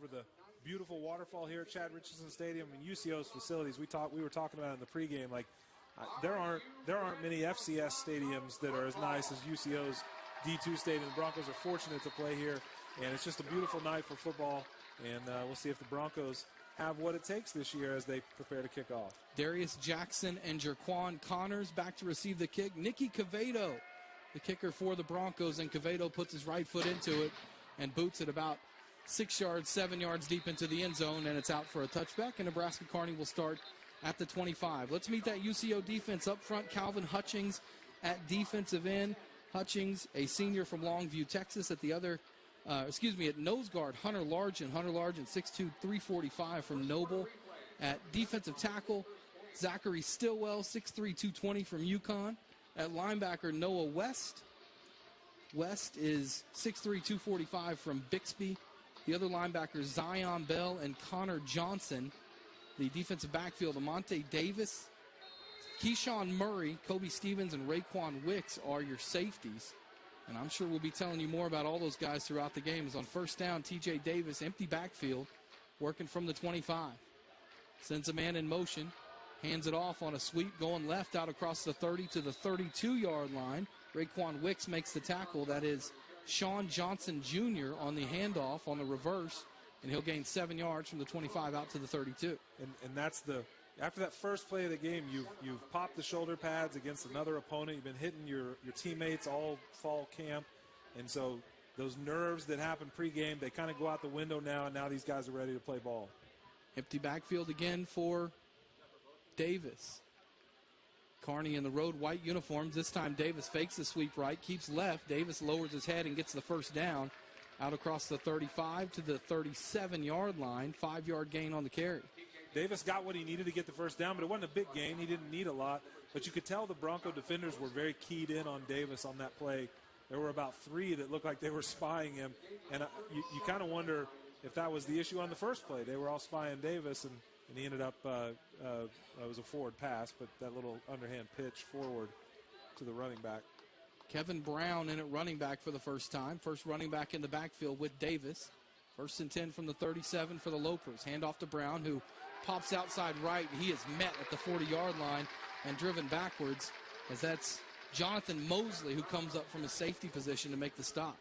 over the beautiful waterfall here at Chad Richardson Stadium and UCO's facilities. We were talking about it in the pregame. Like there aren't many FCS stadiums that are as nice as UCO's D2 stadium. The Broncos are fortunate to play here, and it's just a beautiful night for football. And we'll see if the Broncos have what it takes this year as they prepare to kick off. Darius Jackson and Jerquan Connors back to receive the kick. Nicky Cavedo, the kicker for the Broncos, and Cavedo puts his right foot into it and boots it about 6 yards, 7 yards deep into the end zone, and it's out for a touchback, and Nebraska Kearney will start at the 25. Let's meet that UCO defense up front. Calvin Hutchings at defensive end. Hutchings, a senior from Longview, Texas. At the other, at nose guard, Hunter Largent. Hunter Largent, 6'2", 345 from Noble. At defensive tackle, Zachary Stillwell, 6'3", 220 from UConn. At linebacker, Noah West. West is 6'3", 245 from Bixby. The other linebackers, Zion Bell and Connor Johnson. The defensive backfield, Amonte Davis, Keyshawn Murray, Kobe Stevens, and Raekwon Wicks are your safeties. And I'm sure we'll be telling you more about all those guys throughout the game. As on first down, T.J. Davis, empty backfield, working from the 25. Sends a man in motion, hands it off on a sweep, going left out across the 30 to the 32-yard line. Raekwon Wicks makes the tackle. That is Sean Johnson Jr. on the handoff, on the reverse, and he'll gain 7 yards from the 25 out to the 32. And that's after that first play of the game, you've popped the shoulder pads against another opponent. You've been hitting your teammates all fall camp. And so those nerves that happened pregame, they kind of go out the window now, and now these guys are ready to play ball. Empty backfield again for Davis. Kearney in the road white uniforms. This time Davis fakes the sweep right, keeps left. Davis lowers his head and gets the first down out across the 35 to the 37-yard line. 5-yard gain on the carry. Davis got what he needed to get the first down, but it wasn't a big gain. He didn't need a lot. But you could tell the Bronco defenders were very keyed in on Davis on that play. There were about 3 that looked like they were spying him. And you kind of wonder if that was the issue on the first play. They were all spying Davis, and he ended up, it was a forward pass, but that little underhand pitch forward to the running back. Kevin Brown in at running back for the first time. First running back in the backfield with Davis. 1st and 10 from the 37 for the Lopers. Hand off to Brown, who pops outside right. He is met at the 40-yard line and driven backwards, as that's Jonathan Mosley, who comes up from his safety position to make the stop.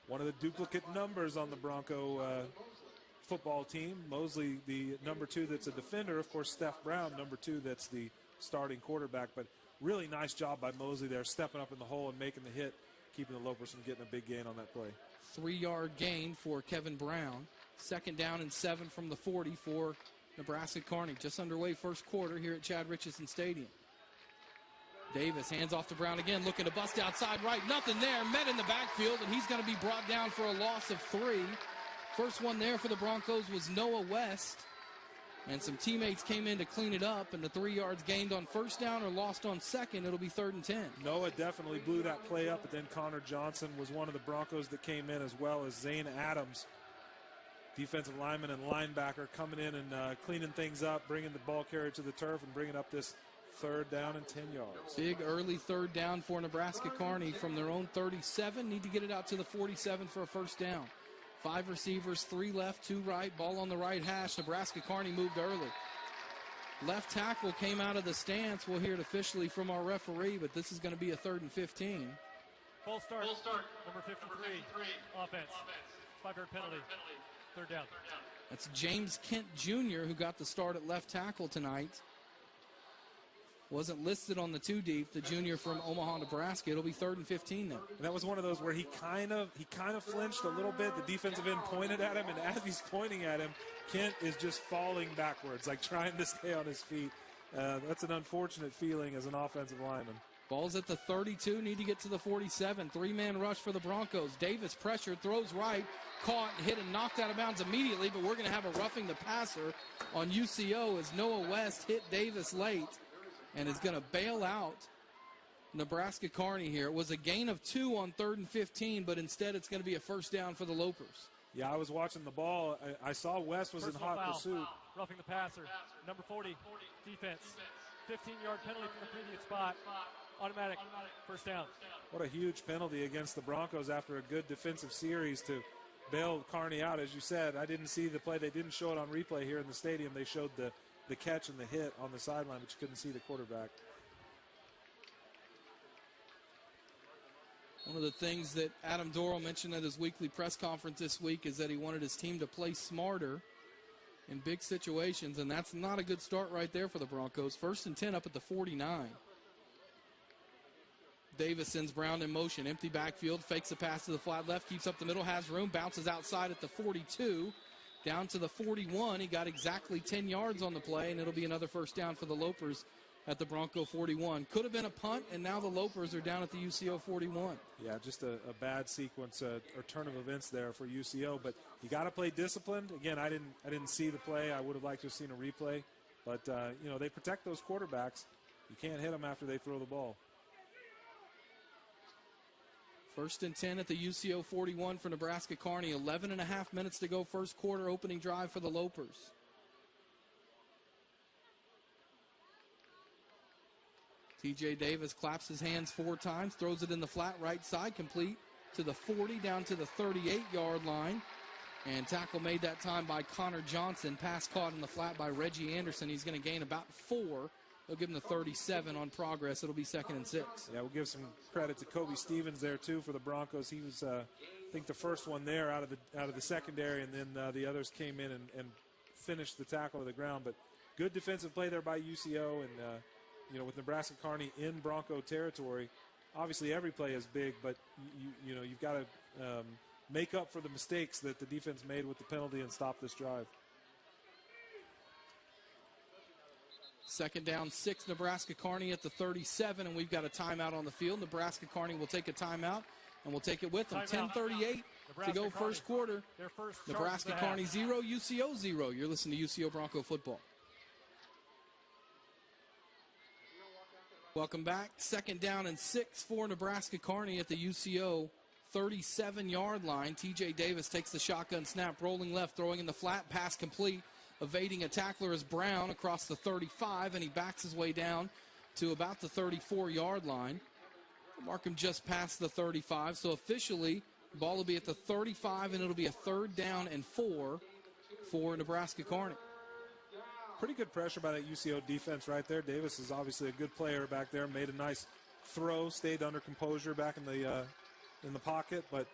One of the duplicate numbers on the Bronco football team. Mosley, the number 2 that's a defender. Of course, Steph Brown, number 2 that's the starting quarterback. But really nice job by Mosley there, stepping up in the hole and making the hit, keeping the Lopers from getting a big gain on that play. 3-yard gain for Kevin Brown. 2nd down and 7 from the 40 for Nebraska Kearney. Just underway first quarter here at Chad Richardson Stadium. Davis hands off to Brown again, looking to bust outside right. Nothing there, met in the backfield, and he's going to be brought down for a loss of 3. First one there for the Broncos was Noah West, and some teammates came in to clean it up, and the 3 yards gained on first down or lost on second. It'll be 3rd and 10. Noah definitely blew that play up, but then Connor Johnson was one of the Broncos that came in, as well as Zane Adams, defensive lineman and linebacker, coming in and cleaning things up, bringing the ball carrier to the turf and bringing up this 3rd down and 10 yards. Big early 3rd down for Nebraska Kearney from their own 37. Need to get it out to the 47 for a first down. 5 receivers, 3 left, 2 right, ball on the right hash. Nebraska Kearney moved early. Left tackle came out of the stance. We'll hear it officially from our referee, but this is going to be a 3rd and 15. Full start. Number 53, offense. 5-yard penalty. 3rd down. That's James Kent Jr., who got the start at left tackle tonight. Wasn't listed on the 2 deep, the junior from Omaha, Nebraska. It'll be 3rd and 15 then. And that was one of those where he kind of flinched a little bit. The defensive end pointed at him, and as he's pointing at him, Kent is just falling backwards, like trying to stay on his feet. That's an unfortunate feeling as an offensive lineman. Ball's at the 32, need to get to the 47. 3-man rush for the Broncos. Davis pressured, throws right, caught, hit, and knocked out of bounds immediately, but we're going to have a roughing the passer on UCO as Noah West hit Davis late and is going to bail out Nebraska Kearney here. It was a gain of 2 on 3rd and 15, but instead it's going to be a first down for the Lopers. Yeah, I was watching the ball. I saw West was in hot pursuit. Roughing the passer. Number 40, defense. 15-yard penalty from the previous spot. Automatic first down. What a huge penalty against the Broncos after a good defensive series to bailed Kearney out, as you said. I didn't see the play. They didn't show it on replay here in the stadium. They showed the catch and the hit on the sideline, but you couldn't see the quarterback. One of the things that Adam Dorrell mentioned at his weekly press conference this week is that he wanted his team to play smarter in big situations, and that's not a good start right there for the Broncos. 1st and 10 up at the 49. Davis sends Brown in motion. Empty backfield, fakes a pass to the flat left, keeps up the middle, has room, bounces outside at the 42, down to the 41. He got exactly 10 yards on the play, and it'll be another first down for the Lopers at the Bronco 41. Could have been a punt, and now the Lopers are down at the UCO 41. Yeah, just a bad sequence or turn of events there for UCO, but you got to play disciplined. Again, I didn't see the play. I would have liked to have seen a replay, but they protect those quarterbacks. You can't hit them after they throw the ball. 1st and 10 at the UCO 41 for Nebraska Kearney. 11 and a half minutes to go, first quarter, opening drive for the Lopers. T.J. Davis claps his hands 4 times, throws it in the flat right side, complete to the 40, down to the 38-yard line. And tackle made that time by Connor Johnson. Pass caught in the flat by Reggie Anderson. He's going to gain about 4. They'll give him the 37 on progress. It'll be 2nd and 6. Yeah, we'll give some credit to Kobe Stevens there, too, for the Broncos. He was, I think, the first one there out of the secondary, and then the others came in and finished the tackle to the ground. But good defensive play there by UCO, and, with Nebraska Kearney in Bronco territory, obviously every play is big, but, you've got to make up for the mistakes that the defense made with the penalty and stop this drive. 2nd down, 6, Nebraska Kearney at the 37, and we've got a timeout on the field. Nebraska Kearney will take a timeout, and we'll take it with them. 10:38 to go, first quarter. Nebraska Kearney 0, UCO 0. You're listening to UCO Bronco football. Welcome back. 2nd down and 6 for Nebraska Kearney at the UCO 37-yard line. T.J. Davis takes the shotgun snap, rolling left, throwing in the flat, pass complete. Evading a tackler is Brown across the 35, and he backs his way down to about the 34-yard line. Mark him just past the 35, so officially the ball will be at the 35, and it'll be a 3rd down and 4 for Nebraska Kearney. Pretty good pressure by that UCO defense right there. Davis is obviously a good player back there, made a nice throw, stayed under composure back in the pocket, but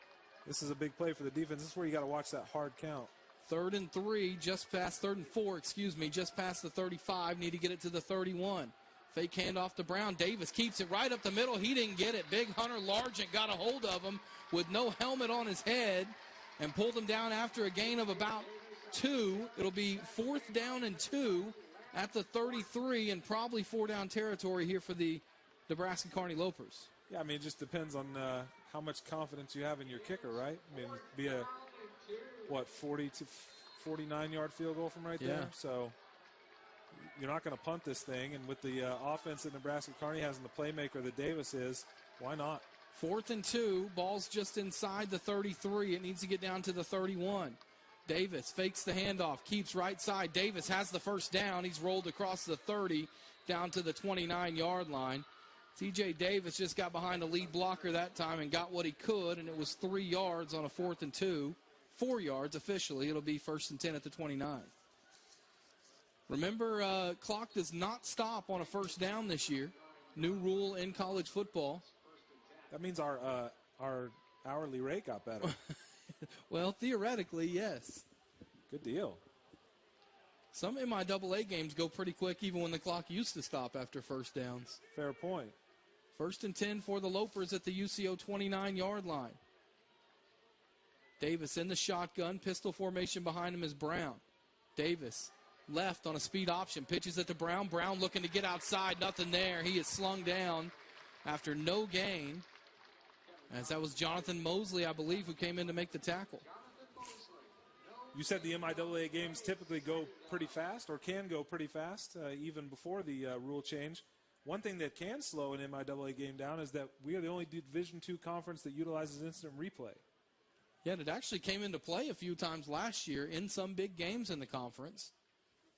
this is a big play for the defense. This is where you got to watch that hard count. 3rd and 4, just past the 35. Need to get it to the 31. Fake handoff to Brown. Davis keeps it right up the middle. He didn't get it. Big Hunter Largent got a hold of him with no helmet on his head and pulled him down after a gain of about 2. It'll be 4th down and 2 at the 33, and probably 4-down territory here for the Nebraska Kearney Lopers. Yeah, it just depends on how much confidence you have in your kicker, right? Be a 40 to 49-yard field goal from right there. So you're not going to punt this thing. And with the offense that Nebraska Kearney has and the playmaker that Davis is, why not? 4th and 2. Ball's just inside the 33. It needs to get down to the 31. Davis fakes the handoff, keeps right side. Davis has the first down. He's rolled across the 30 down to the 29-yard line. T.J. Davis just got behind a lead blocker that time and got what he could, and it was 3 yards on a 4th and 2. 4 yards officially. It'll be 1st and 10 at the 29. Remember, clock does not stop on a first down this year. New rule in college football. That means our hourly rate got better. Well, theoretically, yes. Good deal. Some MIAA games go pretty quick even when the clock used to stop after first downs. Fair point. 1st and 10 for the Lopers at the UCO 29-yard line. Davis in the shotgun. Pistol formation behind him is Brown. Davis left on a speed option. Pitches it to Brown. Brown looking to get outside. Nothing there. He is slung down after no gain. As that was Jonathan Mosley, I believe, who came in to make the tackle. You said the MIAA games typically go pretty fast, or can go pretty fast, even before the rule change. One thing that can slow an MIAA game down is that we are the only Division II conference that utilizes instant replay. Yeah, and it actually came into play a few times last year in some big games in the conference.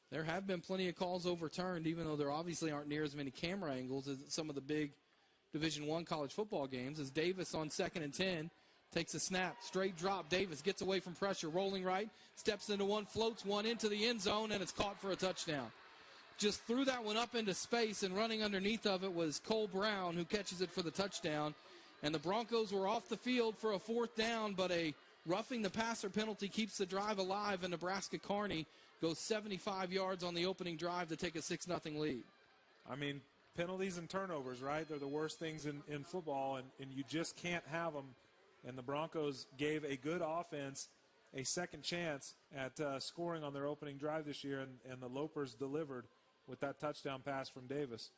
There have been plenty of calls overturned, even though there obviously aren't near as many camera angles as some of the big Division I college football games. As Davis on 2nd and 10 Takes a snap, straight drop. Davis gets away from pressure, rolling right, steps into one, floats one into the end zone, and it's caught for a touchdown. Just threw that one up into space, and running underneath of it was Cole Brown, who catches it for the touchdown. And the Broncos were off the field for a 4th down, but a roughing the passer penalty keeps the drive alive, and Nebraska Kearney goes 75 yards on the opening drive to take a 6-0 lead. I mean, penalties and turnovers, right? They're the worst things in football, and you just can't have them. And the Broncos gave a good offense a second chance at scoring on their opening drive this year, and the Lopers delivered with that touchdown pass from Davis.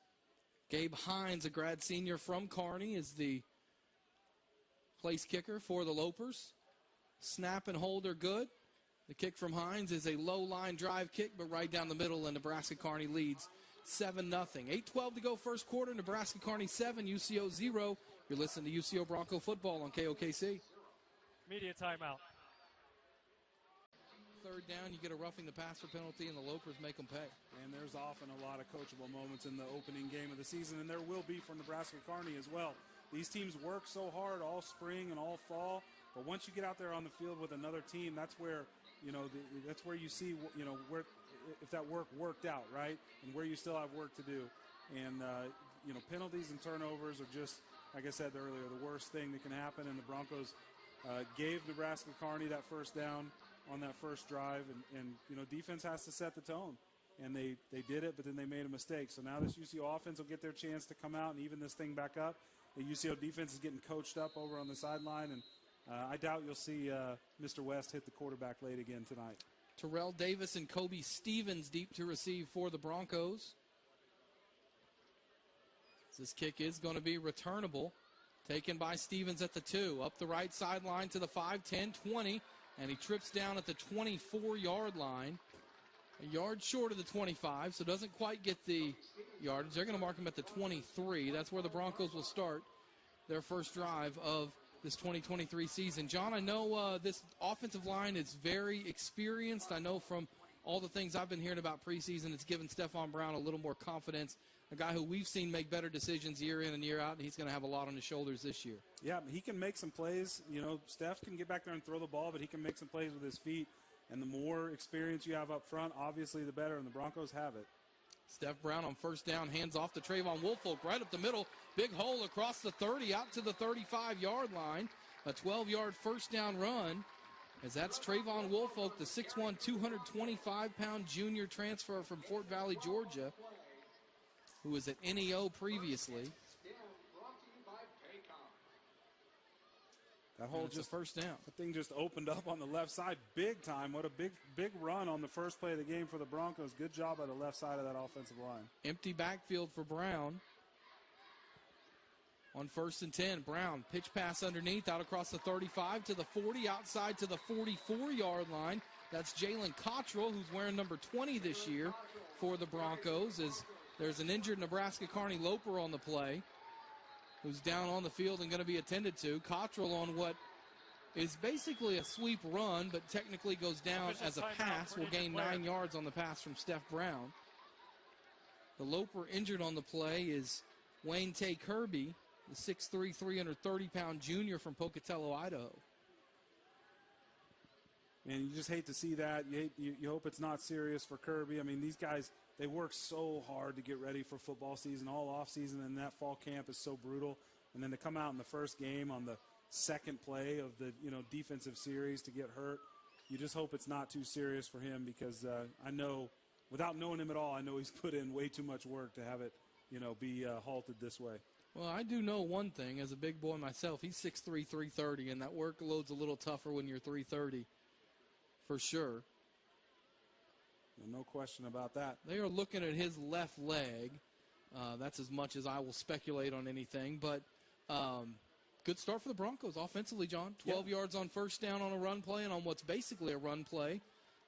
Gabe Hines, a grad senior from Kearney, is the place kicker for the Lopers. Snap and hold are good. The kick from Hines is a low line drive kick, but right down the middle, and Nebraska Kearney leads 7-0. 8:12 to go first quarter. Nebraska Kearney 7, UCO 0. You're listening to UCO Bronco football on KOKC. Media timeout. 3rd down, you get a roughing the passer penalty, and the Lopers make them pay. And there's often a lot of coachable moments in the opening game of the season, and there will be for Nebraska Kearney as well. These teams work so hard all spring and all fall, but once you get out there on the field with another team, that's where that's where you see where if that work worked out, right, and where you still have work to do. And penalties and turnovers are just, like I said earlier, the worst thing that can happen. And the Broncos gave Nebraska Kearney that 1st down on that first drive, and defense has to set the tone, and they did it, but then they made a mistake. So now this UCO offense will get their chance to come out and even this thing back up. The UCO defense is getting coached up over on the sideline, and I doubt you'll see Mr. West hit the quarterback late again tonight. Terrell Davis and Kobe Stevens deep to receive for the Broncos. This kick is going to be returnable. Taken by Stevens at the 2. Up the right sideline to the 5, 10, 20. And he trips down at the 24-yard line. A yard short of the 25, so doesn't quite get the yardage. They're going to mark him at the 23. That's where the Broncos will start their first drive of this 2023 season. John, I know this offensive line is very experienced. I know from all the things I've been hearing about preseason, it's given Stephon Brown a little more confidence, a guy who we've seen make better decisions year in and year out, and he's going to have a lot on his shoulders this year. Yeah, he can make some plays. Steph can get back there and throw the ball, but he can make some plays with his feet. And the more experience you have up front, obviously the better, and the Broncos have it. Steph Brown on 1st down, hands off to Trayvon Woolfolk right up the middle. Big hole across the 30 out to the 35-yard line. A 12-yard 1st down run, as that's Trayvon Woolfolk, the 6'1", 225-pound junior transfer from Fort Valley, Georgia, who was at NEO previously. That whole just 1st down. The thing just opened up on the left side big time. What a big run on the first play of the game for the Broncos. Good job by the left side of that offensive line. Empty backfield for Brown. On 1st and 10, Brown pitch pass underneath, out across the 35 to the 40, outside to the 44-yard line. That's Jalen Cottrell, who's wearing number 20 this year for the Broncos, as there's an injured Nebraska Kearney Loper on the play, who's down on the field and going to be attended to. Cottrell on what is basically a sweep run, but technically goes down as a pass. Will gain 9 yards on the pass from Steph Brown. The Loper injured on the play is Wayne Tay Kirby, the 6'3", 330-pound junior from Pocatello, Idaho. And you just hate to see that. You hope it's not serious for Kirby. I mean, these guys, they work so hard to get ready for football season, all off season, and that fall camp is so brutal. And then to come out in the first game on the second play of the defensive series to get hurt, you just hope it's not too serious for him, because I know, without knowing him at all, I know he's put in way too much work to have it be halted this way. Well, I do know one thing. As a big boy myself, he's 6'3", 330, and that workload's a little tougher when you're 330, for sure. No question about that. They are looking at his left leg. That's as much as I will speculate on anything. But good start for the Broncos offensively, John. 12 yards on 1st down on a run play, and on what's basically a run play.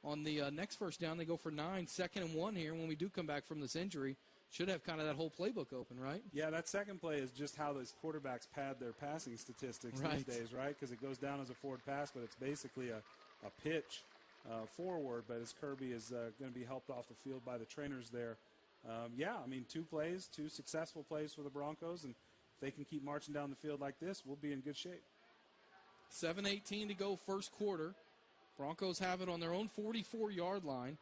On the next 1st down, they go for 9, 2nd and 1 here. When we do come back from this injury, should have kind of that whole playbook open, right? Yeah, that second play is just how those quarterbacks pad their passing statistics these days, right? Because it goes down as a forward pass, but it's basically a pitch forward. But as Kirby is going to be helped off the field by the trainers there. 2 successful plays for the Broncos, and if they can keep marching down the field like this, we'll be in good shape. 7:18 to go first quarter. Broncos have it on their own 44-yard line.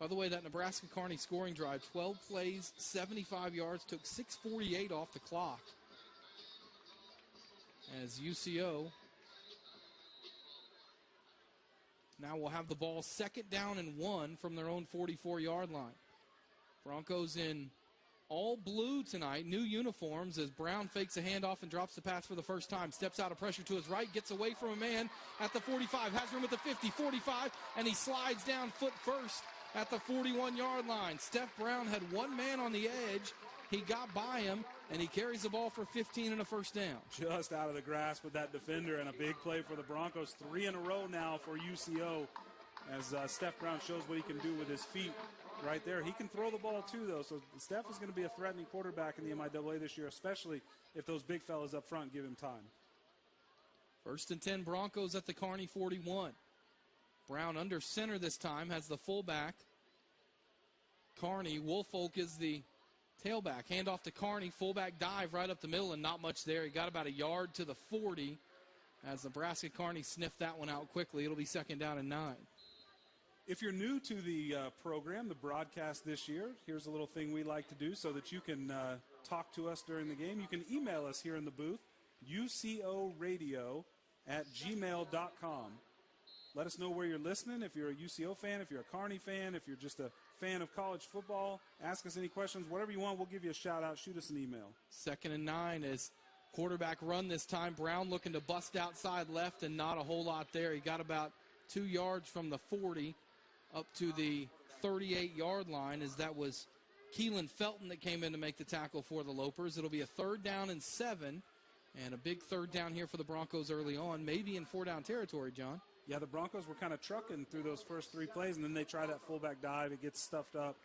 By the way, that Nebraska Kearney scoring drive, 12 plays, 75 yards, took 6:48 off the clock. As UCO now will have the ball 2nd down and 1 from their own 44-yard line. Broncos in all blue tonight, new uniforms, as Brown fakes a handoff and drops the pass for the first time. Steps out of pressure to his right, gets away from a man at the 45, has room at the 50, 45, and he slides down foot first at the 41-yard line. Steph Brown had one man on the edge. He got by him, and he carries the ball for 15 and a first down. Just out of the grasp with that defender, and a big play for the Broncos. 3 in a row now for UCO, as Steph Brown shows what he can do with his feet right there. He can throw the ball too, though, so Steph is going to be a threatening quarterback in the MIAA this year, especially if those big fellas up front give him time. 1st and 10 Broncos at the Kearney 41. Brown under center this time, has the fullback. Kearney, Woolfolk is the tailback. Handoff to Kearney, fullback dive right up the middle, and not much there. He got about a yard to the 40 as Nebraska Kearney sniffed that one out quickly. It'll be 2nd down and 9. If you're new to the program, the broadcast this year, here's a little thing we like to do so that you can talk to us during the game. You can email us here in the booth, ucoradio@gmail.com. Let us know where you're listening. If you're a UCO fan, if you're a Kearney fan, if you're just a fan of college football, ask us any questions. Whatever you want, we'll give you a shout-out. Shoot us an email. 2nd and 9 as quarterback run this time. Brown looking to bust outside left, and not a whole lot there. He got about 2 yards from the 40 up to the 38-yard line, as that was Keelan Felton that came in to make the tackle for the Lopers. It'll be a 3rd down and 7, and a big 3rd down here for the Broncos early on, maybe in 4-down territory, John. Yeah, the Broncos were kind of trucking through those first 3 plays, and then they try that fullback dive. It gets stuffed up.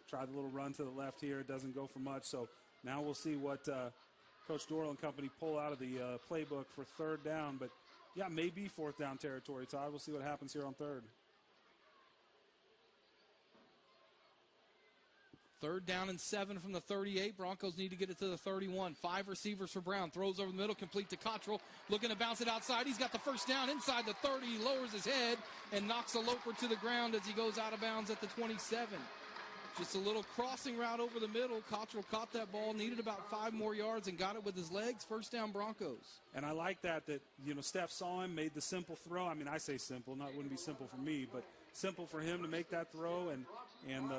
Try the little run to the left here. It doesn't go for much. So now we'll see what Coach Doral and company pull out of the playbook for 3rd down. But, yeah, maybe 4th down territory, Todd. We'll see what happens here on 3rd. 3rd down and 7 from the 38. Broncos need to get it to the 31. 5 receivers for Brown. Throws over the middle, complete to Cottrell. Looking to bounce it outside. He's got the first down inside the 30. He lowers his head and knocks a Loper to the ground as he goes out of bounds at the 27. Just a little crossing route over the middle. Cottrell caught that ball, needed about 5 more yards, and got it with his legs. 1st down Broncos. And I like that, Steph saw him, made the simple throw. I mean, I say simple. It wouldn't be simple for me, but simple for him to make that throw, and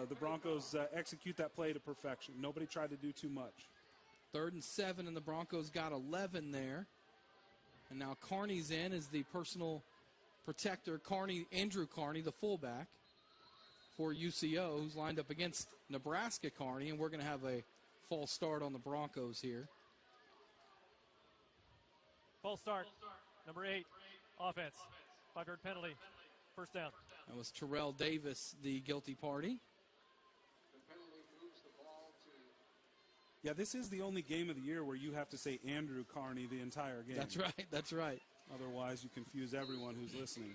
the Broncos execute that play to perfection. Nobody tried to do too much. 3rd and 7, and the Broncos got 11 there. And now Kearney's in as the personal protector. Andrew Kearney, the fullback for UCO, who's lined up against Nebraska Kearney, and we're going to have a false start on the Broncos here. False start, number 8, offense. 5-yard penalty, 1st down. That was Terrell Davis, the guilty party. Yeah, this is the only game of the year where you have to say Andrew Kearney the entire game. That's right, that's right. Otherwise, you confuse everyone who's listening.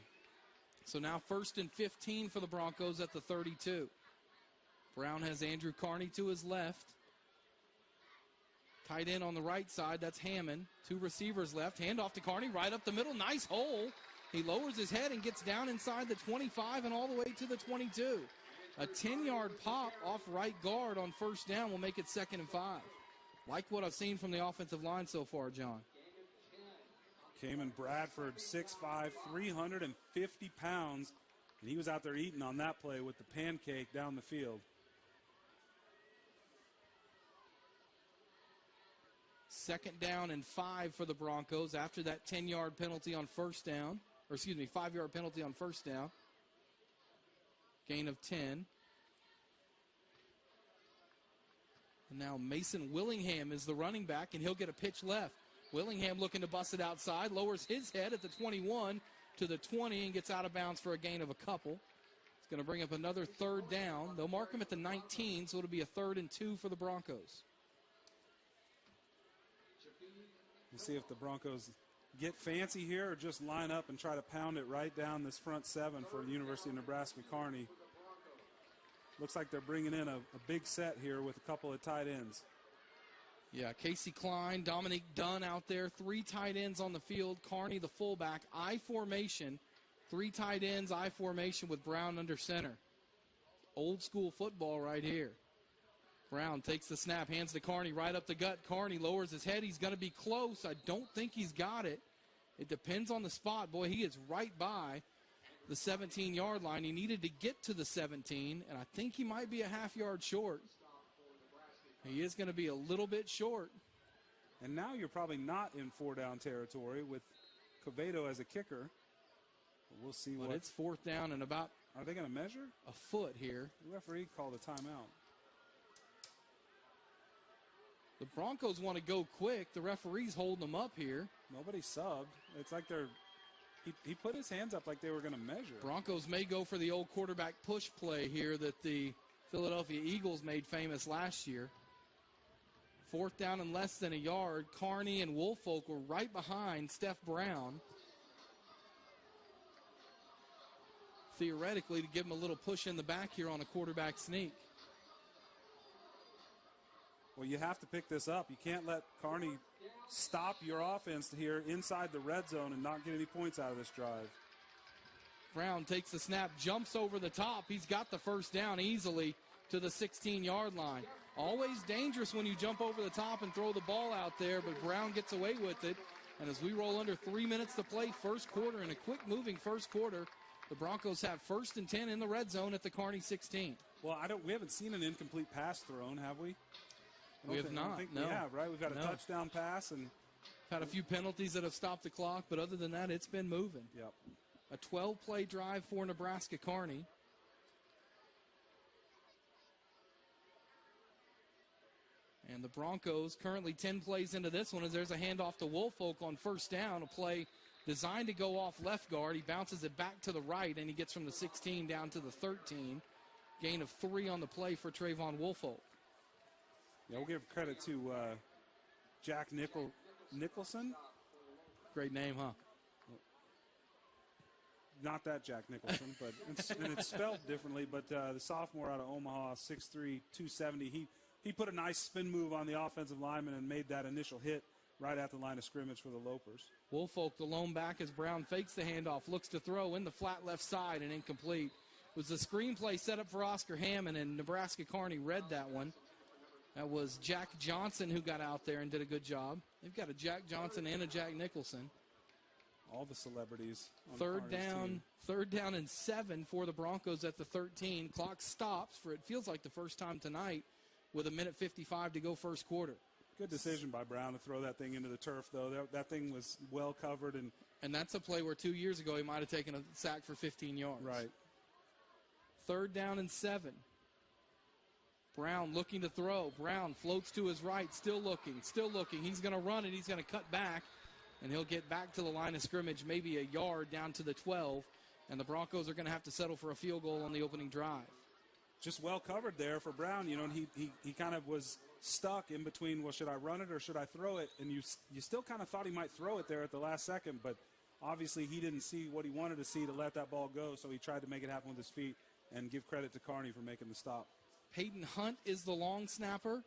So now 1st and 15 for the Broncos at the 32. Brown has Andrew Kearney to his left. Tight end on the right side, that's Hammond. 2 receivers left. Handoff to Kearney, right up the middle. Nice hole. He lowers his head and gets down inside the 25 and all the way to the 22. A 10-yard pop off right guard on 1st down will make it 2nd and 5. Like what I've seen from the offensive line so far, John. Cayman Bradford, 6'5", 350 pounds, and he was out there eating on that play with the pancake down the field. 2nd down and 5 for the Broncos after that 10-yard penalty on 1st down. 5-yard penalty on 1st down. Gain of 10. And now Mason Willingham is the running back, and he'll get a pitch left. Willingham looking to bust it outside, lowers his head at the 21 to the 20 and gets out of bounds for a gain of a couple. It's going to bring up another 3rd down. They'll mark him at the 19, so it'll be a 3rd and 2 for the Broncos. We'll see if the Broncos get fancy here or just line up and try to pound it right down this front 7 for the University of Nebraska Kearney. Looks like they're bringing in a big set here with a couple of tight ends. Yeah, Casey Klein, Dominique Dunn out there. 3 tight ends on the field. Kearney, the fullback. I formation. 3 tight ends, I formation with Brown under center. Old school football right here. Brown takes the snap, hands to Kearney right up the gut. Kearney lowers his head. He's going to be close. I don't think he's got it. It depends on the spot. Boy, he is right by the 17-yard line. He needed to get to the 17, and I think he might be a half yard short. He is going to be a little bit short. And now you're probably not in 4-down territory with Quevedo as a kicker. We'll see But what. it's 4th down and about Are they going to measure? a foot here. The referee called a timeout. The Broncos want to go quick. The referee's holding them up here. Nobody subbed. It's like he put his hands up like they were going to measure. Broncos may go for the old quarterback push play here that the Philadelphia Eagles made famous last year. 4th down and less than a yard. Kearney and Woolfolk were right behind Steph Brown. Theoretically, to give him a little push in the back here on a quarterback sneak. Well, you have to pick this up. You can't let Kearney stop your offense here inside the red zone and not get any points out of this drive. Brown takes the snap, jumps over the top. He's got the 1st down easily to the 16-yard line. Always dangerous when you jump over the top and throw the ball out there, but Brown gets away with it. And as we roll under 3 minutes to play, first quarter, in a quick-moving first quarter, the Broncos have 1st and 10 in the red zone at the Kearney 16. Well, we haven't seen an incomplete pass thrown, have we? We have not. I think no. we have, right? We've got a No. touchdown pass and Had a few penalties that have stopped the clock, but other than that, it's been moving. yep. A 12-play drive for Nebraska Kearney. And the Broncos currently 10 plays into this one as there's a handoff to Woolfolk on 1st down, a play designed to go off left guard. He bounces it back to the right, and he gets from the 16 down to the 13. Gain of 3 on the play for Trayvon Woolfolk. Yeah, we'll give credit to Jack Nicholson. Great name, huh? Not that Jack Nicholson, but it's spelled differently. But the sophomore out of Omaha, 6'3", 270, he put a nice spin move on the offensive lineman and made that initial hit right at the line of scrimmage for the Lopers. Woolfolk, the lone back, as Brown fakes the handoff, looks to throw in the flat left side and incomplete. It was a screenplay set up for Oscar Hammond, and Nebraska Kearney read that one. That was Jack Johnson who got out there and did a good job. They've got a Jack Johnson and a Jack Nicholson. All the celebrities. On Third Kearney's team. down and 7 for the Broncos at the 13. Clock stops for, it feels like, the first time tonight with 1:55 to go first quarter. Good decision by Brown to throw that thing into the turf, though. That thing was well covered. And that's a play where 2 years ago he might have taken a sack for 15 yards. Right. 3rd down and 7. Brown looking to throw. Brown floats to his right, still looking. He's going to run it. He's going to cut back, and he'll get back to the line of scrimmage, maybe a yard down to the 12, and the Broncos are going to have to settle for a field goal on the opening drive. Just well covered there for Brown, and he kind of was stuck in between, well, should I run it or should I throw it? And you still kind of thought he might throw it there at the last second, but obviously he didn't see what he wanted to see to let that ball go, so he tried to make it happen with his feet, and give credit to Kearney for making the stop. Peyton Hunt is the long snapper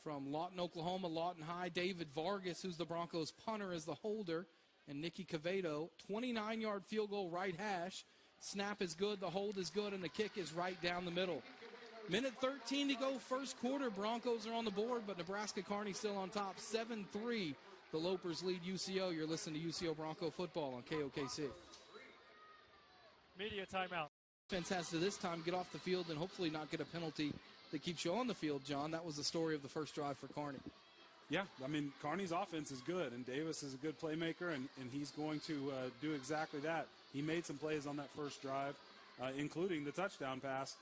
from Lawton, Oklahoma, Lawton High. David Vargas, who's the Broncos punter, is the holder. And Nicky Quevedo, 29-yard field goal right hash. Snap is good, the hold is good, and the kick is right down the middle. Minute 13 to go, first quarter. Broncos are on the board, but Nebraska Kearney still on top, 7-3. The Lopers lead UCO. You're listening to UCO Bronco football on KOKC. Media timeout. Defense has to this time get off the field and hopefully not get a penalty that keeps you on the field, John. That was the story of the first drive for Kearney. Yeah, I mean, Kearney's offense is good, and Davis is a good playmaker, and he's going to do exactly that. He made some plays on that first drive, including the touchdown pass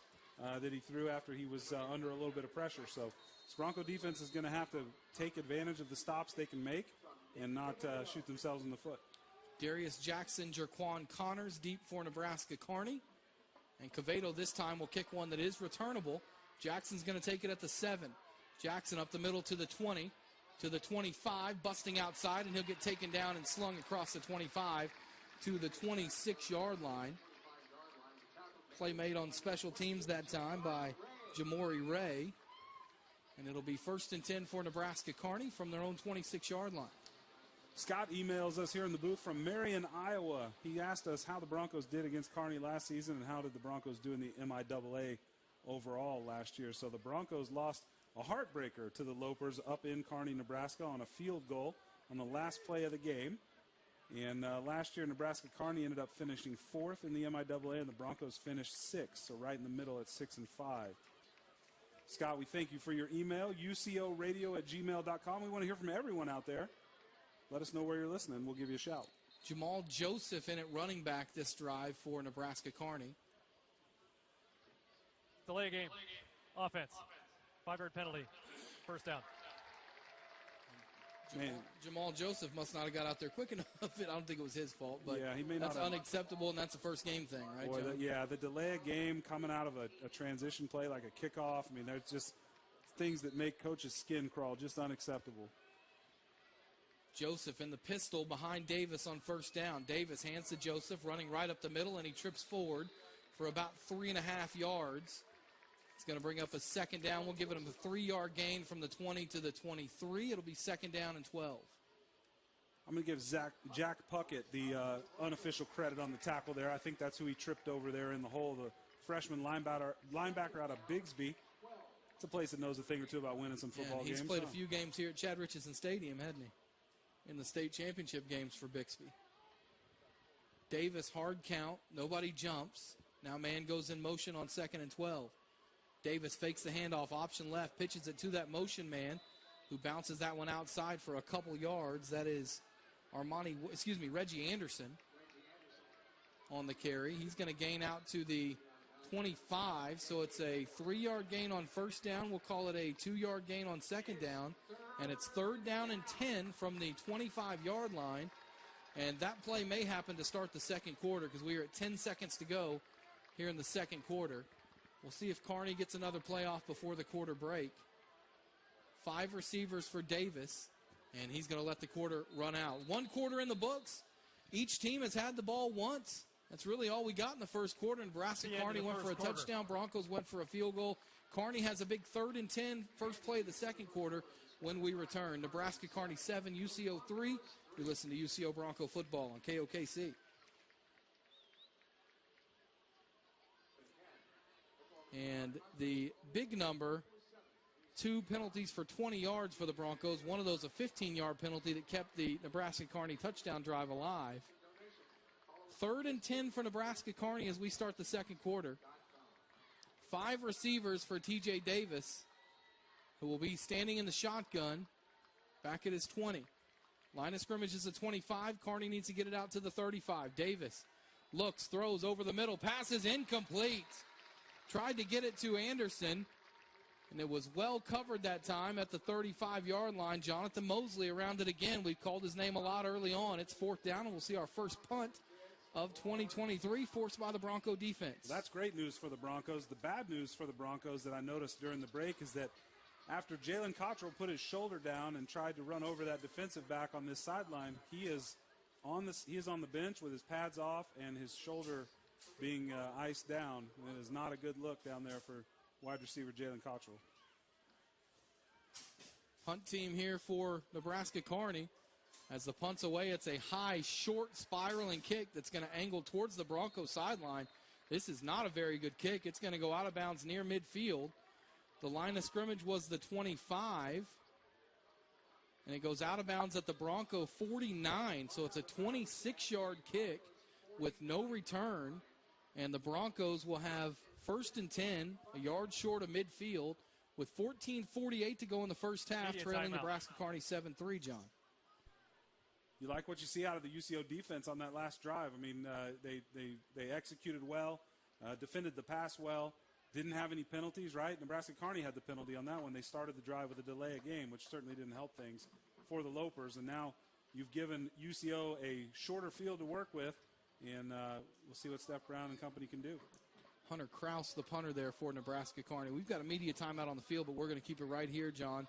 that he threw after he was under a little bit of pressure. So this Bronco defense is going to have to take advantage of the stops they can make and not shoot themselves in the foot. Darius Jackson, Jerquan Connors deep for Nebraska Kearney. And Quevedo this time will kick one that is returnable. Jackson's going to take it at the 7. Jackson up the middle to the 20, to the 25, busting outside, and he'll get taken down and slung across the 25 to the 26-yard line. Play made on special teams that time by Jamori Ray. And it'll be 1st and 10 for Nebraska Kearney from their own 26-yard line. Scott emails us here in the booth from Marion, Iowa. He asked us how the Broncos did against Kearney last season and how did the Broncos do in the MIAA overall last year. So the Broncos lost a heartbreaker to the Lopers up in Kearney, Nebraska on a field goal on the last play of the game. And last year, Nebraska Kearney ended up finishing 4th in the MIAA, and the Broncos finished 6th, so right in the middle at 6-5. Scott, we thank you for your email, ucoradio@gmail.com. We want to hear from everyone out there. Let us know where you're listening. We'll give you a shout. Jamal Joseph in at running back this drive for Nebraska Kearney. Delay game. Offense. 5-yard penalty. First down. Jamal Joseph must not have got out there quick enough. I don't think it was his fault, but yeah, he may that's not have. unacceptable, and that's a first game thing, right, Boy, Joe? the delay of game coming out of a transition play like a kickoff. I mean, there's just things that make coaches' skin crawl, just unacceptable. Joseph in the pistol behind Davis on first down. Davis hands to Joseph, running right up the middle, and he trips forward for about 3.5 yards. It's going to bring up a second down. We'll give it him a 3-yard gain from the 20 to the 23. It'll be second down and 12. I'm going to give Jack Puckett the unofficial credit on the tackle there. I think that's who he tripped over there in the hole, the freshman linebacker out of Bigsby. It's a place that knows a thing or two about winning some football games. He's played a few games here at Chad Richardson Stadium, hasn't he? In the state championship games for Bixby. Davis, hard count. Nobody jumps. Now man goes in motion on 2nd and 12. Davis fakes the handoff, option left, pitches it to that motion man who bounces that one outside for a couple yards. That is Reggie Anderson on the carry. He's going to gain out to the 25, so it's a 3-yard gain on first down. We'll call it a 2-yard gain on second down, and it's 3rd down and 10 from the 25-yard line, and that play may happen to start the second quarter because we are at 10 seconds to go here in the second quarter. We'll see if Kearney gets another play off before the quarter break. 5 receivers for Davis, and he's going to let the quarter run out. 1 quarter in the books. Each team has had the ball once. That's really all we got in the first quarter. Nebraska Kearney went for a touchdown. Broncos went for a field goal. Kearney has a big 3rd and 10, first play of the second quarter when we return. Nebraska Kearney 7, UCO 3. You listen to UCO Bronco football on KOKC. And the big number, 2 penalties for 20 yards for the Broncos. One of those a 15-yard penalty that kept the Nebraska Kearney touchdown drive alive. 3rd and 10 for Nebraska Kearney as we start the second quarter. 5 receivers for T.J. Davis, who will be standing in the shotgun back at his 20. Line of scrimmage is a 25. Kearney needs to get it out to the 35. Davis looks, throws over the middle, passes incomplete. Tried to get it to Anderson, and it was well covered that time at the 35-yard line. Jonathan Mosley around it again. We've called his name a lot early on. It's 4th down, and we'll see our first punt of 2023 forced by the Bronco defense. Well, that's great news for the Broncos. The bad news for the Broncos that I noticed during the break is that after Jalen Cottrell put his shoulder down and tried to run over that defensive back on this sideline, he is on the bench with his pads off and his shoulder being iced down. And it is not a good look down there for wide receiver Jalen Cottrell. Punt team here for Nebraska Kearney. As the punt's away, it's a high, short, spiraling kick that's going to angle towards the Bronco sideline. This is not a very good kick. It's going to go out of bounds near midfield. The line of scrimmage was the 25. And it goes out of bounds at the Bronco 49. So it's a 26-yard kick with no return. And the Broncos will have 1st and 10, a yard short of midfield, with 14:48 to go in the first half, trailing Nebraska Kearney 7-3, John. You like what you see out of the UCO defense on that last drive. I mean, they executed well, defended the pass well, didn't have any penalties, right? Nebraska Kearney had the penalty on that one. They started the drive with a delay of game, which certainly didn't help things for the Lopers. And now you've given UCO a shorter field to work with, and we'll see what Steph Brown and company can do. Hunter Kraus, the punter there for Nebraska Kearney. We've got a media timeout on the field, but we're going to keep it right here, John.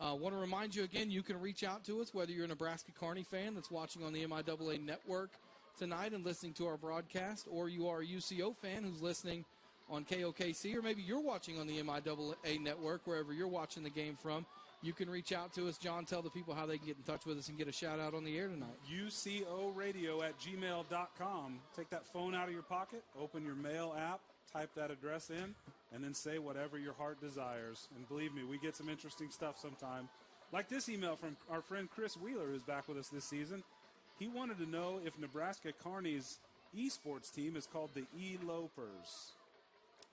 Want to remind you again, you can reach out to us, whether you're a Nebraska Kearney fan that's watching on the MIAA network tonight and listening to our broadcast, or you are a UCO fan who's listening on KOKC, or maybe you're watching on the MIAA network, wherever you're watching the game from, you can reach out to us. John, tell the people how they can get in touch with us and get a shout-out on the air tonight. UCOradio@gmail.com. Take that phone out of your pocket, open your mail app, type that address in, and then say whatever your heart desires. And believe me, we get some interesting stuff sometime. Like this email from our friend Chris Wheeler, who's back with us this season. He wanted to know if Nebraska Kearney's esports team is called the E-Lopers.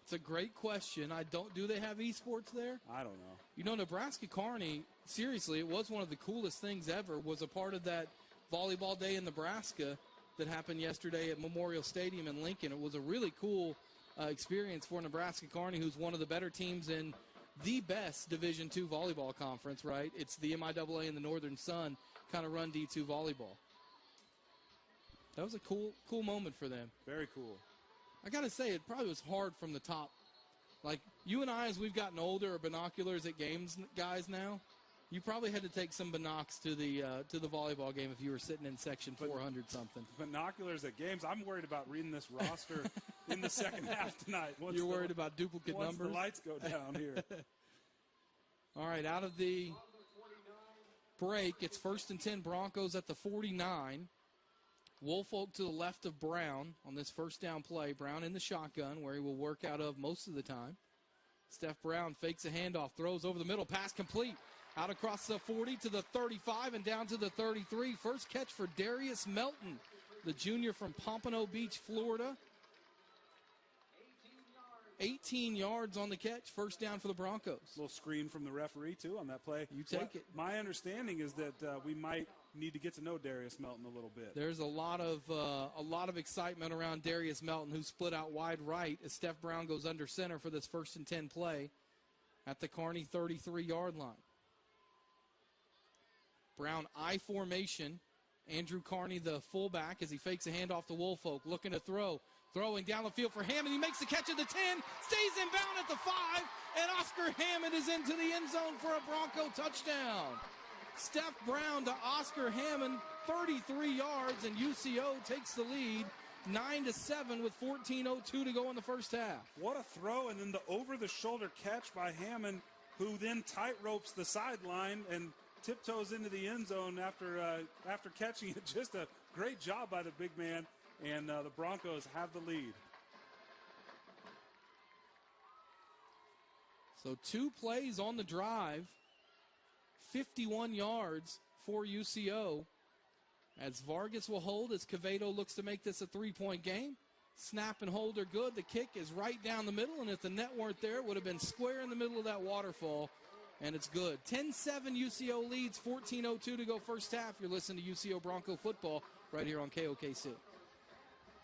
It's a great question. Do they have esports there? I don't know. You know, Nebraska Kearney, seriously, it was one of the coolest things ever, was a part of that volleyball day in Nebraska that happened yesterday at Memorial Stadium in Lincoln. It was a really cool experience for Nebraska Kearney, who's one of the better teams in the best Division II volleyball conference, right? It's the MIAA and the Northern Sun kind of run D2 volleyball. That was a cool moment for them. Very cool. I got to say, it probably was hard from the top. Like, you and I, as we've gotten older, are binoculars at games guys now. You probably had to take some binocs to the volleyball game if you were sitting in section 400-something. Binoculars at games. I'm worried about reading this roster in the second half tonight. You're worried about duplicate numbers? Once the lights go down here. All right, out of the break, it's 1st and 10, Broncos at the 49. Woolfolk to the left of Brown on this first down play. Brown in the shotgun, where he will work out of most of the time. Steph Brown fakes a handoff, throws over the middle, pass complete. Out across the 40 to the 35 and down to the 33. First catch for Darius Melton, the junior from Pompano Beach, Florida. 18 yards on the catch, first down for the Broncos. A little screen from the referee, too, on that play. You take it. My understanding is that we might need to get to know Darius Melton a little bit. There's a lot of excitement around Darius Melton, who split out wide right as Steph Brown goes under center for this 1st and 10 play at the Kearney 33-yard line. Brown I formation. Andrew Kearney, the fullback, as he fakes a handoff to Woolfolk, looking to throw. Throwing down the field for Hammond. He makes the catch at the 10, stays inbound at the 5, and Oscar Hammond is into the end zone for a Bronco touchdown. Steph Brown to Oscar Hammond, 33 yards, and UCO takes the lead, 9-7 with 14:02 to go in the first half. What a throw, and then the over-the-shoulder catch by Hammond, who then tight-ropes the sideline and tiptoes into the end zone after catching it. Just a great job by the big man. And the Broncos have the lead. So 2 plays on the drive, 51 yards for UCO. As Vargas will hold, as Quevedo looks to make this a 3-point game. Snap and hold are good. The kick is right down the middle, and if the net weren't there, it would have been square in the middle of that waterfall, and it's good. 10-7 UCO leads, 14:02 to go first half. You're listening to UCO Bronco football right here on KOKC.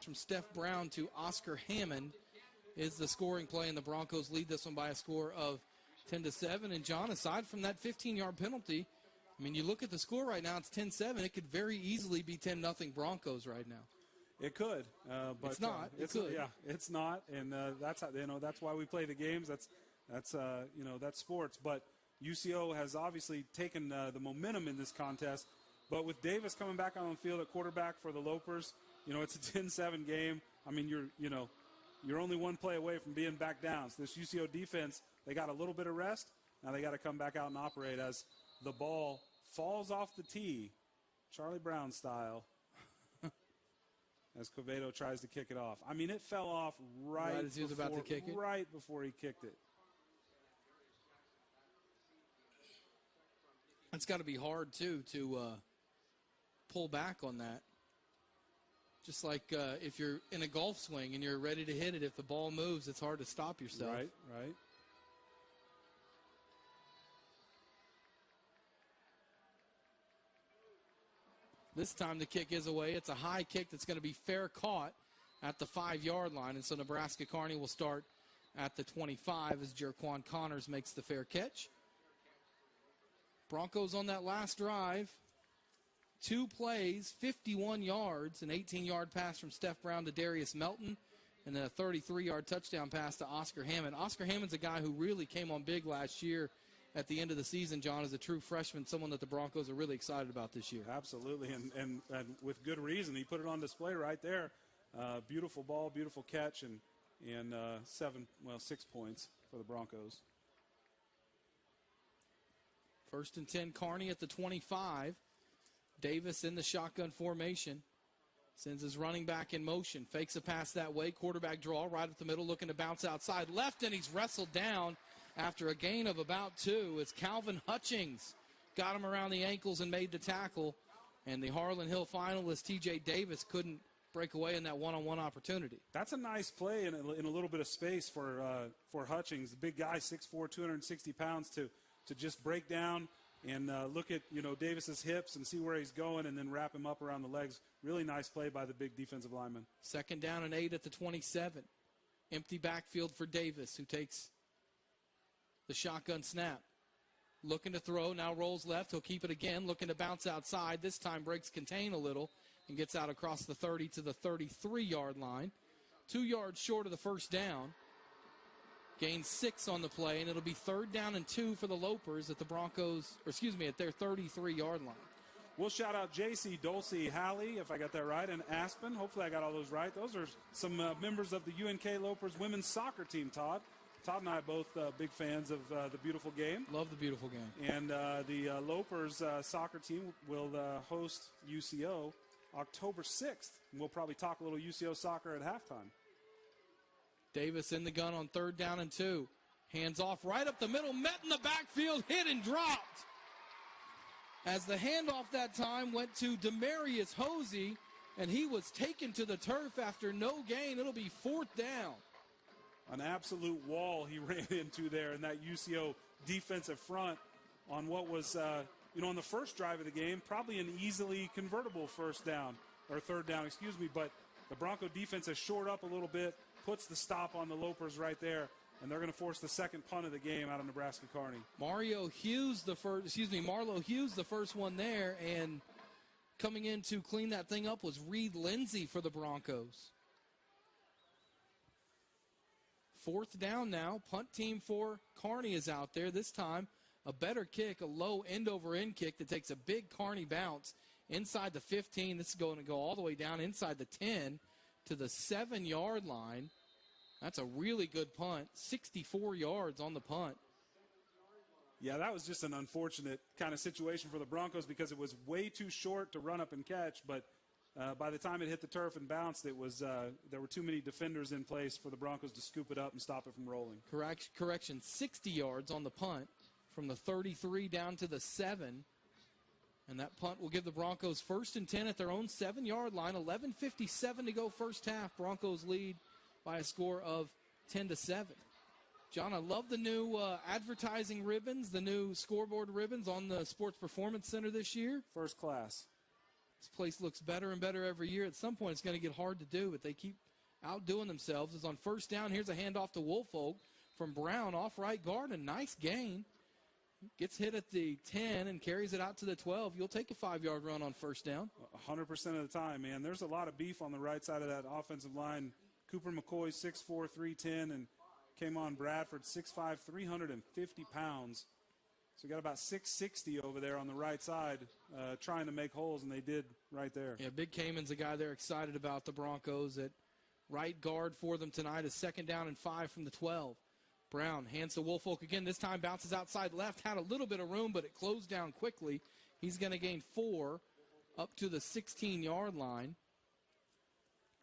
From Steph Brown to Oscar Hammond is the scoring play, and the Broncos lead this one by a score of 10-7. And John, aside from that 15-yard penalty, I mean, you look at the score right now, it's 10-7. It could very easily be 10-0 Broncos right now. It could, but it's not. It could. Yeah, it's not, and that's how, that's why we play the games. That's sports. But UCO has obviously taken the momentum in this contest. But with Davis coming back on the field at quarterback for the Lopers, it's a 10-7 game. I mean, you're only one play away from being back down. So this UCO defense, they got a little bit of rest. Now they got to come back out and operate as the ball falls off the tee, Charlie Brown style, as Quevedo tries to kick it off. I mean, it fell off right as he was about to kick it? Right before he kicked it. It's got to be hard, too, to pull back on that. Just like if you're in a golf swing and you're ready to hit it, if the ball moves, it's hard to stop yourself. Right. This time the kick is away. It's a high kick that's going to be fair caught at the 5-yard line. And so Nebraska Kearney will start at the 25 as Jerquan Connors makes the fair catch. Broncos on that last drive. 2 plays, 51 yards, an 18-yard pass from Steph Brown to Darius Melton, and then a 33-yard touchdown pass to Oscar Hammond. Oscar Hammond's a guy who really came on big last year at the end of the season, John, as a true freshman, someone that the Broncos are really excited about this year. Absolutely, and with good reason. He put it on display right there. Beautiful ball, beautiful catch, and and 6 points for the Broncos. 1st and 10, Kearney at the 25. Davis in the shotgun formation. Sends his running back in motion. Fakes a pass that way. Quarterback draw right up the middle, looking to bounce outside left, and he's wrestled down after a gain of about 2. It's Calvin Hutchings. Got him around the ankles and made the tackle. And the Harlan Hill finalist, T.J. Davis, couldn't break away in that one-on-one opportunity. That's a nice play in a little bit of space for Hutchings. The big guy, 6'4", 260 pounds, to just break down and look at, Davis's hips and see where he's going and then wrap him up around the legs. Really nice play by the big defensive lineman. 2nd down and 8 at the 27. Empty backfield for Davis, who takes the shotgun snap. Looking to throw, now rolls left. He'll keep it again, looking to bounce outside. This time breaks contain a little and gets out across the 30 to the 33-yard line. 2 yards short of the first down. Gains 6 on the play, and it'll be 3rd down and 2 for the Lopers at the Broncos, at their 33-yard line. We'll shout out J.C. Dulce Halley, if I got that right, and Aspen. Hopefully I got all those right. Those are some members of the UNK Lopers women's soccer team, Todd. Todd and I are both big fans of the beautiful game. Love the beautiful game. And the Lopers soccer team will host UCO October 6th. And we'll probably talk a little UCO soccer at halftime. Davis in the gun on 3rd down and 2. Hands off right up the middle, met in the backfield, hit and dropped. As the handoff that time went to Demarius Hosey, and he was taken to the turf after no gain. It'll be 4th down. An absolute wall he ran into there in that UCO defensive front on what was, on the first drive of the game, probably an easily convertible 3rd down, but the Bronco defense has shored up a little bit, puts the stop on the Lopers right there, and they're going to force the second punt of the game out of Nebraska Kearney. Marlo Hughes, the first one there, and coming in to clean that thing up was Reed Lindsay for the Broncos. 4th down now. Punt team for Kearney is out there. This time, a better kick, a low end-over-end kick that takes a big Kearney bounce inside the 15. This is going to go all the way down inside the 10 to the 7-yard line. That's a really good punt. 64 yards on the punt. Yeah, that was just an unfortunate kind of situation for the Broncos because it was way too short to run up and catch, but by the time it hit the turf and bounced, it was there were too many defenders in place for the Broncos to scoop it up and stop it from rolling. Correction, 60 yards on the punt from the 33 down to the 7. And that punt will give the Broncos 1st and 10 at their own 7-yard line. 11:57 to go first half. Broncos lead by a score of 10-7. John, I love the new advertising ribbons, the new scoreboard ribbons on the Sports Performance Center this year. First class. This place looks better and better every year. At some point, it's going to get hard to do, but they keep outdoing themselves. It's on 1st down. Here's a handoff to Woolfolk from Brown off right guard. A nice gain. Gets hit at the 10 and carries it out to the 12. You'll take a 5-yard run on 1st down. 100% of the time, man. There's a lot of beef on the right side of that offensive line. Cooper McCoy, 6'4", 310, and came on Bradford, 6'5", 350 pounds. So we got about 660 over there on the right side trying to make holes, and they did right there. Yeah, Big Cayman's a guy they're excited about, the Broncos. At right guard for them tonight is 2nd down and 5 from the 12. Brown hands to Woolfolk again. This time bounces outside left. Had a little bit of room, but it closed down quickly. He's going to gain 4 up to the 16-yard line.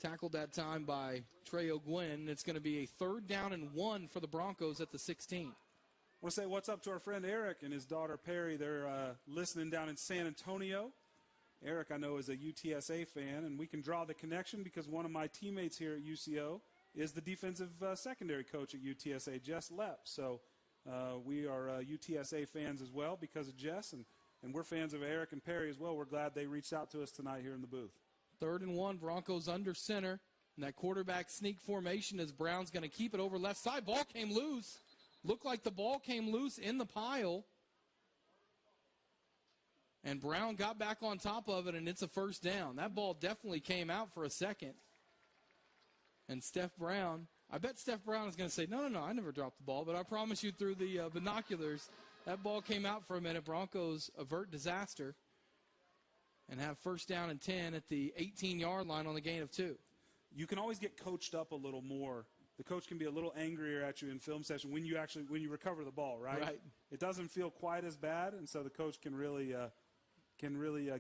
Tackled that time by Trey O'Gwen. It's going to be a 3rd down and 1 for the Broncos at the 16. I want to say what's up to our friend Eric and his daughter Perry. They're listening down in San Antonio. Eric, I know, is a UTSA fan, and we can draw the connection because one of my teammates here at UCO is the defensive secondary coach at UTSA, Jess Lepp. So we are UTSA fans as well because of Jess, and we're fans of Eric and Perry as well. We're glad they reached out to us tonight here in the booth. 3rd and 1, Broncos under center. And that quarterback sneak formation as Brown's going to keep it over left side. Ball came loose. Looked like the ball came loose in the pile. And Brown got back on top of it, and it's a 1st down. That ball definitely came out for a second. And Steph Brown, I bet Steph Brown is going to say, no, I never dropped the ball. But I promise you through the binoculars, that ball came out for a minute. Broncos avert disaster and have 1st down and 10 at the 18-yard line on the gain of 2. You can always get coached up a little more the coach can be a little angrier at you in film session when you recover the ball, right? Right. It doesn't feel quite as bad, and so the coach can really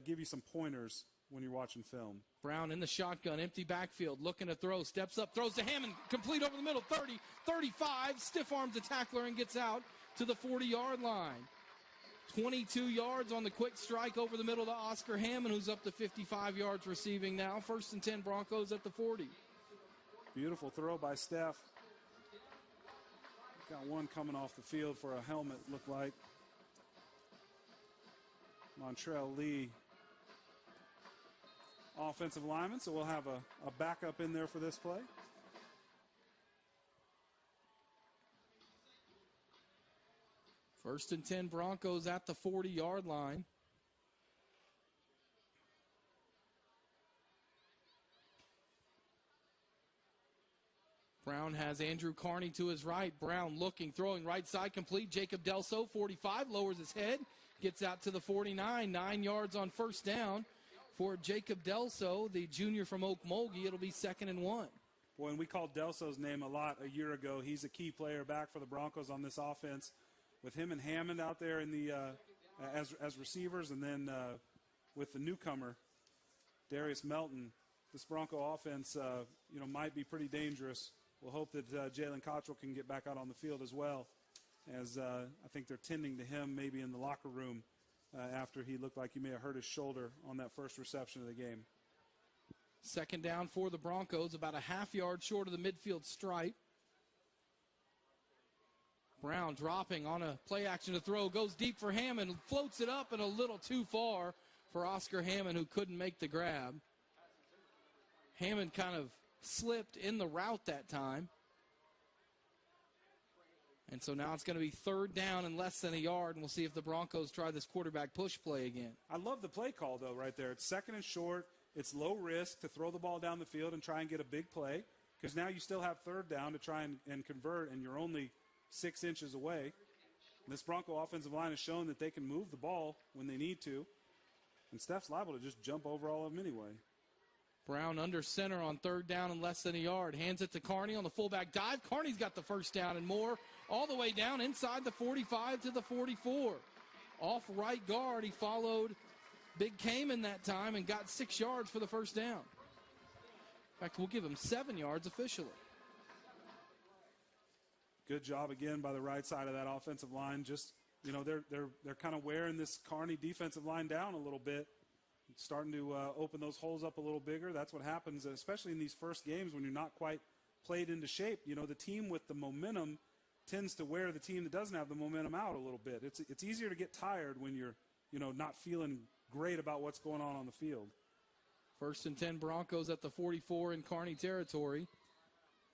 give you some pointers when you're watching film. Brown in the shotgun, empty backfield, looking to throw, steps up, throws to Hammond, complete over the middle, 30, 35, stiff arms the tackler and gets out to the 40-yard line. 22 yards on the quick strike over the middle to Oscar Hammond, who's up to 55 yards receiving now. 1st and 10 Broncos at the 40. Beautiful throw by Steph. Got one coming off the field for a helmet, looked like. Montrell Lee, offensive lineman, so we'll have a backup in there for this play. First and 10 Broncos at the 40-yard line. Brown has Andrew Kearney to his right. Brown looking, throwing right side, complete. Jacob Delso, 45, lowers his head, gets out to the 49, 9 yards on first down for Jacob Delso, the junior from Okmulgee. It'll be 2nd and 1. Boy, and we called Delso's name a lot a year ago. He's a key player back for the Broncos on this offense, with him and Hammond out there in the as receivers, and then with the newcomer Darius Melton. This Bronco offense, might be pretty dangerous. We'll hope that Jalen Cottrell can get back out on the field as well, as I think they're tending to him maybe in the locker room after he looked like he may have hurt his shoulder on that first reception of the game. 2nd down for the Broncos, about a half yard short of the midfield stripe. Brown dropping on a play action to throw, goes deep for Hammond, floats it up and a little too far for Oscar Hammond, who couldn't make the grab. Hammond kind of slipped in the route that time. And so now it's going to be 3rd down and less than a yard, and we'll see if the Broncos try this quarterback push play again. I love the play call, though, right there. It's 2nd and short. It's low risk to throw the ball down the field and try and get a big play, because now you still have 3rd down to try and convert, and you're only 6 inches away. This Bronco offensive line has shown that they can move the ball when they need to, and Steph's liable to just jump over all of them anyway. Brown under center on 3rd down and less than a yard. Hands it to Kearney on the fullback dive. Kearney's got the first down and more, all the way down inside the 45 to the 44. Off right guard, he followed Big Cayman that time and got 6 yards for the first down. In fact, we'll give him 7 yards officially. Good job again by the right side of that offensive line. Just, they're kind of wearing this Kearney defensive line down a little bit. Starting to open those holes up a little bigger. That's what happens, especially in these first games when you're not quite played into shape. The team with the momentum tends to wear the team that doesn't have the momentum out a little bit. It's easier to get tired when you're, not feeling great about what's going on the field. 1st and 10 Broncos at the 44 in Kearney territory.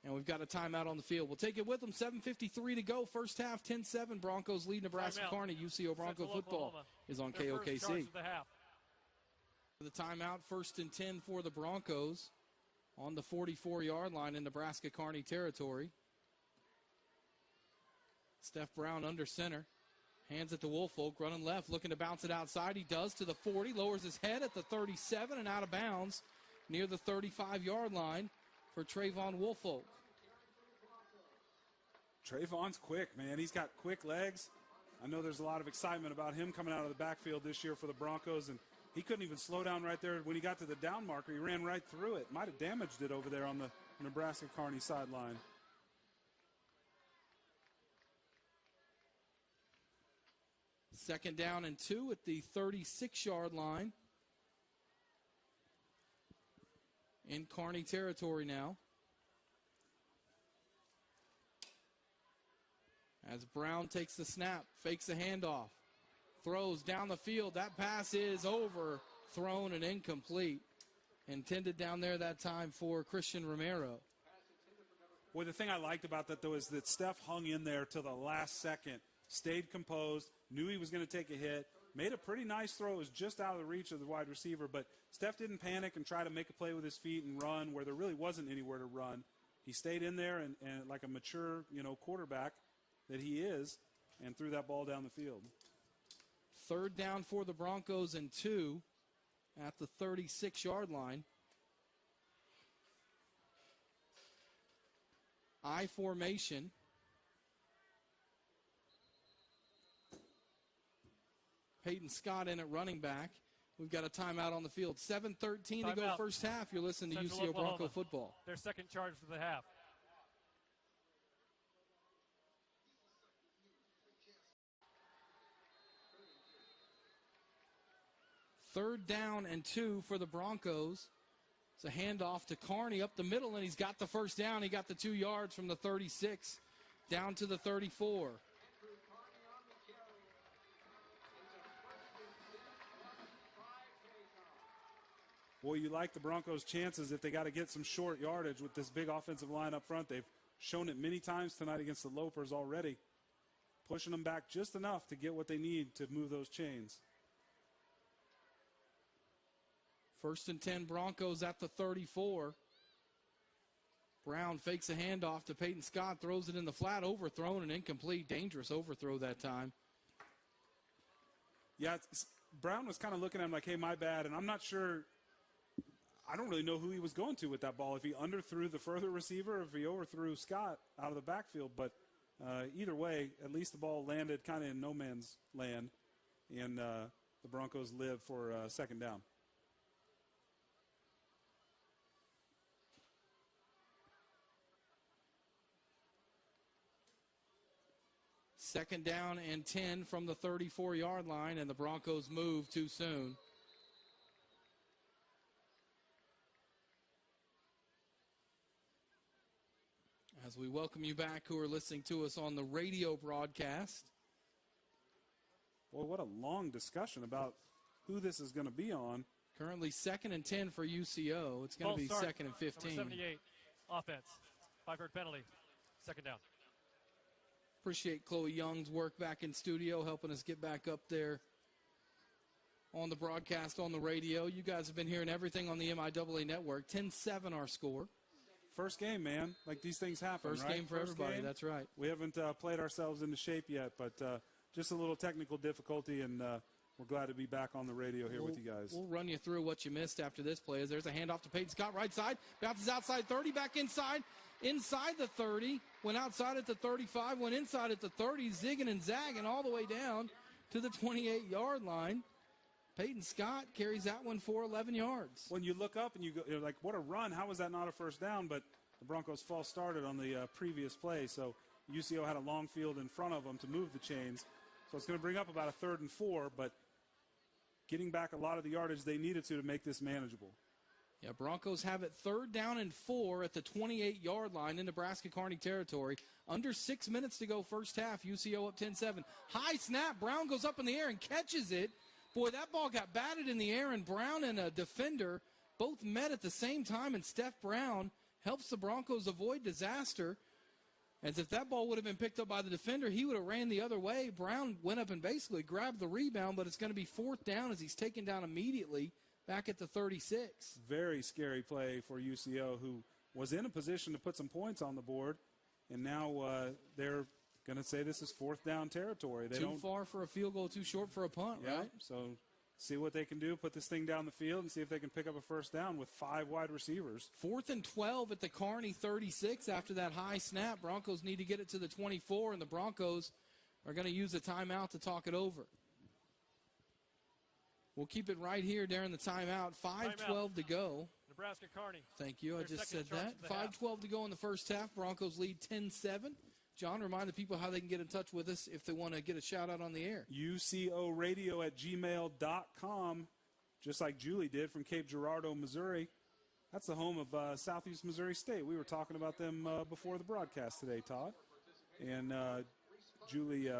And we've got a timeout on the field. We'll take it with them. 7:53 to go. First half, 10-7. Broncos lead Nebraska Kearney. UCO Bronco football is on KOKC. The timeout, 1st and 10 for the Broncos on the 44-yard line in Nebraska Kearney territory. Steph Brown under center. Hands it to Woolfolk, running left, looking to bounce it outside. He does to the 40, lowers his head at the 37 and out of bounds near the 35-yard line for Trayvon Woolfolk. Trayvon's quick, man. He's got quick legs. I know there's a lot of excitement about him coming out of the backfield this year for the Broncos, and he couldn't even slow down right there. When he got to the down marker, he ran right through it. Might have damaged it over there on the Nebraska Kearney sideline. Second down and 2 at the 36-yard line in Kearney territory now. As Brown takes the snap, fakes the handoff, throws down the field. That pass is overthrown and incomplete. Intended down there that time for Christian Romero. Boy, the thing I liked about that, though, is that Steph hung in there till the last second, stayed composed, knew he was going to take a hit, made a pretty nice throw. It was just out of the reach of the wide receiver, but Steph didn't panic and try to make a play with his feet and run where there really wasn't anywhere to run. He stayed in there and like a mature, quarterback that he is, and threw that ball down the field. 3rd down for the Broncos and 2 at the 36-yard line. I formation. Peyton Scott in at running back. We've got a timeout on the field. 7:13 to go first half. You're listening to Central UCO Bronco Oklahoma. football. Their second charge for the half. Third down and 2 for the Broncos. It's a handoff to Kearney up the middle, and he's got the first down. He got the 2 yards from the 36 down to the 34. Boy, you like the Broncos' chances if they got to get some short yardage with this big offensive line up front. They've shown it many times tonight against the Lopers already, pushing them back just enough to get what they need to move those chains. First and 10 Broncos at the 34. Brown fakes a handoff to Peyton Scott, throws it in the flat, overthrown and incomplete. Dangerous overthrow that time. Yeah, Brown was kind of looking at him like, hey, my bad, and I'm not sure. I don't really know who he was going to with that ball, if he underthrew the further receiver or if he overthrew Scott out of the backfield. But either way, at least the ball landed kind of in no man's land, and the Broncos live for second down. Second down and 10 from the 34-yard line, and the Broncos move too soon. As we welcome you back who are listening to us on the radio broadcast. Boy, what a long discussion about who this is going to be on. Currently second and 10 for UCO. It's going to be second and 15. Number 78, offense. 5-yard penalty. Second down. Appreciate Chloe Young's work back in studio, helping us get back up there on the broadcast, on the radio. You guys have been hearing everything on the MIAA network. 10-7 our score. First game, man. Like, these things happen, First right? game for everybody, that's right. We haven't played ourselves into shape yet, but just a little technical difficulty, and we're glad to be back on the radio here with you guys. We'll run you through what you missed after this play. As there's a handoff to Peyton Scott, right side, bounces outside 30, back inside the 30, went outside at the 35, went inside at the 30, zigging and zagging all the way down to the 28-yard line. Peyton Scott carries that one for 11 yards. When you look up and you're like, what a run. How was that not a first down? But the Broncos false started on the previous play, so UCO had a long field in front of them to move the chains. So it's going to bring up about a 3rd and 4, but getting back a lot of the yardage they needed to make this manageable. Yeah, Broncos have it 3rd down and 4 at the 28-yard line in Nebraska Kearney territory. Under 6 minutes to go first half. UCO up 10-7. High snap. Brown goes up in the air and catches it. Boy, that ball got batted in the air, and Brown and a defender both met at the same time, and Steph Brown helps the Broncos avoid disaster. As if that ball would have been picked up by the defender, he would have ran the other way. Brown went up and basically grabbed the rebound, but it's going to be 4th down as he's taken down immediately back at the 36. Very scary play for UCO, who was in a position to put some points on the board, and now they're going to say this is 4th down territory. They Too far for a field goal, too short for a punt, right? So see what they can do, put this thing down the field, and see if they can pick up a first down with 5 wide receivers. 4th and 12 at the Kearney 36 after that high snap. Broncos need to get it to the 24, and the Broncos are going to use a timeout to talk it over. We'll keep it right here during the timeout. 5:12 to go. Nebraska Kearney. Thank you. I just said that. 5:12 to go in the first half. Broncos lead 10-7. John, remind the people how they can get in touch with us if they want to get a shout-out on the air. UCOradio@gmail.com, just like Julie did from Cape Girardeau, Missouri. That's the home of Southeast Missouri State. We were talking about them before the broadcast today, Todd. And Julie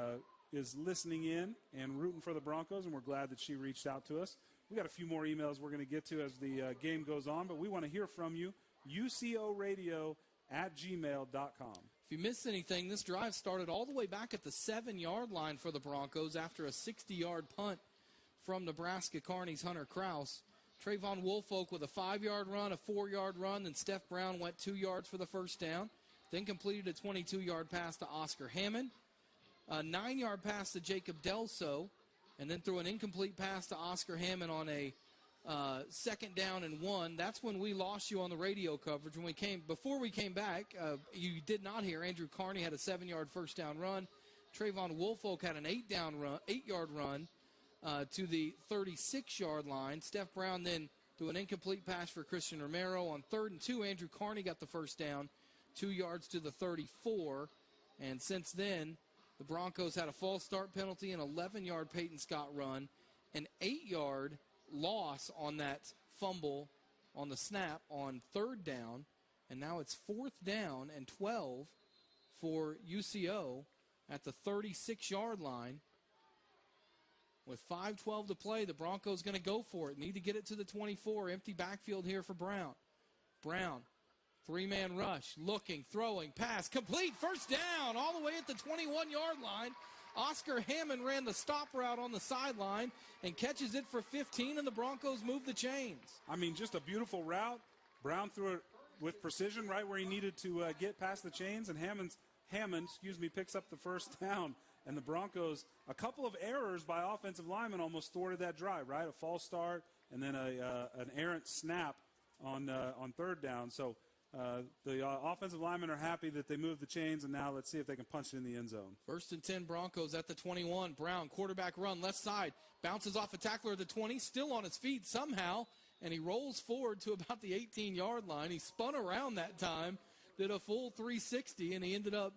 is listening in and rooting for the Broncos, and we're glad that she reached out to us. We got a few more emails we're going to get to as the game goes on, but we want to hear from you. UCOradio@gmail.com. If you missed anything, this drive started all the way back at the 7-yard line for the Broncos after a 60-yard punt from Nebraska Kearney's Hunter Kraus. Trayvon Woolfolk with a 5-yard run, a 4-yard run, then Steph Brown went 2 yards for the first down, then completed a 22-yard pass to Oscar Hammond, a 9-yard pass to Jacob Delso, and then threw an incomplete pass to Oscar Hammond on a 2nd down and 1. That's when we lost you on the radio coverage. Before we came back, you did not hear Andrew Kearney had a 7-yard first down run. Trayvon Woolfolk had an 8-yard run to the 36-yard line. Steph Brown then threw an incomplete pass for Christian Romero. On 3rd and 2, Andrew Kearney got the first down, 2 yards to the 34. And since then, the Broncos had a false start penalty, an 11-yard Peyton Scott run, an 8-yard loss on that fumble on the snap on 3rd down. And now it's 4th down and 12 for UCO at the 36-yard line. With 5:12 to play, the Broncos going to go for it. Need to get it to the 24. Empty backfield here for Brown. Brown, 3-man rush, looking, throwing, pass, complete, first down, all the way at the 21-yard line. Oscar Hammond ran the stop route on the sideline and catches it for 15, and the Broncos move the chains. I mean, just a beautiful route. Brown threw it with precision right where he needed to get past the chains, and Hammond, picks up the first down. And the Broncos, a couple of errors by offensive linemen almost thwarted that drive, right? A false start and then an errant snap on 3rd down. So the offensive linemen are happy that they moved the chains, and now let's see if they can punch it in the end zone. 1st and 10 Broncos at the 21. Brown, quarterback run, left side, bounces off a tackler at the 20, still on his feet somehow, and he rolls forward to about the 18-yard line. He spun around that time, did a full 360, and he ended up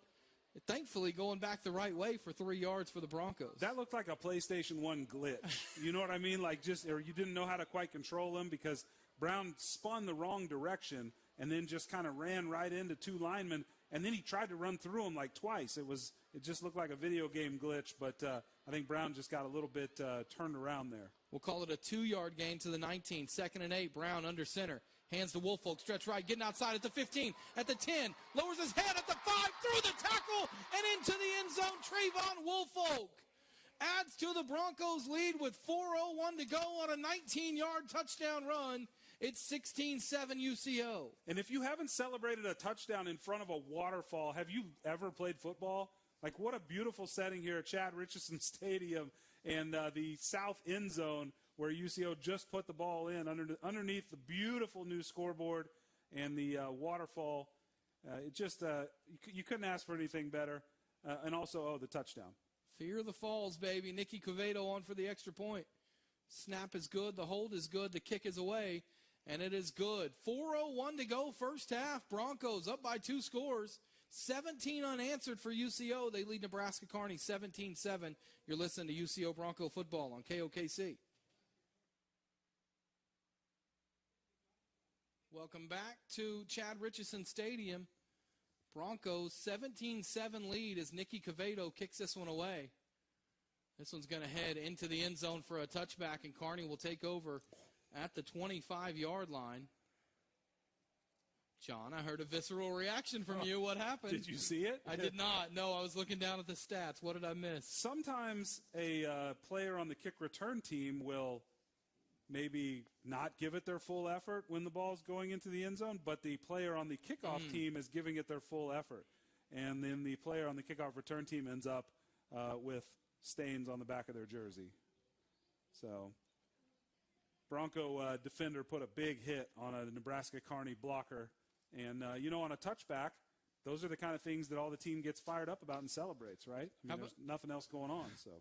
thankfully going back the right way for 3 yards for the Broncos. That looked like a PlayStation 1 glitch. You know what I mean? Or you didn't know how to quite control him because Brown spun the wrong direction and then just kind of ran right into 2 linemen, and then he tried to run through them like twice. It just looked like a video game glitch, but I think Brown just got a little bit turned around there. We'll call it a 2-yard gain to the 19. 2nd and 8, Brown under center. Hands to Woolfolk, stretch right, getting outside at the 15, at the 10, lowers his head at the 5, through the tackle, and into the end zone. Trayvon Woolfolk adds to the Broncos' lead with 4:01 to go on a 19-yard touchdown run. It's 16-7 UCO. And if you haven't celebrated a touchdown in front of a waterfall, have you ever played football? Like, what a beautiful setting here at Chad Richardson Stadium and the south end zone, where UCO just put the ball in underneath the beautiful new scoreboard and the waterfall. You couldn't ask for anything better. And also, the touchdown. Fear the falls, baby. Nicky Quevedo on for the extra point. Snap is good. The hold is good. The kick is away, and it is good. 4:01 to go, first half. Broncos up by 2 scores. 17 unanswered for UCO. They lead Nebraska Kearney 17-7. You're listening to UCO Bronco football on KOKC. Welcome back to Chad Richardson Stadium. Broncos 17-7 lead as Nicky Quevedo kicks this one away. This one's going to head into the end zone for a touchback, and Kearney will take over at the 25-yard line. John, I heard a visceral reaction from you. What happened? Did you see it? I did not. No, I was looking down at the stats. What did I miss? Sometimes a player on the kick return team will maybe not give it their full effort when the ball's going into the end zone, but the player on the kickoff team is giving it their full effort. And then the player on the kickoff return team ends up with stains on the back of their jersey. So Bronco defender put a big hit on a Nebraska Kearney blocker. And, on a touchback, those are the kind of things that all the team gets fired up about and celebrates, right? I mean, there's nothing else going on, so.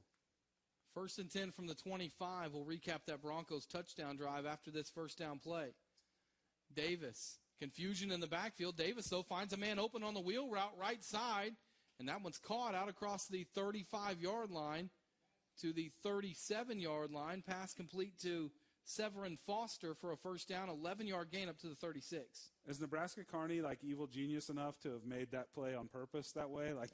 1st and 10 from the 25. We'll recap that Broncos touchdown drive after this first down play. Davis, confusion in the backfield. Davis, though, finds a man open on the wheel route right side, and that one's caught out across the 35-yard line to the 37-yard line. Pass complete to Severin Foster for a first down, 11-yard gain up to the 36. Is Nebraska Kearney like evil genius enough to have made that play on purpose that way? Like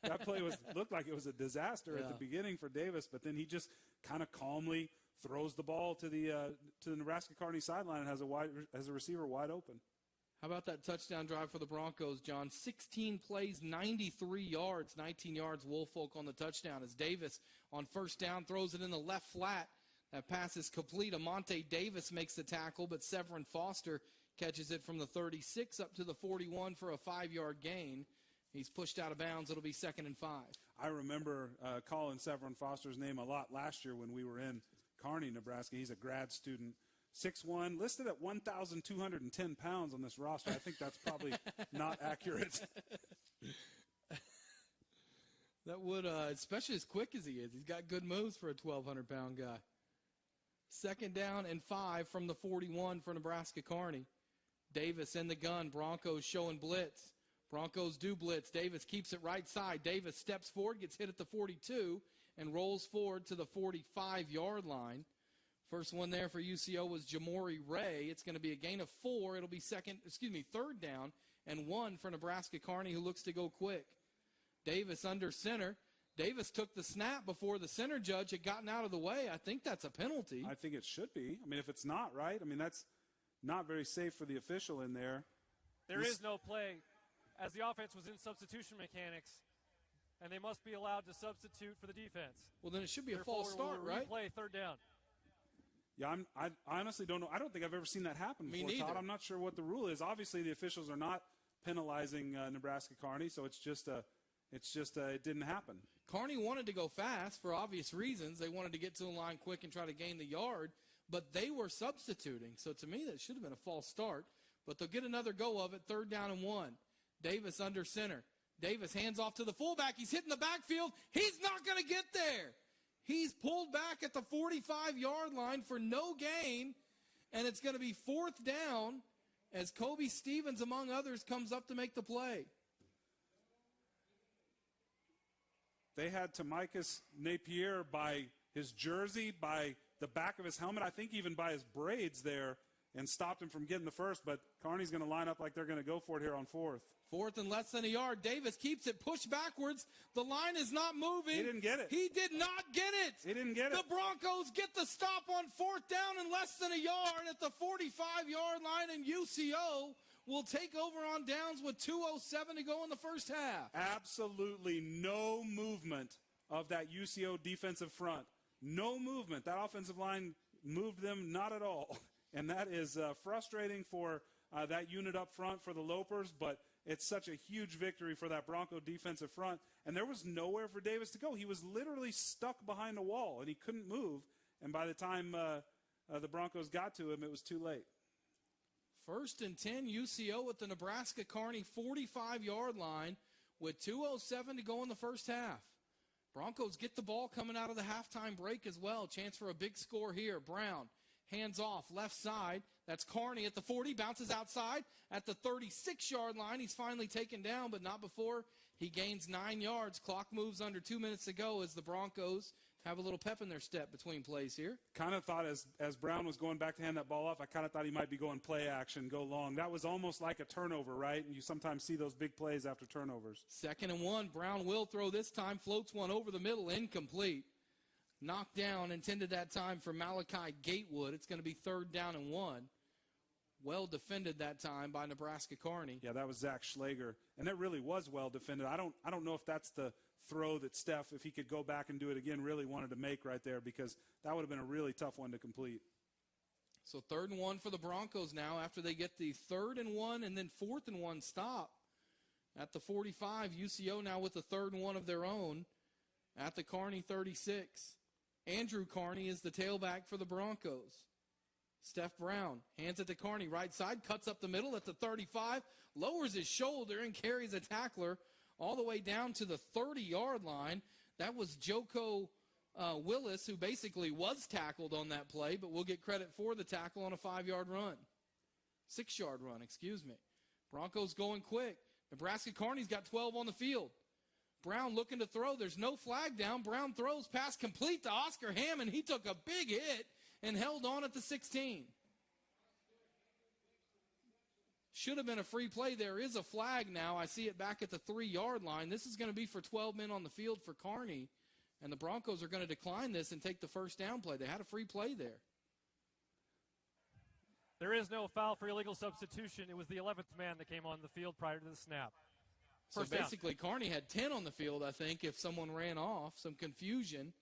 that play looked like it was a disaster at the beginning for Davis, but then he just kind of calmly throws the ball to the Nebraska Kearney sideline and has a receiver wide open. How about that touchdown drive for the Broncos, John? 16 plays, 93 yards, 19 yards Woolfolk on the touchdown as Davis on first down throws it in the left flat. That pass is complete. Amonte Davis makes the tackle, but Severin Foster catches it from the 36 up to the 41 for a 5-yard gain. He's pushed out of bounds. It'll be 2nd and 5. I remember calling Severin Foster's name a lot last year when we were in Kearney, Nebraska. He's a grad student 6'1", listed at 1,210 pounds on this roster. I think that's probably not accurate. That would, especially as quick as he is. He's got good moves for a 1,200-pound guy. 2nd down and 5 from the 41 for Nebraska Kearney. Davis in the gun. Broncos showing blitz. Broncos do blitz. Davis keeps it right side. Davis steps forward, gets hit at the 42, and rolls forward to the 45-yard line. First one there for UCO was Jamori Ray. It's going to be a gain of 4. It'll be 3rd down and 1 for Nebraska Kearney, who looks to go quick. Davis under center. Davis took the snap before the center judge had gotten out of the way. I think that's a penalty. I think it should be. I mean, if it's not, right? I mean, that's not very safe for the official in there. There is no play, as the offense was in substitution mechanics, and they must be allowed to substitute for the defense. Well, then it should be a Therefore, false start, right? Replay 3rd down. Yeah, I honestly don't know. I don't think I've ever seen that happen before, Me neither. Todd. I'm not sure what the rule is. Obviously, the officials are not penalizing Nebraska Kearney, so it's just it didn't happen. Kearney wanted to go fast for obvious reasons. They wanted to get to the line quick and try to gain the yard, but they were substituting. So to me, that should have been a false start. But they'll get another go of it, 3rd down and 1. Davis under center. Davis hands off to the fullback. He's hitting the backfield. He's not going to get there. He's pulled back at the 45-yard line for no gain, and it's going to be 4th down as Kobe Stevens, among others, comes up to make the play. They had Tamikis Napier by his jersey, by the back of his helmet, I think even by his braids there, and stopped him from getting the first. But Kearney's going to line up like they're going to go for it here on 4th. 4th and less than a yard. Davis keeps it pushed backwards. The line is not moving. He didn't get it. He did not get it. He didn't get it. The Broncos get the stop on 4th down and less than a yard at the 45-yard line, and UCO will take over on downs with 2:07 to go in the first half. Absolutely no movement of that UCO defensive front. No movement. That offensive line moved them not at all. And that is frustrating for that unit up front for the Lopers, but it's such a huge victory for that Bronco defensive front. And there was nowhere for Davis to go. He was literally stuck behind a wall, and he couldn't move. And by the time the Broncos got to him, it was too late. 1st and 10, UCO at the Nebraska Kearney 45-yard line with 2:07 to go in the first half. Broncos get the ball coming out of the halftime break as well. Chance for a big score here. Brown, hands off, left side. That's Kearney at the 40, bounces outside at the 36-yard line. He's finally taken down, but not before he gains 9 yards. Clock moves under 2 minutes to go as the Broncos have a little pep in their step between plays here. Kind of thought as Brown was going back to hand that ball off, I kind of thought he might be going play action, go long. That was almost like a turnover, right? And you sometimes see those big plays after turnovers. 2nd and 1. Brown will throw this time. Floats one over the middle, incomplete. Knocked down, intended that time for Malachi Gatewood. It's going to be 3rd down and 1. Well defended that time by Nebraska Kearney. Yeah, that was Zach Schlager. And that really was well defended. I don't know if that's the throw that Steph, if he could go back and do it again, really wanted to make right there, because that would have been a really tough one to complete. So 3rd and 1 for the Broncos now after they get the 3rd and 1 and then 4th and 1 stop. At the 45, UCO now with the 3rd and 1 of their own at the Kearney 36. Andrew Kearney is the tailback for the Broncos. Steph Brown hands it to Kearney, right side, cuts up the middle at the 35, lowers his shoulder and carries a tackler all the way down to the 30-yard line. That was Joko Willis, who basically was tackled on that play, but we'll get credit for the tackle on a 5-yard run. 6-yard run, excuse me. Broncos going quick. Nebraska Kearney's got 12 on the field. Brown looking to throw. There's no flag down. Brown throws, pass complete to Oscar Hammond. He took a big hit and held on at the 16. Should have been a free play. There is a flag now. I see it back at the 3-yard line. This is going to be for 12 men on the field for Kearney, and the Broncos are going to decline this and take the first down play. They had a free play there. There is no foul for illegal substitution. It was the 11th man that came on the field prior to the snap. First so basically, Kearney had 10 on the field, I think, if someone ran off. Some confusion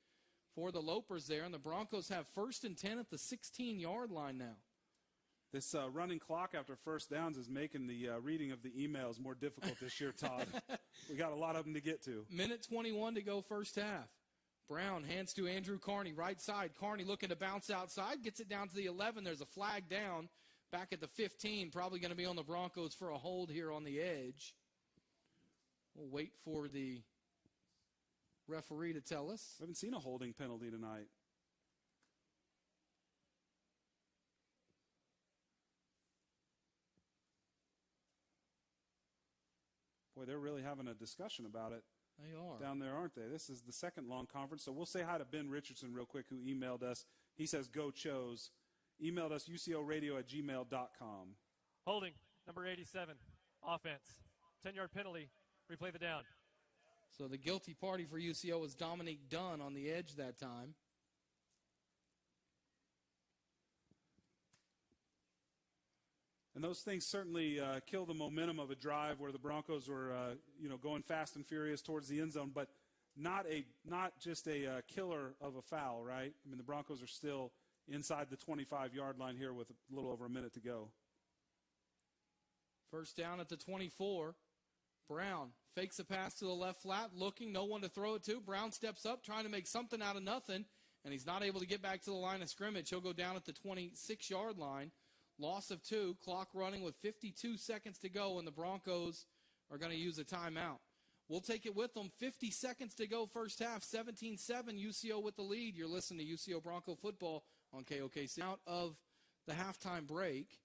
for the Lopers there, and the Broncos have 1st and 10 at the 16-yard line now. This running clock after first downs is making the reading of the emails more difficult this year, Todd. We got a lot of them to get to. Minute 21 to go first half. Brown hands to Andrew Kearney, right side. Kearney looking to bounce outside, gets it down to the 11. There's a flag down back at the 15, probably going to be on the Broncos for a hold here on the edge. We'll wait for the referee to tell us. We haven't seen a holding penalty tonight. Boy, they're really having a discussion about it. They are. Down there, aren't they? This is the second long conference. So we'll say hi to Ben Richardson real quick, who emailed us. He says, go Chos. Emailed us, ucoradio@gmail.com. Holding, number 87, offense. 10-yard penalty, replay the down. So the guilty party for UCO was Dominique Dunn on the edge that time. And those things certainly kill the momentum of a drive where the Broncos were, going fast and furious towards the end zone, but not just a killer of a foul, right? I mean, the Broncos are still inside the 25-yard line here with a little over a minute to go. First down at the 24. Brown fakes a pass to the left flat, looking, no one to throw it to. Brown steps up, trying to make something out of nothing, and he's not able to get back to the line of scrimmage. He'll go down at the 26-yard line. Loss of 2, clock running with 52 seconds to go, and the Broncos are going to use a timeout. We'll take it with them. 50 seconds to go first half, 17-7, UCO with the lead. You're listening to UCO Bronco football on KOKC. Out of the halftime break,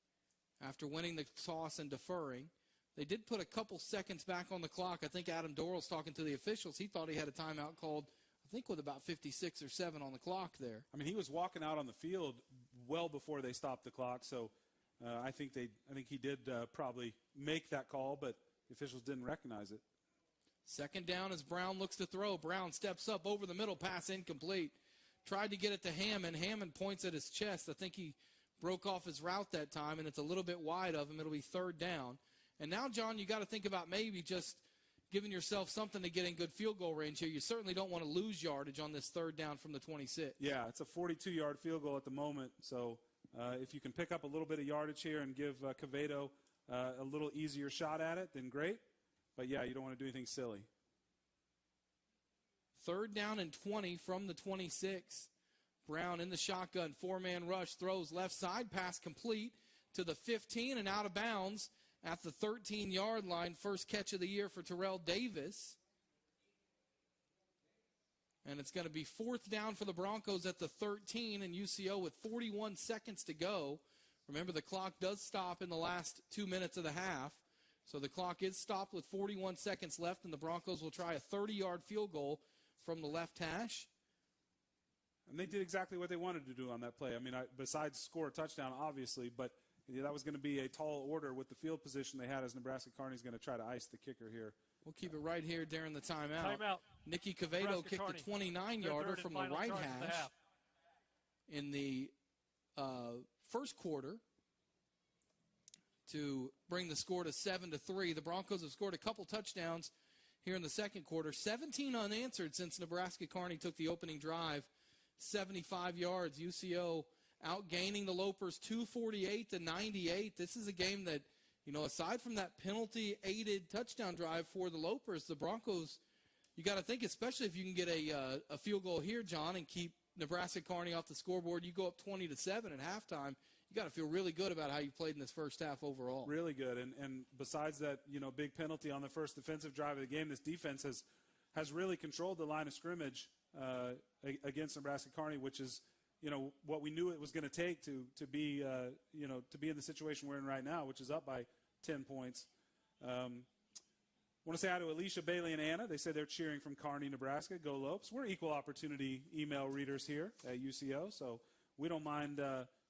after winning the toss and deferring, they did put a couple seconds back on the clock. I think Adam Dorrell's talking to the officials. He thought he had a timeout called, I think, with about 56 or 7 on the clock there. I mean, he was walking out on the field well before they stopped the clock, so I think he did probably make that call, but the officials didn't recognize it. Second down as Brown looks to throw. Brown steps up over the middle, pass incomplete. Tried to get it to Hammond. Hammond points at his chest. I think he broke off his route that time, and it's a little bit wide of him. It'll be third down. And now, John, you got to think about maybe just giving yourself something to get in good field goal range here. You certainly don't want to lose yardage on this third down from the 26. Yeah, it's a 42-yard field goal at the moment. So if you can pick up a little bit of yardage here and give Quevedo a little easier shot at it, then great. But, yeah, you don't want to do anything silly. Third down and 20 from the 26. Brown in the shotgun, 4-man rush, throws left side, pass complete to the 15 and out of bounds at the 13-yard line. First catch of the year for Terrell Davis. And it's going to be fourth down for the Broncos at the 13, and UCO with 41 seconds to go. Remember, the clock does stop in the last 2 minutes of the half. So the clock is stopped with 41 seconds left, and the Broncos will try a 30-yard field goal from the left hash. And they did exactly what they wanted to do on that play. I mean, besides score a touchdown, obviously, but that was going to be a tall order with the field position they had, as Nebraska Kearney's going to try to ice the kicker here. We'll keep it right here during the timeout. Timeout. Nicky Quevedo kicked the 29-yarder from the right hash in the first quarter to bring the score to 7-3. The Broncos have scored a couple touchdowns here in the second quarter. 17 unanswered since Nebraska Kearney took the opening drive. 75 yards. UCO outgaining the Lopers 248-98. This is a game that, aside from that penalty-aided touchdown drive for the Lopers, the Broncos, you got to think, especially if you can get a field goal here, John, and keep Nebraska Kearney off the scoreboard, you go up 20-7 at halftime. You got to feel really good about how you played in this first half overall. Really good. And besides that, big penalty on the first defensive drive of the game, this defense has really controlled the line of scrimmage against Nebraska Kearney, which is, what we knew it was going to take to be in the situation we're in right now, which is up by 10 points. Want to say hi to Alicia, Bailey, and Anna. They say they're cheering from Kearney, Nebraska. Go Lopes. We're equal opportunity email readers here at UCO, so we don't mind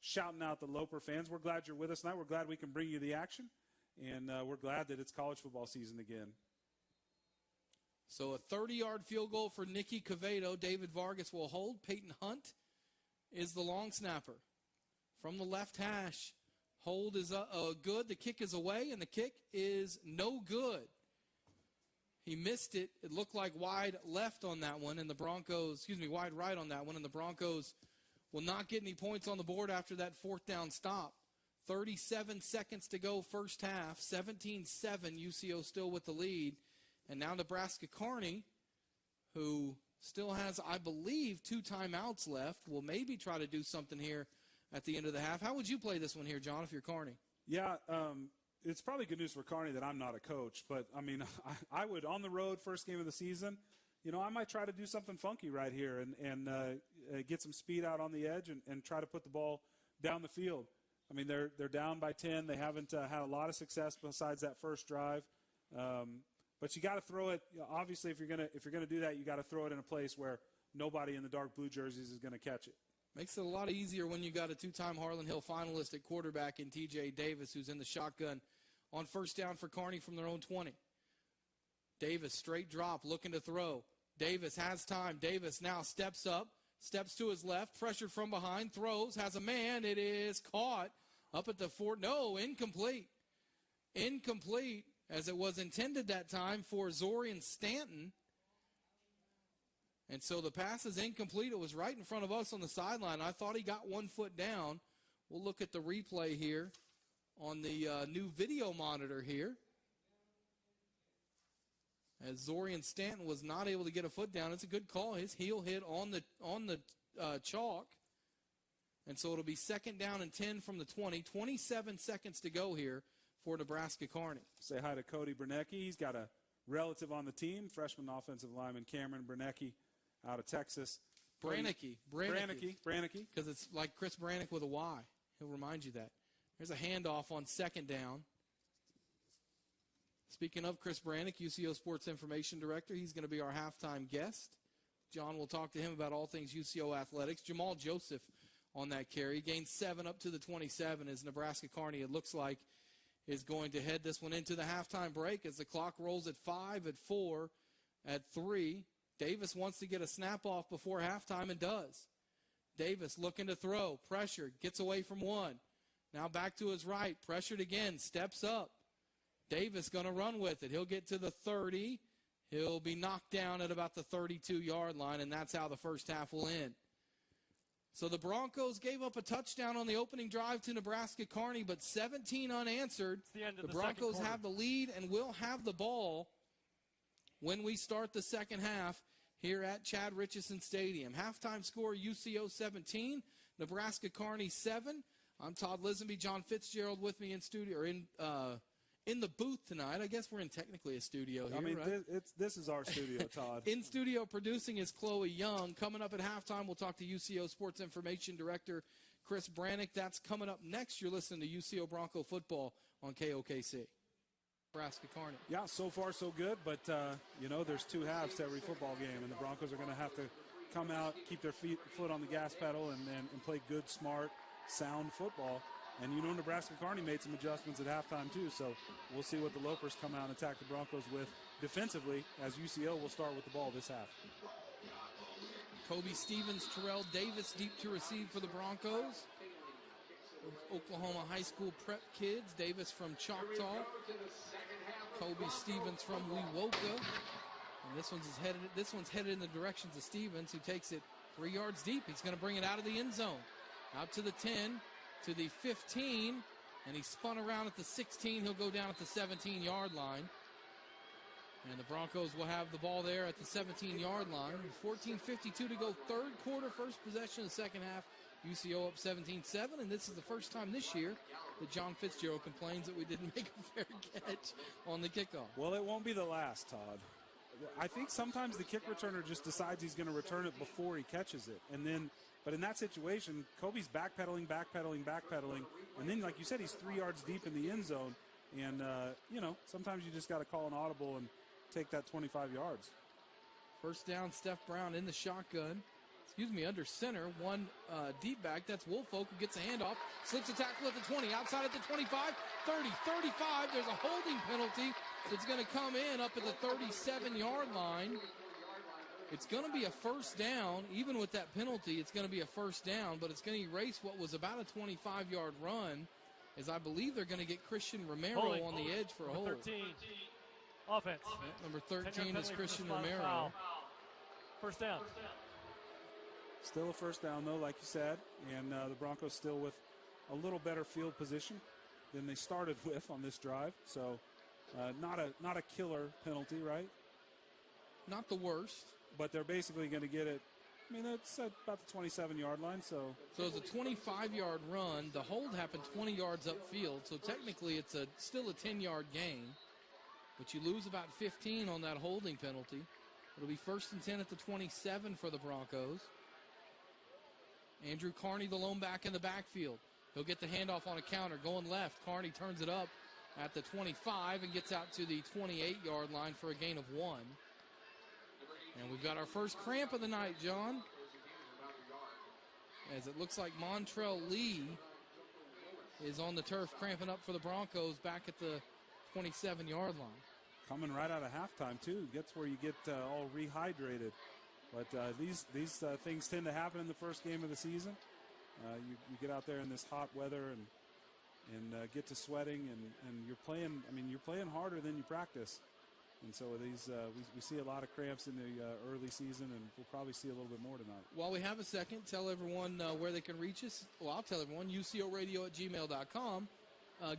shouting out the Loper fans. We're glad you're with us tonight. We're glad we can bring you the action, and we're glad that it's college football season again. So a 30-yard field goal for Nicky Quevedo. David Vargas will hold. Peyton Hunt is the long snapper. From the left hash, hold is good. The kick is away, and the kick is no good. He missed it. It looked like wide left on that one, and the Broncos, wide right on that one, and the Broncos will not get any points on the board after that fourth down stop. 37 seconds to go first half. 17-7, UCO still with the lead. And now Nebraska Kearney, who Still has, I believe, 2 timeouts left. We'll maybe try to do something here at the end of the half. How would you play this one here, John, if you're Kearney? Yeah, it's probably good news for Kearney that I'm not a coach. But, I mean, I would, on the road, first game of the season, you know, I might try to do something funky right here and get some speed out on the edge and try to put the ball down the field. I mean, they're down by 10. They haven't had a lot of success besides that first drive. But you got to throw it. Obviously, if you're gonna do that, you got to throw it in a place where nobody in the dark blue jerseys is going to catch it. Makes it a lot easier when you got a 2-time Harlan Hill finalist at quarterback in T.J. Davis, who's in the shotgun on first down for Kearney from their own 20. Davis, straight drop, looking to throw. Davis has time. Davis now steps up, steps to his left, pressured from behind, throws, has a man. It is caught up at the 4. No, incomplete. Incomplete, as it was intended that time for Zorian Stanton. And so the pass is incomplete. It was right in front of us on the sideline. I thought he got 1 foot down. We'll look at the replay here on the new video monitor here. As Zorian Stanton was not able to get a foot down. It's a good call. His heel hit on the chalk. And so it'll be 2nd down and 10 from the 20. 27 seconds to go here for Nebraska Kearney. Say hi to Cody Bernecki. He's got a relative on the team, freshman offensive lineman Cameron Bernecki out of Texas. Brannicky. Brannicky. Because it's like Chris Brannick with a Y. He'll remind you that. There's a handoff on 2nd down. Speaking of Chris Brannick, UCO Sports Information Director, he's going to be our halftime guest. John will talk to him about all things UCO athletics. Jamal Joseph on that carry. Gains 7 up to the 27 as Nebraska Kearney, it looks like, is going to head this one into the halftime break as the clock rolls at 5, at 4, at 3. Davis wants to get a snap off before halftime and does. Davis looking to throw. Pressured. Gets away from 1. Now back to his right. Pressured again. Steps up. Davis going to run with it. He'll get to the 30. He'll be knocked down at about the 32-yard line, and that's how the first half will end. So the Broncos gave up a touchdown on the opening drive to Nebraska Kearney, but 17 unanswered. It's the end of the Broncos second have the lead and will have the ball when we start the second half here at Chad Richardson Stadium. Halftime score, UCO 17, Nebraska Kearney 7. I'm Todd Lisenby, John Fitzgerald with me in studio, or in the booth tonight. I guess we're in technically a studio here, I mean, right? this is our studio, Todd. In studio producing is Chloe Young. Coming up at halftime, we'll talk to UCO Sports Information Director Chris Brannick. That's coming up next. You're listening to UCO Bronco Football on KOKC. Nebraska Kearney. Yeah, so far so good, but, there's 2 halves to every football game, and the Broncos are going to have to come out, keep their foot on the gas pedal, and play good, smart, sound football. And Nebraska Kearney made some adjustments at halftime too, so we'll see what the Lopers come out and attack the Broncos with defensively, as UCO will start with the ball this half. Kobe Stevens, Terrell Davis deep to receive for the Broncos. Oklahoma high school prep kids. Davis from Choctaw. Kobe Stevens from Wewoka. And this one's headed in the directions of Stevens, who takes it 3 yards deep. He's going to bring it out of the end zone. Out to the 10. To the 15, and he spun around at the 16. He'll go down at the 17-yard line. And the Broncos will have the ball there at the 17-yard line. 14:52 to go, third quarter, first possession of the second half. UCO up 17-7, and this is the first time this year that John Fitzgerald complains that we didn't make a fair catch on the kickoff. Well, it won't be the last, Todd. I think sometimes the kick returner just decides he's going to return it before he catches it, but in that situation, Kobe's backpedaling, and then, like you said, he's 3 yards deep in the end zone. And, sometimes you just got to call an audible and take that 25 yards. First down, Steph Brown in the shotgun. Under center. One deep back. That's Woolfolk who gets a handoff. Slips a tackle at the 20. Outside at the 25. 30, 35. There's a holding penalty that's going to come in up at the 37-yard line. It's going to be a first down. Even with that penalty, it's going to be a first down, but it's going to erase what was about a 25-yard run, as I believe they're going to get Christian Romero on the edge for a hold. 13. Offense. Number 13 is Christian Romero. Foul. First down. Still a first down, though, like you said, and the Broncos still with a little better field position than they started with on this drive. So not a killer penalty, right? Not the worst. but they're basically going to get it. I mean, it's about the 27-yard line. So it's a 25-yard run. The hold happened 20 yards upfield, so technically it's still a 10-yard gain. But you lose about 15 on that holding penalty. It'll be 1st and 10 at the 27 for the Broncos. Andrew Kearney, the lone back in the backfield. He'll get the handoff on a counter. Going left, Kearney turns it up at the 25 and gets out to the 28-yard line for a gain of 1. And we've got our first cramp of the night, John. As it looks like Montrell Lee is on the turf cramping up for the Broncos back at the 27-yard line. Coming right out of halftime, too. Gets where you get all rehydrated. But these things tend to happen in the first game of the season. You get out there in this hot weather and get to sweating, and you're playing. I mean, you're playing harder than you practice. And so these we see a lot of cramps in the early season, and we'll probably see a little bit more tonight. While we have a second, tell everyone where they can reach us. Well, I'll tell everyone, ucoradio@gmail.com.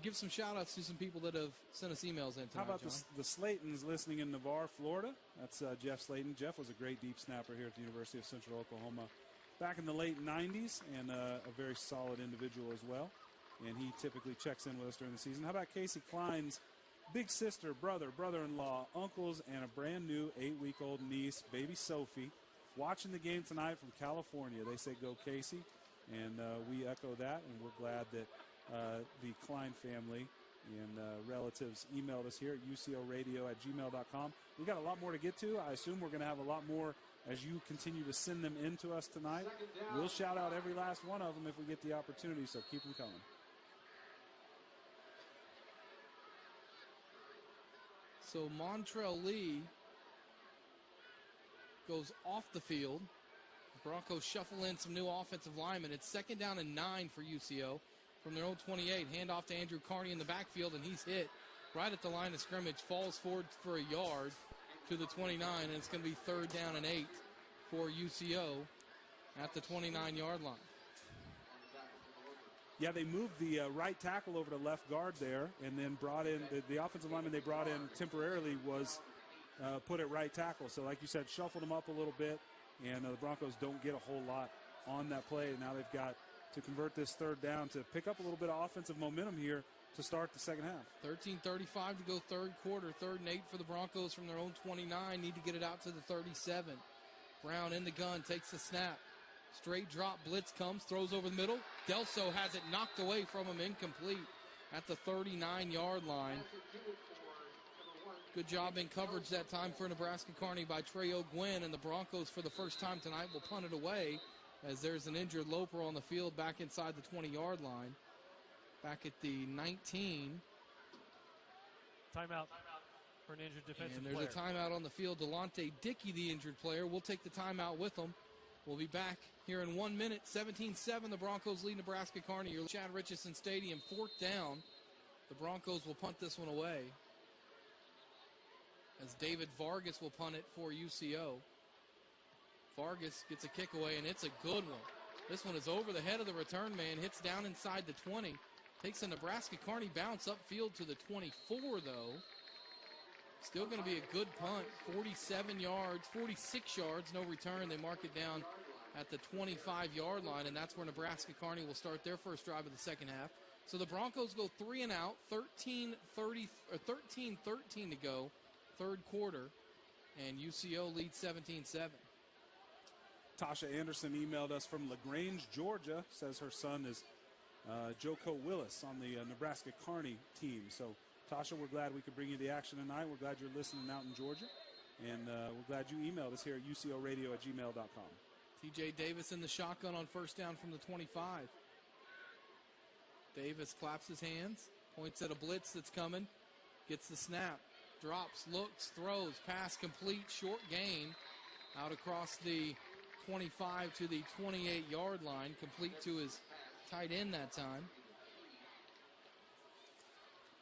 Give some shout-outs to some people that have sent us emails in tonight. How about John? the Slaytons listening in Navarre, Florida? That's Jeff Slayton. Jeff was a great deep snapper here at the University of Central Oklahoma back in the late 90s, and a very solid individual as well. And he typically checks in with us during the season. How about Casey Klein's big sister, brother, brother-in-law, uncles, and a brand-new 8-week-old niece, baby Sophie, watching the game tonight from California. They say go Casey, and we echo that, and we're glad that the Klein family and relatives emailed us here at ucoradio@gmail.com. We've got a lot more to get to. I assume we're going to have a lot more as you continue to send them in to us tonight. We'll shout out every last one of them if we get the opportunity, so keep them coming. So Montrell Lee goes off the field. The Broncos shuffle in some new offensive linemen. It's 2nd down and 9 for UCO. From their own 28, hand off to Andrew Kearney in the backfield, and he's hit right at the line of scrimmage, falls forward for a yard to the 29, and it's going to be 3rd down and 8 for UCO at the 29-yard line. Yeah, they moved the right tackle over to left guard there, and then brought in the offensive lineman they brought in temporarily was put at right tackle. So like you said, shuffled them up a little bit, and the Broncos don't get a whole lot on that play. Now they've got to convert this 3rd down to pick up a little bit of offensive momentum here to start the second half. 13:35 to go third quarter. 3rd and 8 for the Broncos from their own 29. Need to get it out to the 37. Brown in the gun, takes the snap. Straight drop, blitz comes, throws over the middle. Delso has it knocked away from him, incomplete at the 39-yard line. Good job in coverage that time for Nebraska Kearney by Trey O'Gwen, and the Broncos for the first time tonight will punt it away as there's an injured Loper on the field back inside the 20-yard line. Back at the 19. Timeout for an injured defensive player. And there's a timeout on the field. Delonte Dickey, the injured player, will take the timeout with them. We'll be back here in 1 minute. 17-7, the Broncos lead Nebraska Kearney. You're Chad Richardson Stadium, 4th down. The Broncos will punt this one away as David Vargas will punt it for UCO. Vargas gets a kick away, and it's a good one. This one is over the head of the return man, hits down inside the 20. Takes a Nebraska Kearney bounce upfield to the 24, though. Still going to be a good punt. 47 yards, 46 yards, no return. They mark it down at the 25-yard line, and that's where Nebraska Kearney will start their first drive of the second half. So the Broncos go 3 and out, 13-13 to go, third quarter, and UCO leads 17-7. Tasha Anderson emailed us from LaGrange, Georgia, says her son is Joko Willis on the Nebraska Kearney team. So, Tasha, we're glad we could bring you the action tonight. We're glad you're listening out in Georgia. And we're glad you emailed us here at ucoradio@gmail.com. TJ Davis in the shotgun on 1st down from the 25. Davis claps his hands, points at a blitz that's coming, gets the snap, drops, looks, throws, pass complete, short gain out across the 25 to the 28-yard line, complete to his tight end that time.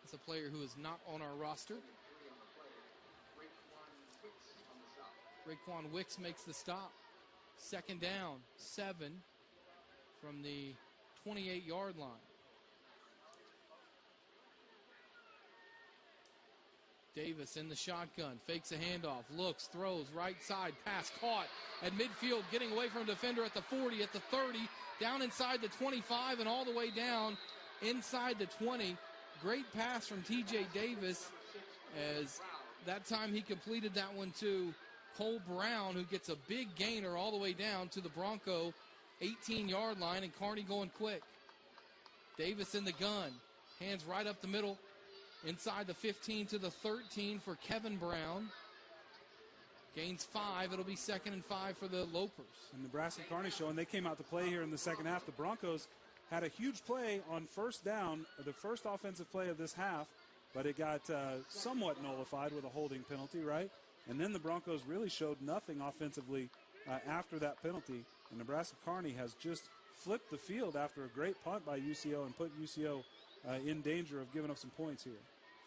It's a player who is not on our roster. Raekwon Wicks makes the stop. 2nd down, 7 from the 28-yard line. Davis in the shotgun, fakes a handoff, looks, throws, right side, pass caught at midfield, getting away from a defender at the 40, at the 30, down inside the 25, and all the way down inside the 20. Great pass from TJ Davis, as that time he completed that one to Cole Brown, who gets a big gainer all the way down to the Bronco 18-yard line, and Kearney going quick. Davis in the gun, hands right up the middle, inside the 15 to the 13 for Kevin Brown. Gains 5. It'll be 2nd and 5 for the Lopers. And Nebraska Kearney showing they came out to play here in the second half. The Broncos had a huge play on first down, the first offensive play of this half, but it got somewhat nullified with a holding penalty, right? And then the Broncos really showed nothing offensively after that penalty. And Nebraska Kearney has just flipped the field after a great punt by UCO and put UCO in danger of giving up some points here.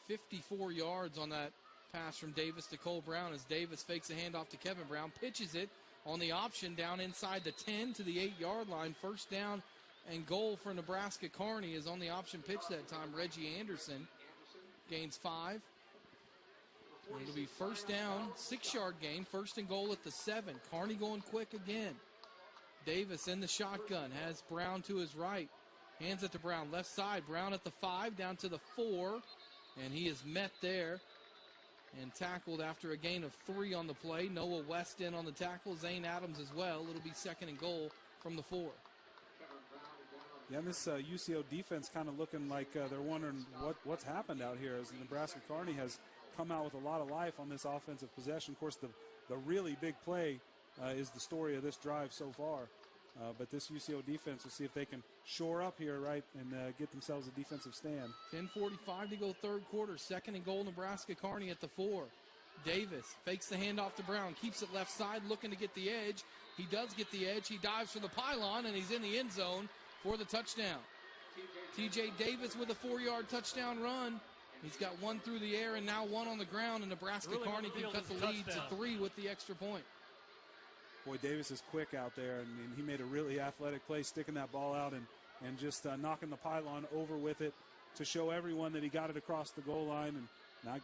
54 yards on that pass from Davis to Cole Brown, as Davis fakes a handoff to Kevin Brown, pitches it on the option down inside the 10 to the 8-yard line. First down and goal for Nebraska Kearney is on the option pitch that time. Reggie Anderson gains 5. And it'll be first down, 6-yard gain, 1st and goal at the 7. Kearney going quick again. Davis in the shotgun, has Brown to his right. Hands it to Brown, left side. Brown at the 5, down to the 4. And he is met there and tackled after a gain of 3 on the play. Noah West in on the tackle, Zane Adams as well. It'll be 2nd and goal from the 4. Yeah, and this UCO defense kind of looking like they're wondering what's happened out here, as Nebraska Kearney has come out with a lot of life on this offensive possession. Of course, the really big play is the story of this drive so far. But this UCO defense, will see if they can shore up here, right, and get themselves a defensive stand. 10:45 to go third quarter. 2nd and goal, Nebraska Kearney at the 4. Davis fakes the handoff to Brown, keeps it left side, looking to get the edge. He does get the edge. He dives for the pylon, and he's in the end zone for the touchdown. TJ Davis with a 4-yard touchdown run. He's got 1 through the air and now 1 on the ground, and Nebraska Kearney can cut the lead to 3 with the extra point. Boy, Davis is quick out there, and he made a really athletic play, sticking that ball out and just knocking the pylon over with it to show everyone that he got it across the goal line. And now,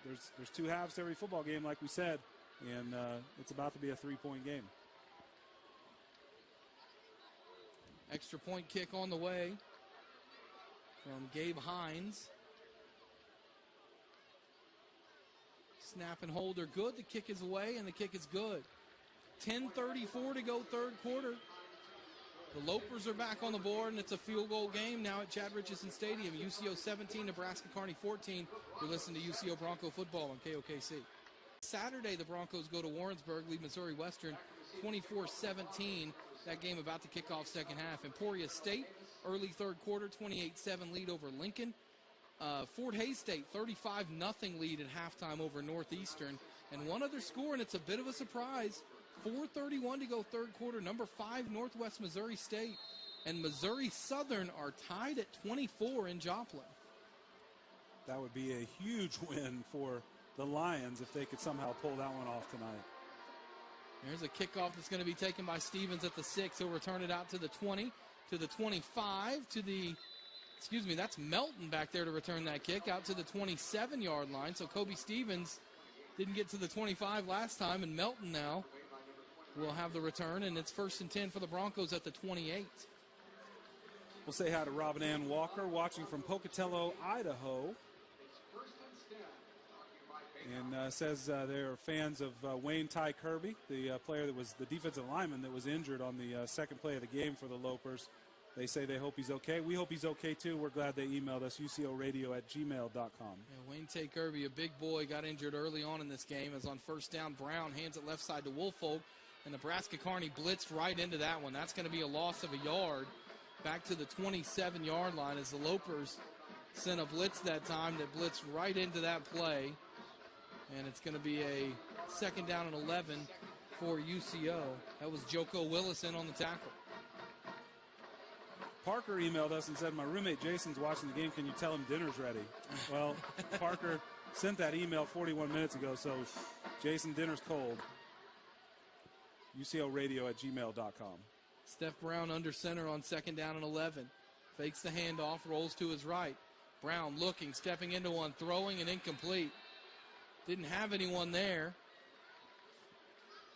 there's 2 halves to every football game, like we said, and it's about to be a 3-point game. Extra point kick on the way from Gabe Hines. Snap and hold are good. The kick is away, and the kick is good. 10:34 to go third quarter. The Lopers are back on the board, and it's a field goal game now at Chad Richardson Stadium. UCO 17, Nebraska Kearney 14. You're listening to UCO Bronco football on KOKC. Saturday, the Broncos go to Warrensburg, lead Missouri Western 24-17. That game about to kick off second half. Emporia State, early third quarter, 28-7 lead over Lincoln. Fort Hays State, 35-0 lead at halftime over Northeastern. And one other score, and it's a bit of a surprise. 4:31 to go third quarter. Number 5, Northwest Missouri State and Missouri Southern are tied at 24 in Joplin. That would be a huge win for the Lions if they could somehow pull that one off tonight. There's a kickoff that's going to be taken by Stevens at the 6. He'll return it out to the 20, to the 25, to the, that's Melton back there to return that kick out to the 27-yard line. So Kobe Stevens didn't get to the 25 last time, and Melton now will have the return, and it's 1st and 10 for the Broncos at the 28. We'll say hi to Robin Ann Walker, watching from Pocatello, Idaho. And says they're fans of Wayne Ty Kirby, the player that was the defensive lineman that was injured on the second play of the game for the Lopers. They say they hope he's okay. We hope he's okay, too. We're glad they emailed us, ucoradio@gmail.com. Yeah, Wayne Tay Kirby, a big boy, got injured early on in this game. As on first down, Brown hands it left side to Wolfold, and Nebraska Kearney blitzed right into that one. That's going to be a loss of a yard back to the 27-yard line as the Lopers sent a blitz that time that blitzed right into that play. And it's going to be a 2nd down and 11 for UCO. That was Joko Willison on the tackle. Parker emailed us and said, my roommate Jason's watching the game. Can you tell him dinner's ready? Well, Parker sent that email 41 minutes ago, so Jason, dinner's cold. ucoradio@gmail.com. Steph Brown under center on 2nd down and 11. Fakes the handoff, rolls to his right. Brown looking, stepping into one, throwing, and incomplete. Didn't have anyone there.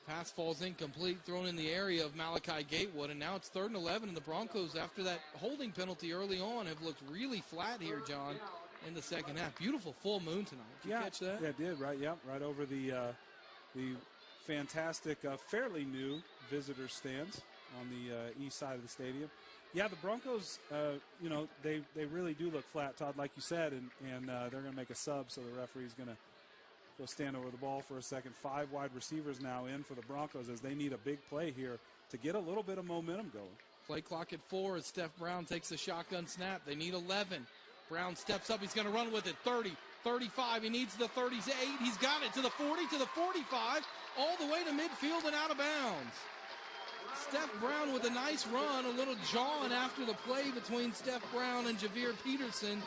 Pass falls incomplete, thrown in the area of Malachi Gatewood, and now it's 3rd and 11, and the Broncos, after that holding penalty early on, have looked really flat here, John, in the second half. Beautiful full moon tonight. Did you catch that? Yeah, it did, right? Yep, right over the fantastic, fairly new visitor stands on the east side of the stadium. Yeah, the Broncos, they really do look flat, Todd, like you said, and they're going to make a sub, so the referee's going to go stand over the ball for a second. 5 wide receivers now in for the Broncos as they need a big play here to get a little bit of momentum going. Play clock at 4 as Steph Brown takes a shotgun snap. They need 11. Brown steps up. He's going to run with it. 30, 35. He needs the 38. He's got it to the 40, to the 45, all the way to midfield and out of bounds. Steph Brown with a nice run, a little jawing after the play between Steph Brown and Javier Peterson.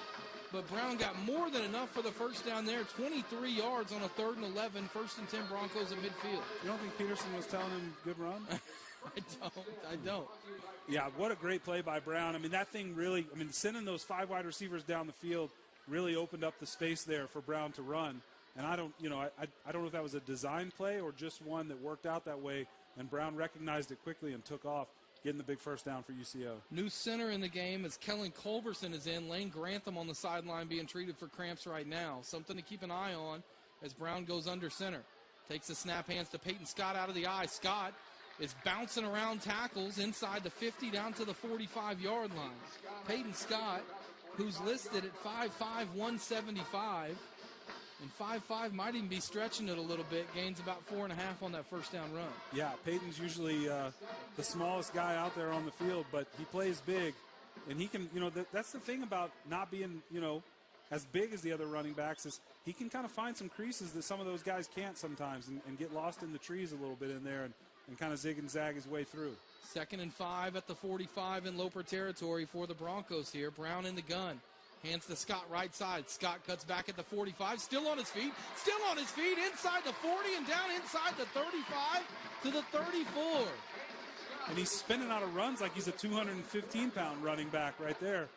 But Brown got more than enough for the first down there. 23 yards on a 3rd and 11, 1st and 10 Broncos at midfield. You don't think Peterson was telling him good run? I don't. Yeah, what a great play by Brown. I mean, that thing really, sending those 5 wide receivers down the field really opened up the space there for Brown to run. And I don't know if that was a design play or just one that worked out that way. And Brown recognized it quickly and took off, getting the big first down for UCO. New center in the game as Kellen Culberson is in. Lane Grantham on the sideline being treated for cramps right now. Something to keep an eye on as Brown goes under center. Takes the snap, hands to Peyton Scott out of the eye. Scott is bouncing around tackles inside the 50 down to the 45-yard line. Peyton Scott, who's listed at 5'5", 175, and 5'5", might even be stretching it a little bit. Gains about 4.5 on that first down run. Yeah, Peyton's usually the smallest guy out there on the field, but he plays big. And he can, that's the thing about not being, as big as the other running backs is he can kind of find some creases that some of those guys can't sometimes and get lost in the trees a little bit in there and kind of zig and zag his way through. 2nd and 5 at the 45 in Loper territory for the Broncos here. Brown in the gun. Hands to Scott right side. Scott cuts back at the 45. Still on his feet. Inside the 40 and down inside the 35 to the 34. And he's spinning out of runs like he's a 215-pound running back right there.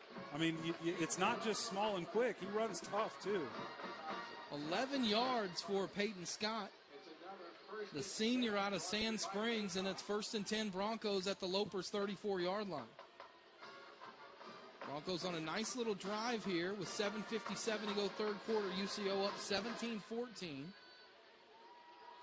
It's not just small and quick. He runs tough, too. 11 yards for Peyton Scott, the senior out of Sand Springs, and it's 1st and 10 Broncos at the Lopers' 34-yard line. Broncos on a nice little drive here with 7:57 to go third quarter. UCO up 17-14.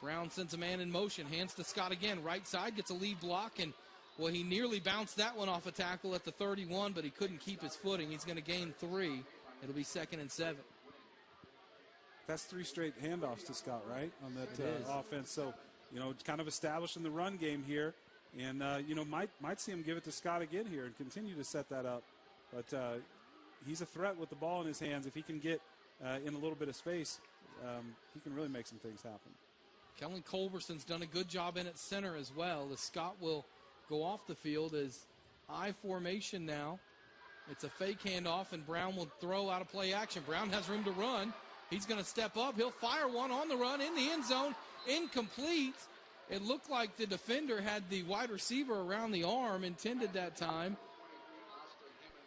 Brown sends a man in motion. Hands to Scott again. Right side gets a lead block. And, well, he nearly bounced that one off a tackle at the 31, but he couldn't keep his footing. He's going to gain 3. It'll be 2nd and 7. That's 3 straight handoffs to Scott, right, on that offense. So, kind of establishing the run game here. And, might see him give it to Scott again here and continue to set that up. But he's a threat with the ball in his hands. If he can get in a little bit of space, he can really make some things happen. Kellen Culberson's done a good job in at center as well. As Scott will go off the field as I formation now. It's a fake handoff, and Brown will throw out of play action. Brown has room to run. He's going to step up. He'll fire one on the run in the end zone. Incomplete. It looked like the defender had the wide receiver around the arm, intended that time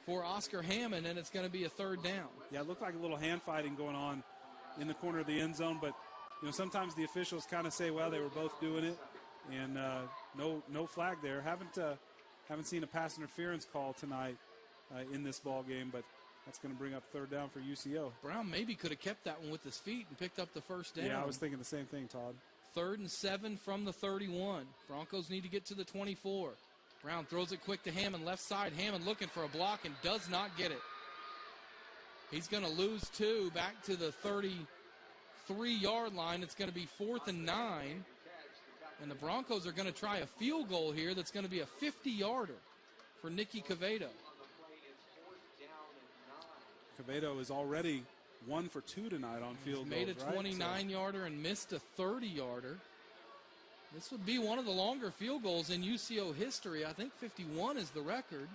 for Oscar Hammond, and it's going to be a 3rd down. Yeah, it looked like a little hand fighting going on in the corner of the end zone, but sometimes the officials kind of say, well, they were both doing it, and no flag there. Haven't seen a pass interference call tonight in this ball game, but that's going to bring up 3rd down for UCO. Brown maybe could have kept that one with his feet and picked up the first down. Yeah, I was thinking the same thing, Todd. 3rd and 7 from the 31. Broncos need to get to the 24. Brown throws it quick to Hammond, left side. Hammond looking for a block and does not get it. He's going to lose 2 back to the 33-yard line. It's going to be 4th and 9. And the Broncos are going to try a field goal here that's going to be a 50-yarder for Nicky Quevedo. Quevedo is already 1 for 2 tonight on field goals. Made a 29-yarder and missed a 30-yarder. This would be one of the longer field goals in UCO history. I think 51 is the record.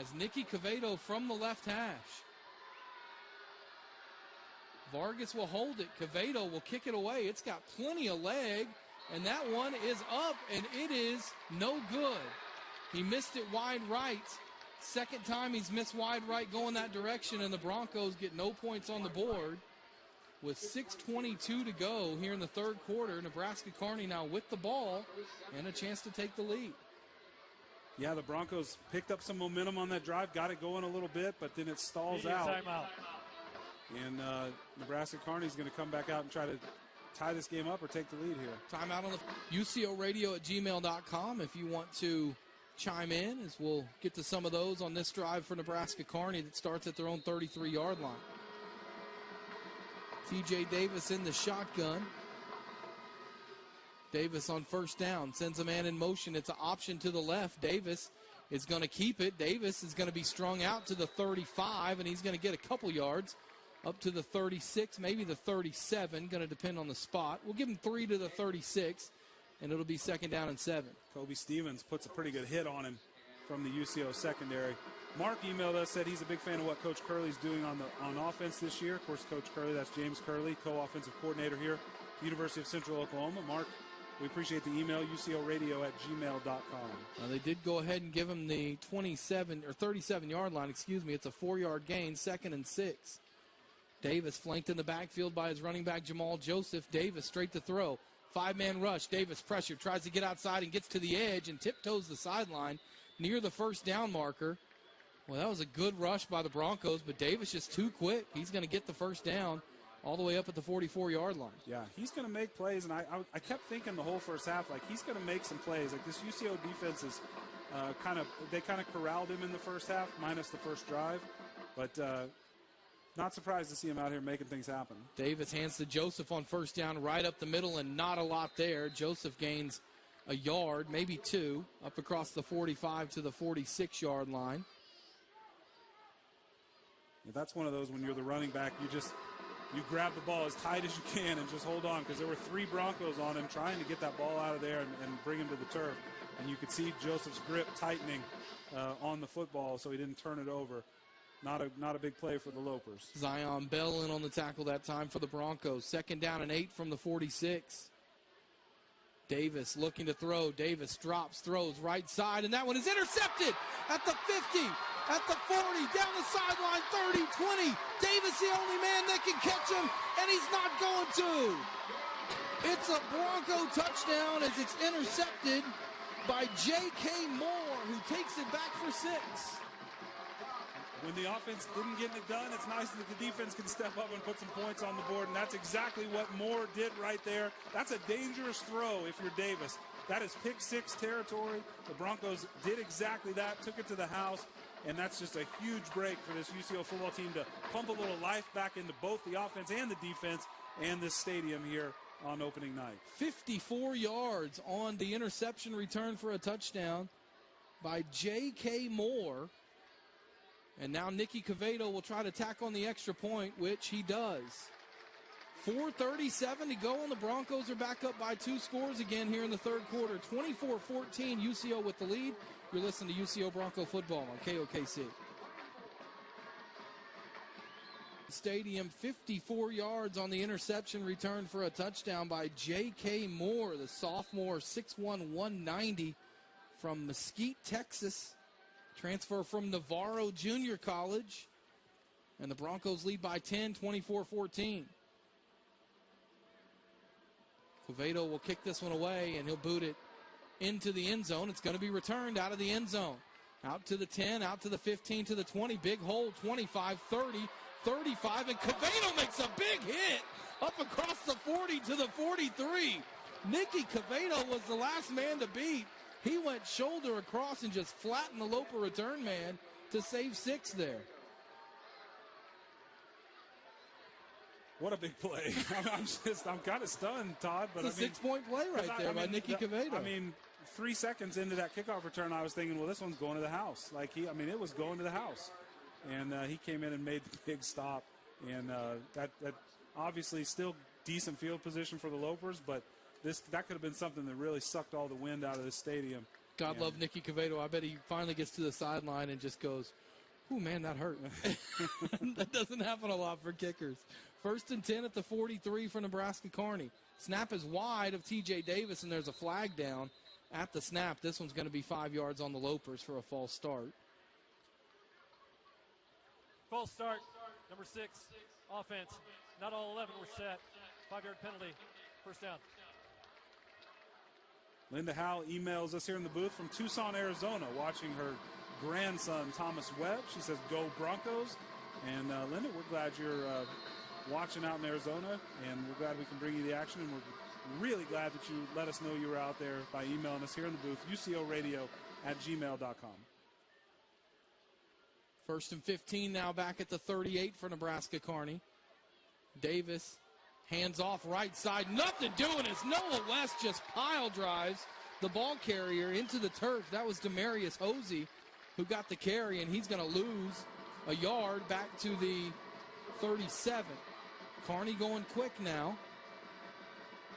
As Nicky Quevedo from the left hash. Vargas will hold it. Quevedo will kick it away. It's got plenty of leg, and that one is up, and it is no good. He missed it wide right. Second time he's missed wide right going that direction, and the Broncos get no points on the board. with 6:22 to go here in the third quarter. Nebraska Kearney now with the ball and a chance to take the lead. Yeah, the Broncos picked up some momentum on that drive, got it going a little bit, but then it stalls out. Timeout. And Nebraska Kearney is going to come back out and try to tie this game up or take the lead here. Timeout on the UCOradio@gmail.com if you want to chime in, as we'll get to some of those on this drive for Nebraska Kearney that starts at their own 33-yard line. TJ Davis in the shotgun. Davis on first down, sends a man in motion. It's an option to the left. Davis is going to keep it. Davis is going to be strung out to the 35, and he's going to get a couple yards up to the 36, maybe the 37, going to depend on the spot. We'll give him 3 to the 36, and it'll be 2nd down and 7. Kobe Stevens puts a pretty good hit on him from the UCO secondary. Mark emailed us, said he's a big fan of what Coach Curley's doing on offense this year. Of course, Coach Curley, that's James Curley, co-offensive coordinator here at the University of Central Oklahoma. Mark, we appreciate the email, ucoradio@gmail.com. They did go ahead and give him the 37-yard line, It's a 4-yard gain, 2nd and 6. Davis flanked in the backfield by his running back, Jamal Joseph. Davis straight to throw. 5-man rush. Davis pressure, tries to get outside and gets to the edge and tiptoes the sideline near the first down marker. Well, that was a good rush by the Broncos, but Davis just too quick. He's going to get the first down all the way up at the 44-yard line. Yeah, he's going to make plays, and I kept thinking the whole first half, like, he's going to make some plays. Like, this UCO defense is kind of corralled him in the first half, minus the first drive. But not surprised to see him out here making things happen. Davis hands to Joseph on first down right up the middle, and not a lot there. Joseph gains a yard, maybe 2, up across the 45 to the 46-yard line. Yeah, that's one of those when you're the running back, you grab the ball as tight as you can and just hold on, because there were 3 Broncos on him trying to get that ball out of there and bring him to the turf. And you could see Joseph's grip tightening on the football, so he didn't turn it over. Not a big play for the Lopers. Zion Bell in on the tackle that time for the Broncos. 2nd down and 8 from the 46. Davis looking to throw. Davis drops, throws right side, and that one is intercepted at the 50, at the 40, down the sideline, 30, 20. Davis the only man that can catch him, and he's not going to. It's a Bronco touchdown as it's intercepted by J.K. Moore, who takes it back for 6. When the offense didn't get it done, it's nice that the defense can step up and put some points on the board, and that's exactly what Moore did right there. That's a dangerous throw if you're Davis. That is pick 6 territory. The Broncos did exactly that, took it to the house, and that's just a huge break for this UCO football team to pump a little life back into both the offense and the defense and this stadium here on opening night. 54 yards on the interception return for a touchdown by J.K. Moore. And now Nicky Cavato will try to tack on the extra point, which he does. 4:37 to go, and the Broncos are back up by 2 scores again here in the third quarter. 24-14, UCO with the lead. You're listening to UCO Bronco football on KOKC. Stadium, 54 yards on the interception return for a touchdown by J.K. Moore, the sophomore, 6'1", 190 from Mesquite, Texas. Transfer from Navarro Junior College. And the Broncos lead by 10, 24-14. Cavato will kick this one away, and he'll boot it into the end zone. It's going to be returned out of the end zone. Out to the 10, out to the 15, to the 20. Big hole, 25, 30, 35. And Cavato makes a big hit up across the 40 to the 43. Nicky Cavato was the last man to beat. He went shoulder across and just flattened the Loper return man to save 6 there. What a big play. I'm kind of stunned, Todd. But it's a 6-point play right there by Nicky Cavato. I mean, 3 seconds into that kickoff return, I was thinking, well, this one's going to the house. It was going to the house. And he came in and made the big stop. And that obviously still decent field position for the Lopers, but that could have been something that really sucked all the wind out of this stadium. God love Nicky Cavato. I bet he finally gets to the sideline and just goes, "Ooh, man, that hurt." That doesn't happen a lot for kickers. 1st and 10 at the 43 for Nebraska Kearney. Snap is wide of T.J. Davis, and there's a flag down at the snap. This one's going to be 5 yards on the Lopers for a false start. False start, number 6, offense. Not all 11 were set. 5-yard penalty, first down. Linda Howell emails us here in the booth from Tucson, Arizona, watching her grandson, Thomas Webb. She says, go Broncos. And Linda, we're glad you're watching out in Arizona, and we're glad we can bring you the action, and we're really glad that you let us know you were out there by emailing us here in the booth, ucoradio@gmail.com. 1st and 15 now back at the 38 for Nebraska Kearney. Davis hands off right side. Nothing doing as Noah West just pile drives the ball carrier into the turf. That was Demarius Hosey who got the carry, and he's going to lose a yard back to the 37. Kearney going quick now.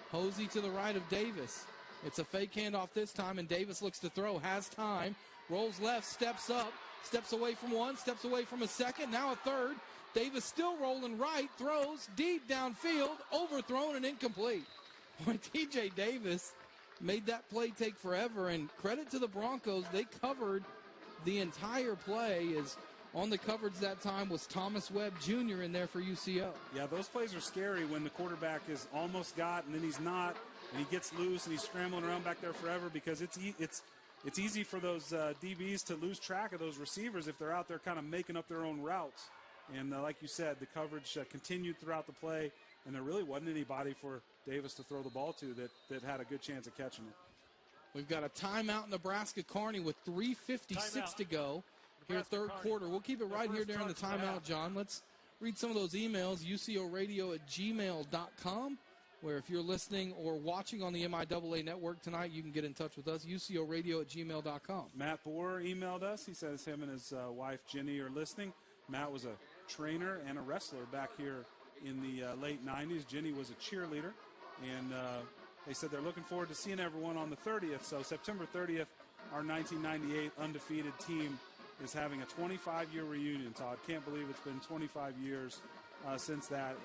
Hosey to the right of Davis. It's a fake handoff this time, and Davis looks to throw, has time, rolls left, steps up, steps away from one, steps away from a second, now a third. Davis still rolling right, throws deep downfield, overthrown and incomplete. Boy, TJ Davis made that play take forever, and credit to the Broncos. They covered the entire play. As on the coverage that time was Thomas Webb Jr. in there for UCO. Yeah, those plays are scary when the quarterback is almost got and then he's not, and he gets loose and he's scrambling around back there forever, because it's easy for those DBs to lose track of those receivers if they're out there kind of making up their own routes. And like you said, the coverage continued throughout the play, and there really wasn't anybody for Davis to throw the ball to that had a good chance of catching it. We've got a timeout, Nebraska Kearney, with 3:56 to go here, third quarter. We'll keep it right here during the timeout, John. Let's read some of those emails, ucoradio@gmail.com, where if you're listening or watching on the MIAA network tonight, you can get in touch with us, ucoradio@gmail.com. Matt Boer emailed us. He says him and his wife, Jenny, are listening. Matt was a trainer and a wrestler back here in the late 90s. Jenny was a cheerleader, and they said they're looking forward to seeing everyone on the 30th. So September 30th, our 1998 undefeated team is having a 25-year reunion, Todd. Can't believe it's been 25 years since that,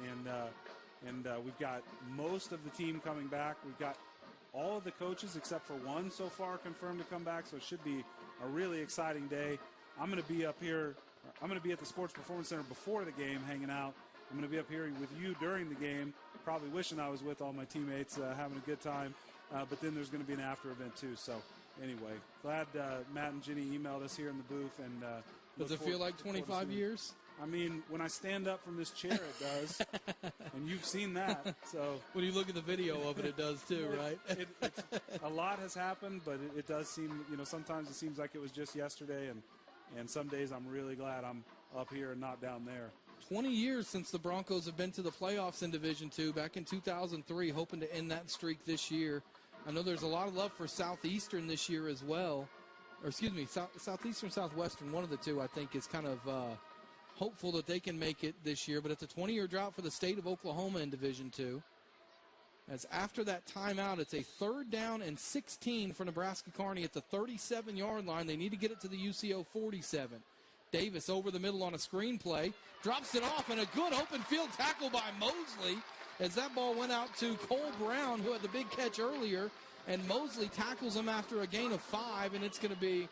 and we've got most of the team coming back. We've got all of the coaches except for one so far confirmed to come back, so it should be a really exciting day. I'm going to be up here. I'm going to be at the Sports Performance Center before the game hanging out. I'm going to be up here with you during the game, probably wishing I was with all my teammates, having a good time. But then there's going to be an after event too. So anyway, glad Matt and Jenny emailed us here in the booth. And does it feel like 25 years? I mean, when I stand up from this chair, it does. And you've seen that. So when you look at the video of it, it does too, right? A lot has happened, but it does seem, sometimes it seems like it was just yesterday. And some days I'm really glad I'm up here and not down there. 20 years since the Broncos have been to the playoffs in Division II, back in 2003, hoping to end that streak this year. I know there's a lot of love for Southeastern this year as well. Or excuse me, Southeastern, Southwestern, one of the two, I think, is kind of hopeful that they can make it this year. But it's a 20-year drought for the state of Oklahoma in Division II. As after that timeout, it's a 3rd down and 16 for Nebraska Kearney at the 37-yard line. They need to get it to the UCO 47. Davis over the middle on a screen play, drops it off, and a good open field tackle by Mosley as that ball went out to Cole Brown, who had the big catch earlier, and Mosley tackles him after a gain of 5, and it's going to be,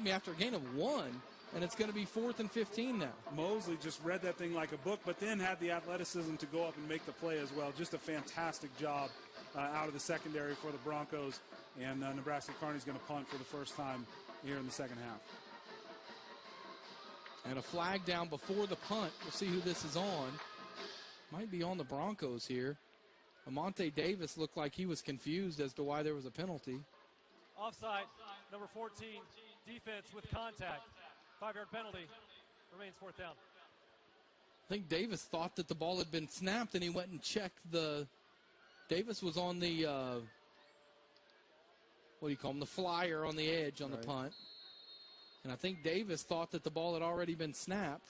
after a gain of 1, and it's going to be 4th and 15 now. Mosley just read that thing like a book, but then had the athleticism to go up and make the play as well. Just a fantastic job out of the secondary for the Broncos, and Nebraska Kearney's going to punt for the first time here in the second half. And a flag down before the punt. We'll see who this is on. Might be on the Broncos here. Amonte Davis looked like he was confused as to why there was a penalty. Offside, number 14, defense with contact. 5-yard penalty, remains 4th down. I think Davis thought that the ball had been snapped, and he went and checked the... Davis was on the, the flyer on the edge on the punt. And I think Davis thought that the ball had already been snapped.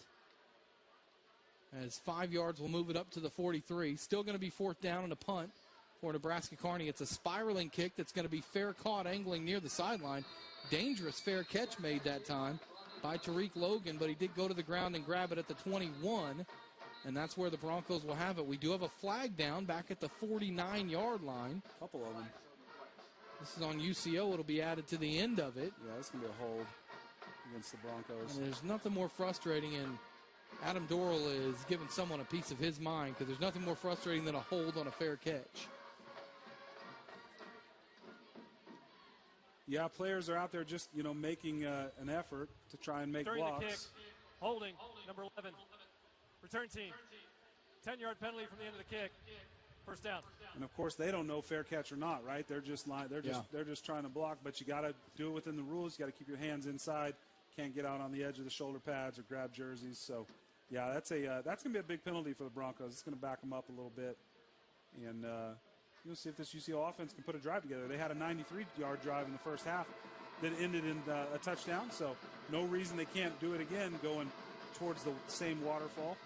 As 5 yards will move it up to the 43. Still going to be 4th down and a punt for Nebraska Kearney. It's a spiraling kick that's going to be fair caught, angling near the sideline. Dangerous fair catch made that time by Tariq Logan, but he did go to the ground and grab it at the 21. And that's where the Broncos will have it. We do have a flag down back at the 49-yard line. A couple of them. This is on UCO. It'll be added to the end of it. Yeah, this is going to be a hold against the Broncos. And there's nothing more frustrating, and Adam Dorrell is giving someone a piece of his mind because there's nothing more frustrating than a hold on a fair catch. Yeah, players are out there just, making an effort to try and make During blocks. the kick, holding, number 11. Return team. 10-yard penalty from the end of the kick. First down. And of course, they don't know fair catch or not, right? They're just they're just trying to block, but you got to do it within the rules. You got to keep your hands inside. Can't get out on the edge of the shoulder pads or grab jerseys. So, yeah, that's gonna be a big penalty for the Broncos. It's gonna back them up a little bit, and you'll see if this UCO offense can put a drive together. They had a 93-yard drive in the first half that ended in a touchdown. So, no reason they can't do it again going towards the same waterfall.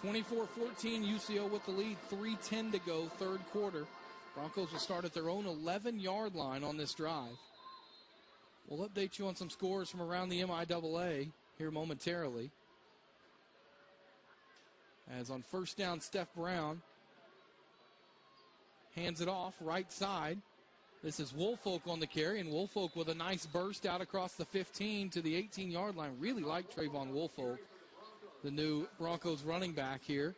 24-14, UCO with the lead, 3:10 to go, third quarter. Broncos will start at their own 11-yard line on this drive. We'll update you on some scores from around the MIAA here momentarily. As on first down, Steph Brown hands it off, right side. This is Woolfolk on the carry, and Woolfolk with a nice burst out across the 15 to the 18-yard line. Really like Trayvon Woolfolk, the new Broncos running back here.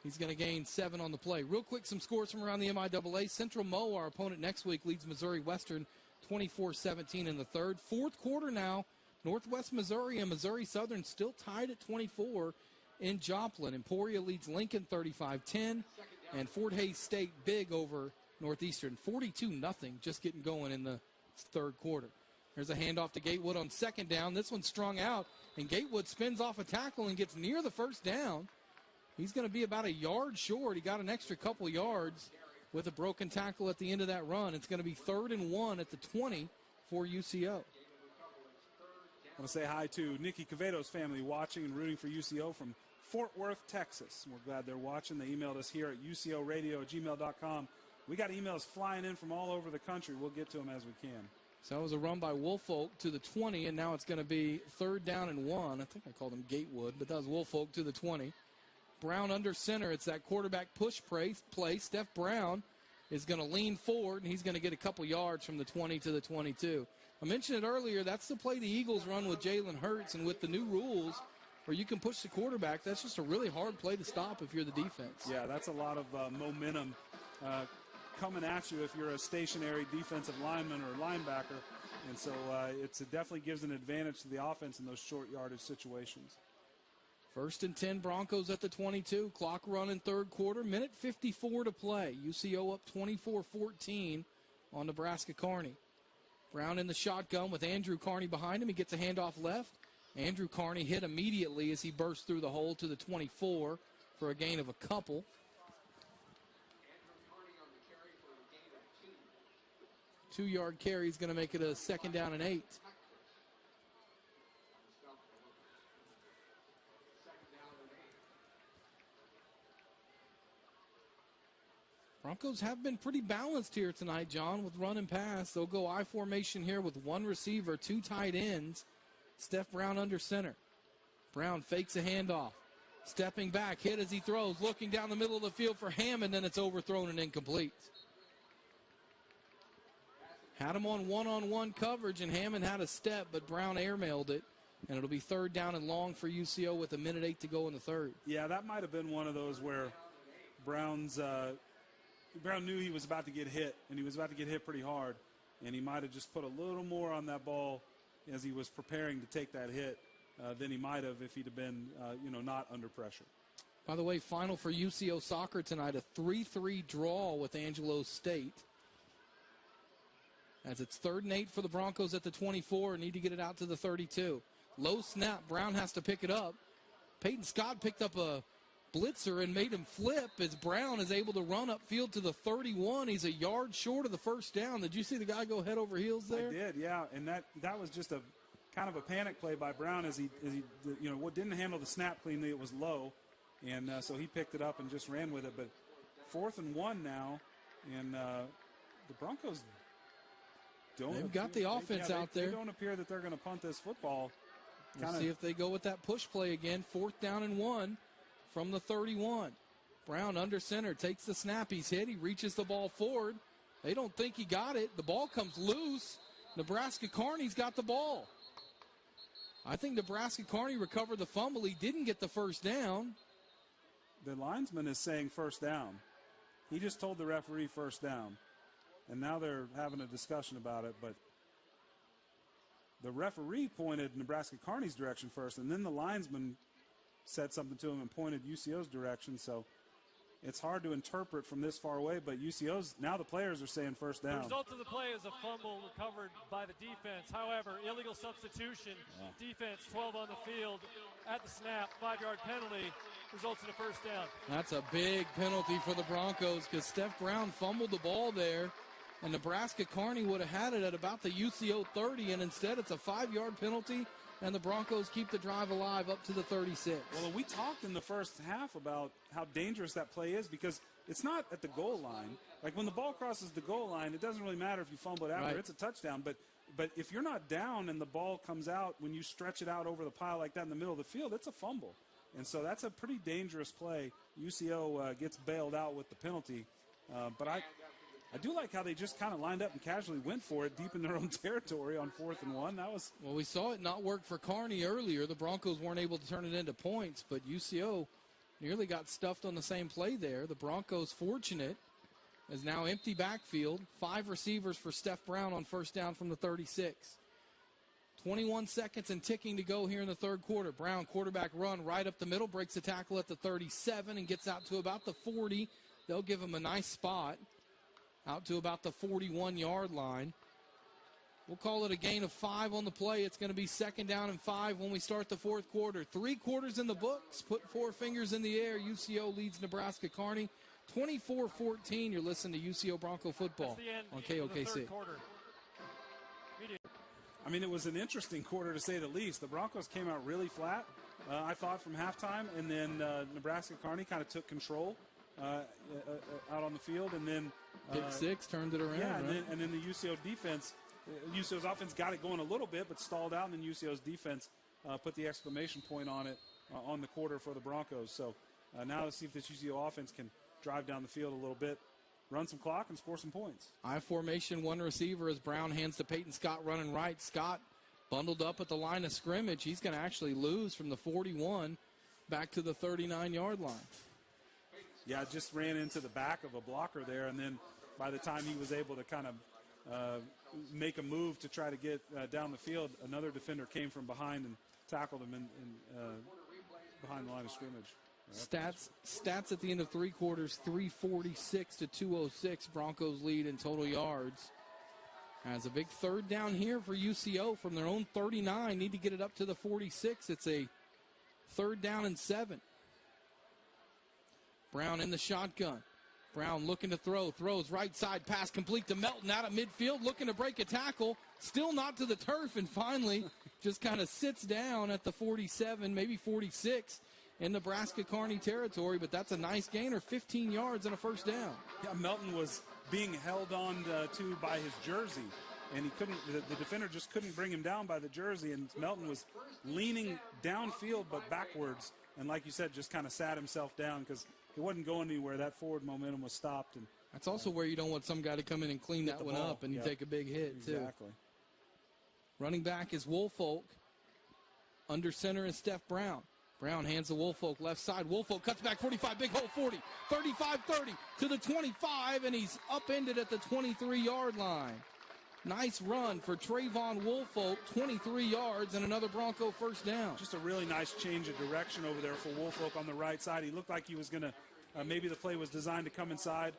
He's going to gain 7 on the play. Real quick, some scores from around the MIAA. Central Mo, our opponent next week, leads Missouri Western 24-17 in the third. Fourth quarter now, Northwest Missouri and Missouri Southern still tied at 24 in Joplin. Emporia leads Lincoln 35-10, and Fort Hays State big over Northeastern 42-0, just getting going in the third quarter. There's a handoff to Gatewood on second down. This one's strung out, and Gatewood spins off a tackle and gets near the first down. He's going to be about a yard short. He got an extra couple yards with a broken tackle at the end of that run. It's going to be 3rd and 1 at the 20 for UCO. I want to say hi to Nikki Caveto's family watching and rooting for UCO from Fort Worth, Texas. We're glad they're watching. They emailed us here at ucoradio@gmail.com. We got emails flying in from all over the country. We'll get to them as we can. So that was a run by Woolfolk to the 20, and now it's going to be 3rd down and 1. I think I called him Gatewood, but that was Woolfolk to the 20. Brown under center. It's that quarterback push play. Steph Brown is going to lean forward, and he's going to get a couple yards from the 20 to the 22. I mentioned it earlier. That's the play the Eagles run with Jalen Hurts, and with the new rules where you can push the quarterback, that's just a really hard play to stop if you're the defense. Yeah, that's a lot of momentum coming at you if you're a stationary defensive lineman or linebacker. And so it definitely gives an advantage to the offense in those short yardage situations. 1st and 10, Broncos at the 22. Clock running third quarter. Minute 54 to play. UCO up 24-14 on Nebraska Kearney. Brown in the shotgun with Andrew Kearney behind him. He gets a handoff left. Andrew Kearney hit immediately as he burst through the hole to the 24 for a gain of a couple. Two-yard carry is going to make it a 2nd down and 8. Broncos have been pretty balanced here tonight, John, with run and pass. They'll go I formation here with one receiver, 2 tight ends. Steph Brown under center. Brown fakes a handoff. Stepping back, hit as he throws, looking down the middle of the field for Hammond, and it's overthrown and incomplete. Had him on one-on-one coverage, and Hammond had a step, but Brown airmailed it, and it'll be 3rd down and long for UCO with 1:08 to go in the third. Yeah, that might have been one of those where Brown knew he was about to get hit, and he was about to get hit pretty hard, and he might have just put a little more on that ball as he was preparing to take that hit than he might have if he'd have been, not under pressure. By the way, final for UCO soccer tonight, a 3-3 draw with Angelo State. As it's 3rd and 8 for the Broncos at the 24, need to get it out to the 32. Low snap, Brown has to pick it up. Peyton Scott picked up a blitzer and made him flip as Brown is able to run upfield to the 31. He's a yard short of the first down. Did you see the guy go head over heels there? I did, yeah, and that was just a kind of a panic play by Brown as he didn't handle the snap cleanly. It was low, and so he picked it up and just ran with it. But 4th and 1 now, and the Broncos They've got the offense out there. They don't appear that they're going to punt this football. We'll see if they go with that push play again. 4th down and 1 from the 31. Brown under center, takes the snap. He's hit. He reaches the ball forward. They don't think he got it. The ball comes loose. Nebraska Kearney's got the ball. I think Nebraska Kearney recovered the fumble. He didn't get the first down. The linesman is saying first down. He just told the referee first down. And now they're having a discussion about it, but the referee pointed Nebraska Kearney's direction first, and then the linesman said something to him and pointed UCO's direction. So it's hard to interpret from this far away, but UCO's, now the players are saying first down. The result of the play is a fumble recovered by the defense. However, illegal substitution, defense 12 on the field at the snap, 5-yard penalty, results in a first down. That's a big penalty for the Broncos because Steph Brown fumbled the ball there, and Nebraska Kearney would have had it at about the UCO 30, and instead it's a 5-yard penalty, and the Broncos keep the drive alive up to the 36. Well, we talked in the first half about how dangerous that play is because it's not at the goal line. Like when the ball crosses the goal line, it doesn't really matter if you fumble it after. Right. It's a touchdown. But if you're not down and the ball comes out, when you stretch it out over the pile like that in the middle of the field, it's a fumble. And so that's a pretty dangerous play. UCO gets bailed out with the penalty. But I do like how they just kind of lined up and casually went for it deep in their own territory on 4th and 1. That was Well, we saw it not work for Kearney earlier. The Broncos weren't able to turn it into points, but UCO nearly got stuffed on the same play there. The Broncos, fortunate, is now empty backfield. 5 receivers for Steph Brown on first down from the 36. 21 seconds and ticking to go here in the third quarter. Brown, quarterback run right up the middle, breaks a tackle at the 37 and gets out to about the 40. They'll give him a nice spot out to about the 41-yard line. We'll call it a gain of 5 on the play. It's going to be 2nd down and 5 when we start the fourth quarter. 3 quarters in the books. Put 4 fingers in the air. UCO leads Nebraska Kearney 24-14. You're listening to UCO Bronco football on KOKC. I mean, it was an interesting quarter to say the least. The Broncos came out really flat, I thought, from halftime, and then Nebraska Kearney kind of took control out on the field, and then Pick 6 turned it around. Yeah, right? and then the UCO defense, UCO's offense got it going a little bit, but stalled out, and then UCO's defense put the exclamation point on it on the quarter for the Broncos. So now let's see if this UCO offense can drive down the field a little bit, run some clock, and score some points. I formation, 1 receiver as Brown hands to Peyton Scott running right. Scott bundled up at the line of scrimmage. He's going to actually lose from the 41 back to the 39-yard line. Yeah, just ran into the back of a blocker there, and then by the time he was able to kind of make a move to try to get down the field, another defender came from behind and tackled him in behind the line of scrimmage. Stats at the end of 3 quarters, 346 to 206. Broncos lead in total yards. As a big 3rd down here for UCO from their own 39. Need to get it up to the 46. It's a 3rd down and 7. Brown in the shotgun. Brown looking to throw. Throws right side, pass complete to Melton out of midfield, looking to break a tackle. Still not to the turf, and finally just kind of sits down at the 47, maybe 46 in Nebraska Kearney territory, but that's a nice gainer, 15 yards and a first down. Yeah, Melton was being held on to by his jersey, and he couldn't. The defender just couldn't bring him down by the jersey, and Melton was leaning downfield but backwards, and like you said, just kind of sat himself down because he wasn't going anywhere. That forward momentum was stopped. And that's also where you don't want some guy to come in and clean that one ball up, and you take a big hit, too. Exactly. Running back is Woolfolk. Under center is Steph Brown. Brown hands to Woolfolk left side. Woolfolk cuts back 45, big hole 40, 35-30 to the 25, and he's upended at the 23-yard line. Nice run for Trayvon Woolfolk, 23 yards and another Bronco first down. Just a really nice change of direction over there for Woolfolk on the right side. He looked like he was going to, maybe the play was designed to come inside,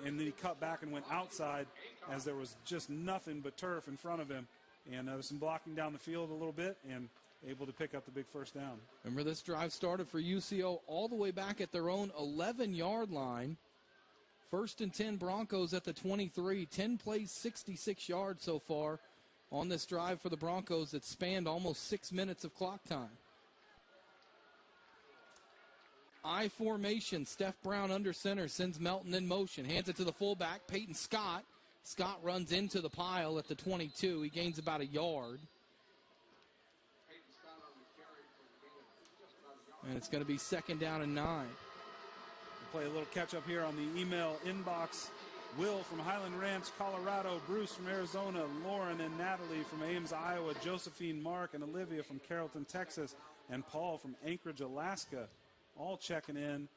and then he cut back and went outside as there was just nothing but turf in front of him. And there was some blocking down the field a little bit, and able to pick up the big first down. Remember, this drive started for UCO all the way back at their own 11-yard line. 1st and 10 Broncos at the 23. 10 plays, 66 yards so far on this drive for the Broncos that spanned almost 6 minutes of clock time. I formation. Steph Brown under center, sends Melton in motion. Hands it to the fullback, Peyton Scott. Scott runs into the pile at the 22. He gains about a yard. And it's going to be 2nd down and 9. We'll play a little catch-up here on the email inbox. Will from Highland Ranch, Colorado, Bruce from Arizona, Lauren and Natalie from Ames, Iowa, Josephine, Mark, and Olivia from Carrollton, Texas, and Paul from Anchorage, Alaska, all checking in.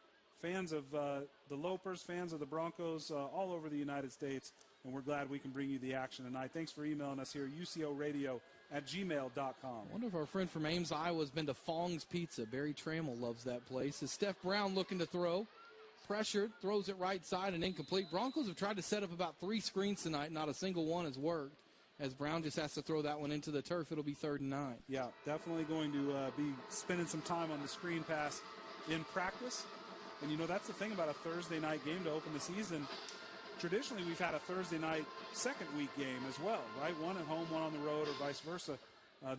Fans of the Lopers, fans of the Broncos all over the United States, and we're glad we can bring you the action tonight. Thanks for emailing us here, ucoradio@gmail.com. I wonder if our friend from Ames, Iowa has been to Fong's Pizza. Barry Trammell loves that place. Is Steph Brown looking to throw? Pressured, throws it right side and incomplete. Broncos have tried to set up about 3 screens tonight. Not a single one has worked. As Brown just has to throw that one into the turf, it'll be 3rd and 9. Yeah, definitely going to be spending some time on the screen pass in practice. And, you know, that's the thing about a Thursday night game to open the season. Traditionally, we've had a Thursday night second week game as well, right? One at home, one on the road, or vice versa.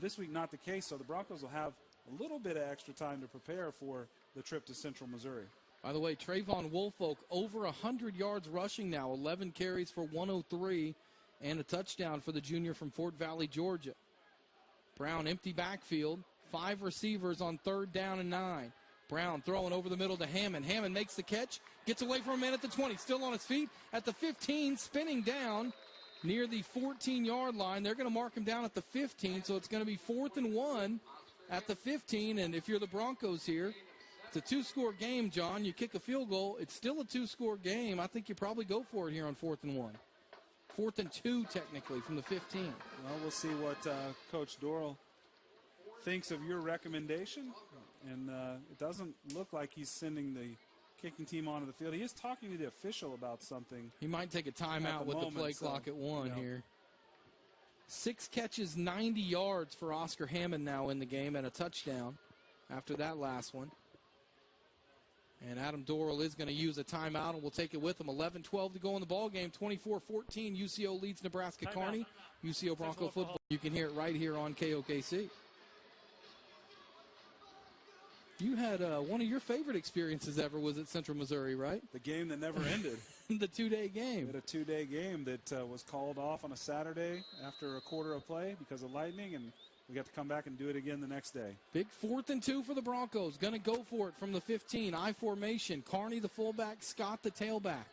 This week, not the case, so the Broncos will have a little bit of extra time to prepare for the trip to Central Missouri. By the way, Trayvon Woolfolk over 100 yards rushing now, 11 carries for 103, and a touchdown for the junior from Fort Valley, Georgia. Brown, empty backfield, 5 receivers on 3rd down and 9. Brown throwing over the middle to Hammond. Hammond makes the catch, gets away from a man at the 20, still on his feet at the 15, spinning down near the 14-yard line. They're going to mark him down at the 15, so it's going to be 4th and 1 at the 15. And if you're the Broncos here, it's a 2-score game, John. You kick a field goal, it's still a 2-score game. I think you probably go for it here on 4th and 1. 4th and 2, technically, from the 15. Well, we'll see what Coach Dorrell thinks of your recommendation. And it doesn't look like he's sending the kicking team onto the field. He is talking to the official about something. He might take a timeout with the play clock at 1 here. 6 catches, 90 yards for Oscar Hammond now in the game, and a touchdown after that last one. And Adam Dorrell is going to use a timeout, and we'll take it with him. 11-12 to go in the ball game. 24-14. UCO leads Nebraska Kearney. UCO Bronco football. You can hear it right here on KOKC. You had one of your favorite experiences ever was at Central Missouri, right? The game that never ended. The 2-day game. We had a 2-day game that was called off on a Saturday after a quarter of play because of lightning, and we got to come back and do it again the next day. Big 4th and 2 for the Broncos. Going to go for it from the 15. I formation. Kearney the fullback, Scott the tailback.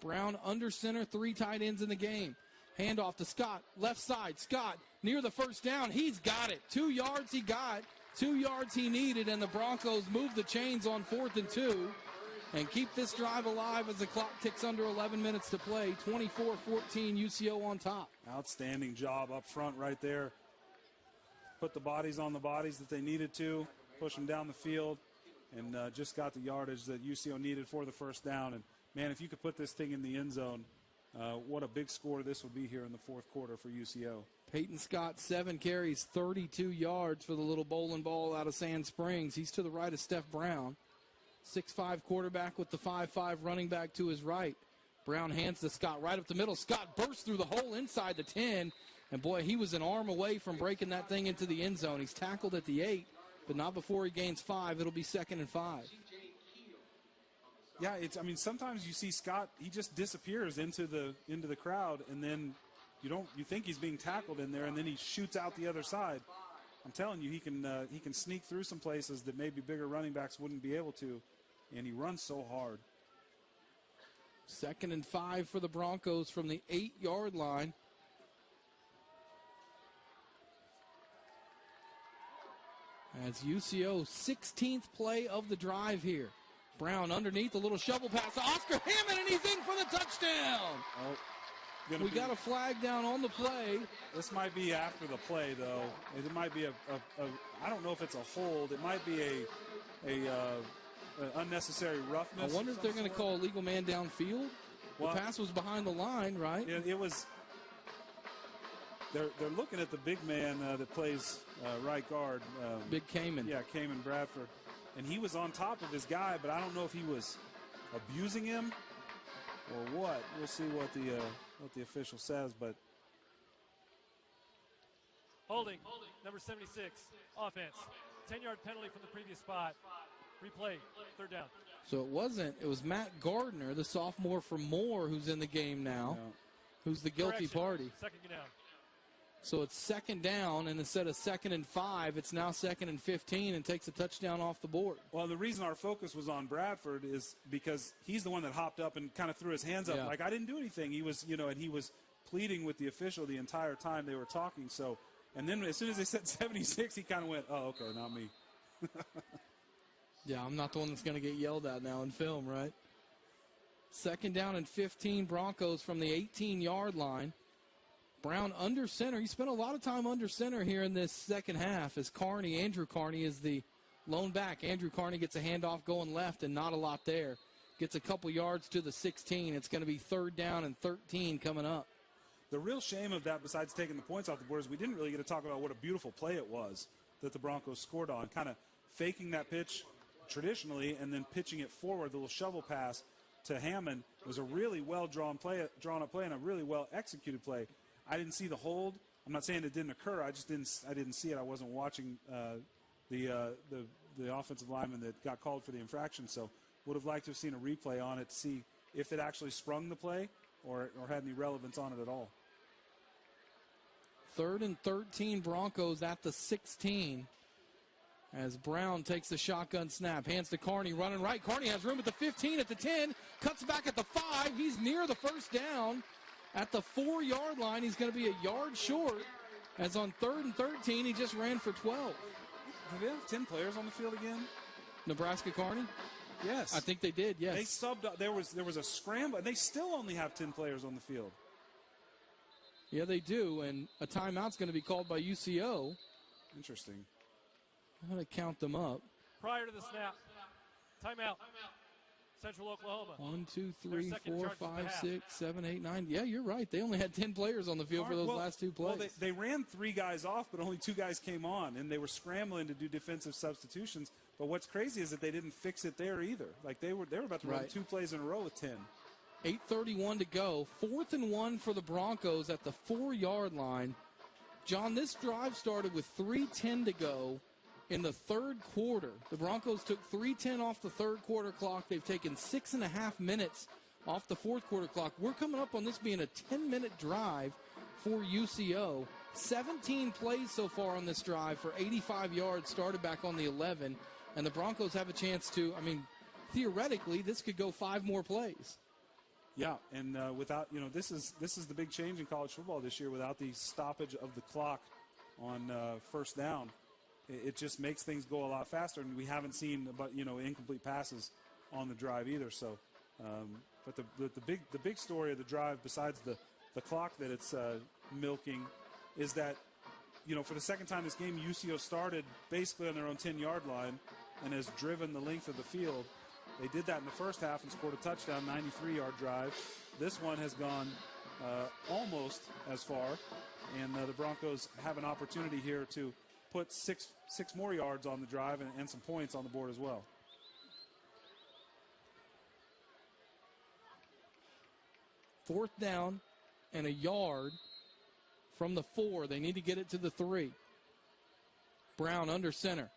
Brown under center, 3 tight ends in the game. Handoff to Scott, left side. Scott near the 1st down. He's got it. 2 yards he got. 2 yards he needed, and the Broncos move the chains on 4th and 2 and keep this drive alive as the clock ticks under 11 minutes to play. 24-14, UCO on top. Outstanding job up front right there. Put the bodies on the bodies that they needed to, push them down the field, and just got the yardage that UCO needed for the 1st down. And, man, if you could put this thing in the end zone, what a big score this would be here in the 4th quarter for UCO. Peyton Scott, 7 carries, 32 yards for the little bowling ball out of Sand Springs. He's to the right of Steph Brown. 6'5" quarterback with the 5'5" running back to his right. Brown hands to Scott right up the middle. Scott bursts through the hole inside the 10. And, boy, he was an arm away from breaking that thing into the end zone. He's tackled at the 8, but not before he gains 5. It'll be 2nd and 5. Yeah, sometimes you see Scott, he just disappears into the crowd, and then you think he's being tackled in there, and then he shoots out the other side. I'm telling you, he can sneak through some places that maybe bigger running backs wouldn't be able to, and he runs so hard. 2nd and 5 for the Broncos from the 8-yard line. As UCO 16th play of the drive here. Brown underneath, a little shovel pass to Oscar Hammond, and he's in for the touchdown. We got a flag down on the play. This might be after the play, though. It might be I don't know if it's a hold. It might be a unnecessary roughness. I wonder if they're going to call a legal man downfield. Well, the pass was behind the line, right? It was. They're looking at the big man that plays right guard. Big Kamen. Yeah, Kamen Bradford. And he was on top of his guy, but I don't know if he was abusing him or what. We'll see what the official says, but holding number 76 offense, 10-yard penalty from the previous spot. Replay, 3rd down. So it was Matt Gardner, the sophomore from Moore, who's in the game now, who's the guilty party. 2nd down. So it's second down, and instead of 2nd and 5, it's now 2nd and 15 and takes a touchdown off the board. Well, the reason our focus was on Bradford is because he's the one that hopped up and kind of threw his hands up like, I didn't do anything. He was, and he was pleading with the official the entire time they were talking. So, and then as soon as they said 76, he kind of went, oh, okay, not me. Yeah, I'm not the one that's going to get yelled at now in film, right? Second down and 15, Broncos from the 18-yard line. Brown under center. He spent a lot of time under center here in this second half as Andrew Kearney is the lone back. Andrew Kearney gets a handoff going left and not a lot there. Gets a couple yards to the 16. It's going to be 3rd down and 13 coming up. The real shame of that, besides taking the points off the board, is we didn't really get to talk about what a beautiful play it was that the Broncos scored on, kind of faking that pitch traditionally and then pitching it forward, the little shovel pass to Hammond. It was a really well-drawn up play and a really well-executed play. I didn't see the hold. I'm not saying it didn't occur. I didn't see it. I wasn't watching the offensive lineman that got called for the infraction. So would have liked to have seen a replay on it to see if it actually sprung the play or had any relevance on it at all. 3rd and 13, Broncos at the 16. As Brown takes the shotgun snap, hands to Kearney, running right. Kearney has room at the 15, at the 10, cuts back at the 5. He's near the first down. At the 4-yard line, he's going to be a yard short. As on 3rd and 13, he just ran for 12. Do they have 10 players on the field again? Nebraska Kearney? Yes. I think they did, yes. They subbed up. There was a scramble, and they still only have 10 players on the field. Yeah, they do, and a timeout's going to be called by UCO. Interesting. I'm going to count them up. Prior to the snap, timeout. Central Oklahoma. 1, 2, 3, 4, 5, 6, 7, 8, 9. Yeah, you're right. They only had 10 players on the field for those last two plays. Well, they ran 3 guys off, but only 2 guys came on, and they were scrambling to do defensive substitutions. But what's crazy is that they didn't fix it there either. Like they were about to run 2 plays in a row with 10. 8:31 to go. 4th and 1 for the Broncos at the 4-yard line. John, this drive started with 3:10 to go in the 3rd quarter. The Broncos took 3:10 off the 3rd quarter clock. They've taken 6.5 minutes off the 4th quarter clock. We're coming up on this being a 10-minute drive for UCO. 17 plays so far on this drive for 85 yards, started back on the 11. And the Broncos have a chance to, theoretically, this could go 5 more plays. Yeah, and without, this is the big change in college football this year. Without the stoppage of the clock on first down, it just makes things go a lot faster, and we haven't seen incomplete passes on the drive either. So, but the big story of the drive, besides the clock that it's milking, is that for the second time this game, UCO started basically on their own 10-yard line and has driven the length of the field. They did that in the first half and scored a touchdown, 93-yard drive. This one has gone almost as far, and the Broncos have an opportunity here to put six more yards on the drive and some points on the board as well. Fourth down and a yard from the 4. They need to get it to the 3. Brown under center.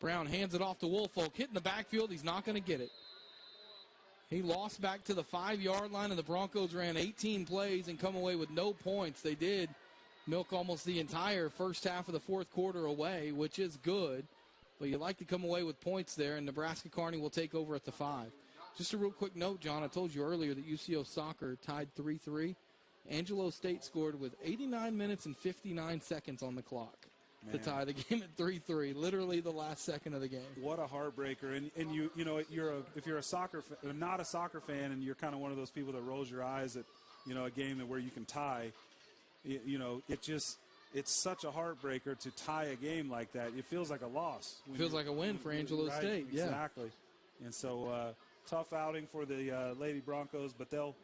Brown hands it off to Woolfolk. Hitting the backfield. He's not going to get it. He lost back to the 5-yard line, and the Broncos ran 18 plays and come away with no points. They did milk almost the entire first half of the 4th quarter away, which is good. But you like to come away with points there, and Nebraska Kearney will take over at the 5. Just a real quick note, John, I told you earlier that UCO soccer tied 3-3. Angelo State scored with 89 minutes and 59 seconds on the clock to tie the game at 3-3, literally the last second of the game. What a heartbreaker. And if you're a soccer fan, not a soccer fan, and you're kind of one of those people that rolls your eyes at, a game where you can tie, it's such a heartbreaker to tie a game like that. It feels like a loss. It feels like a win for Angelo State. Yeah, exactly. And so tough outing for the Lady Broncos, but they'll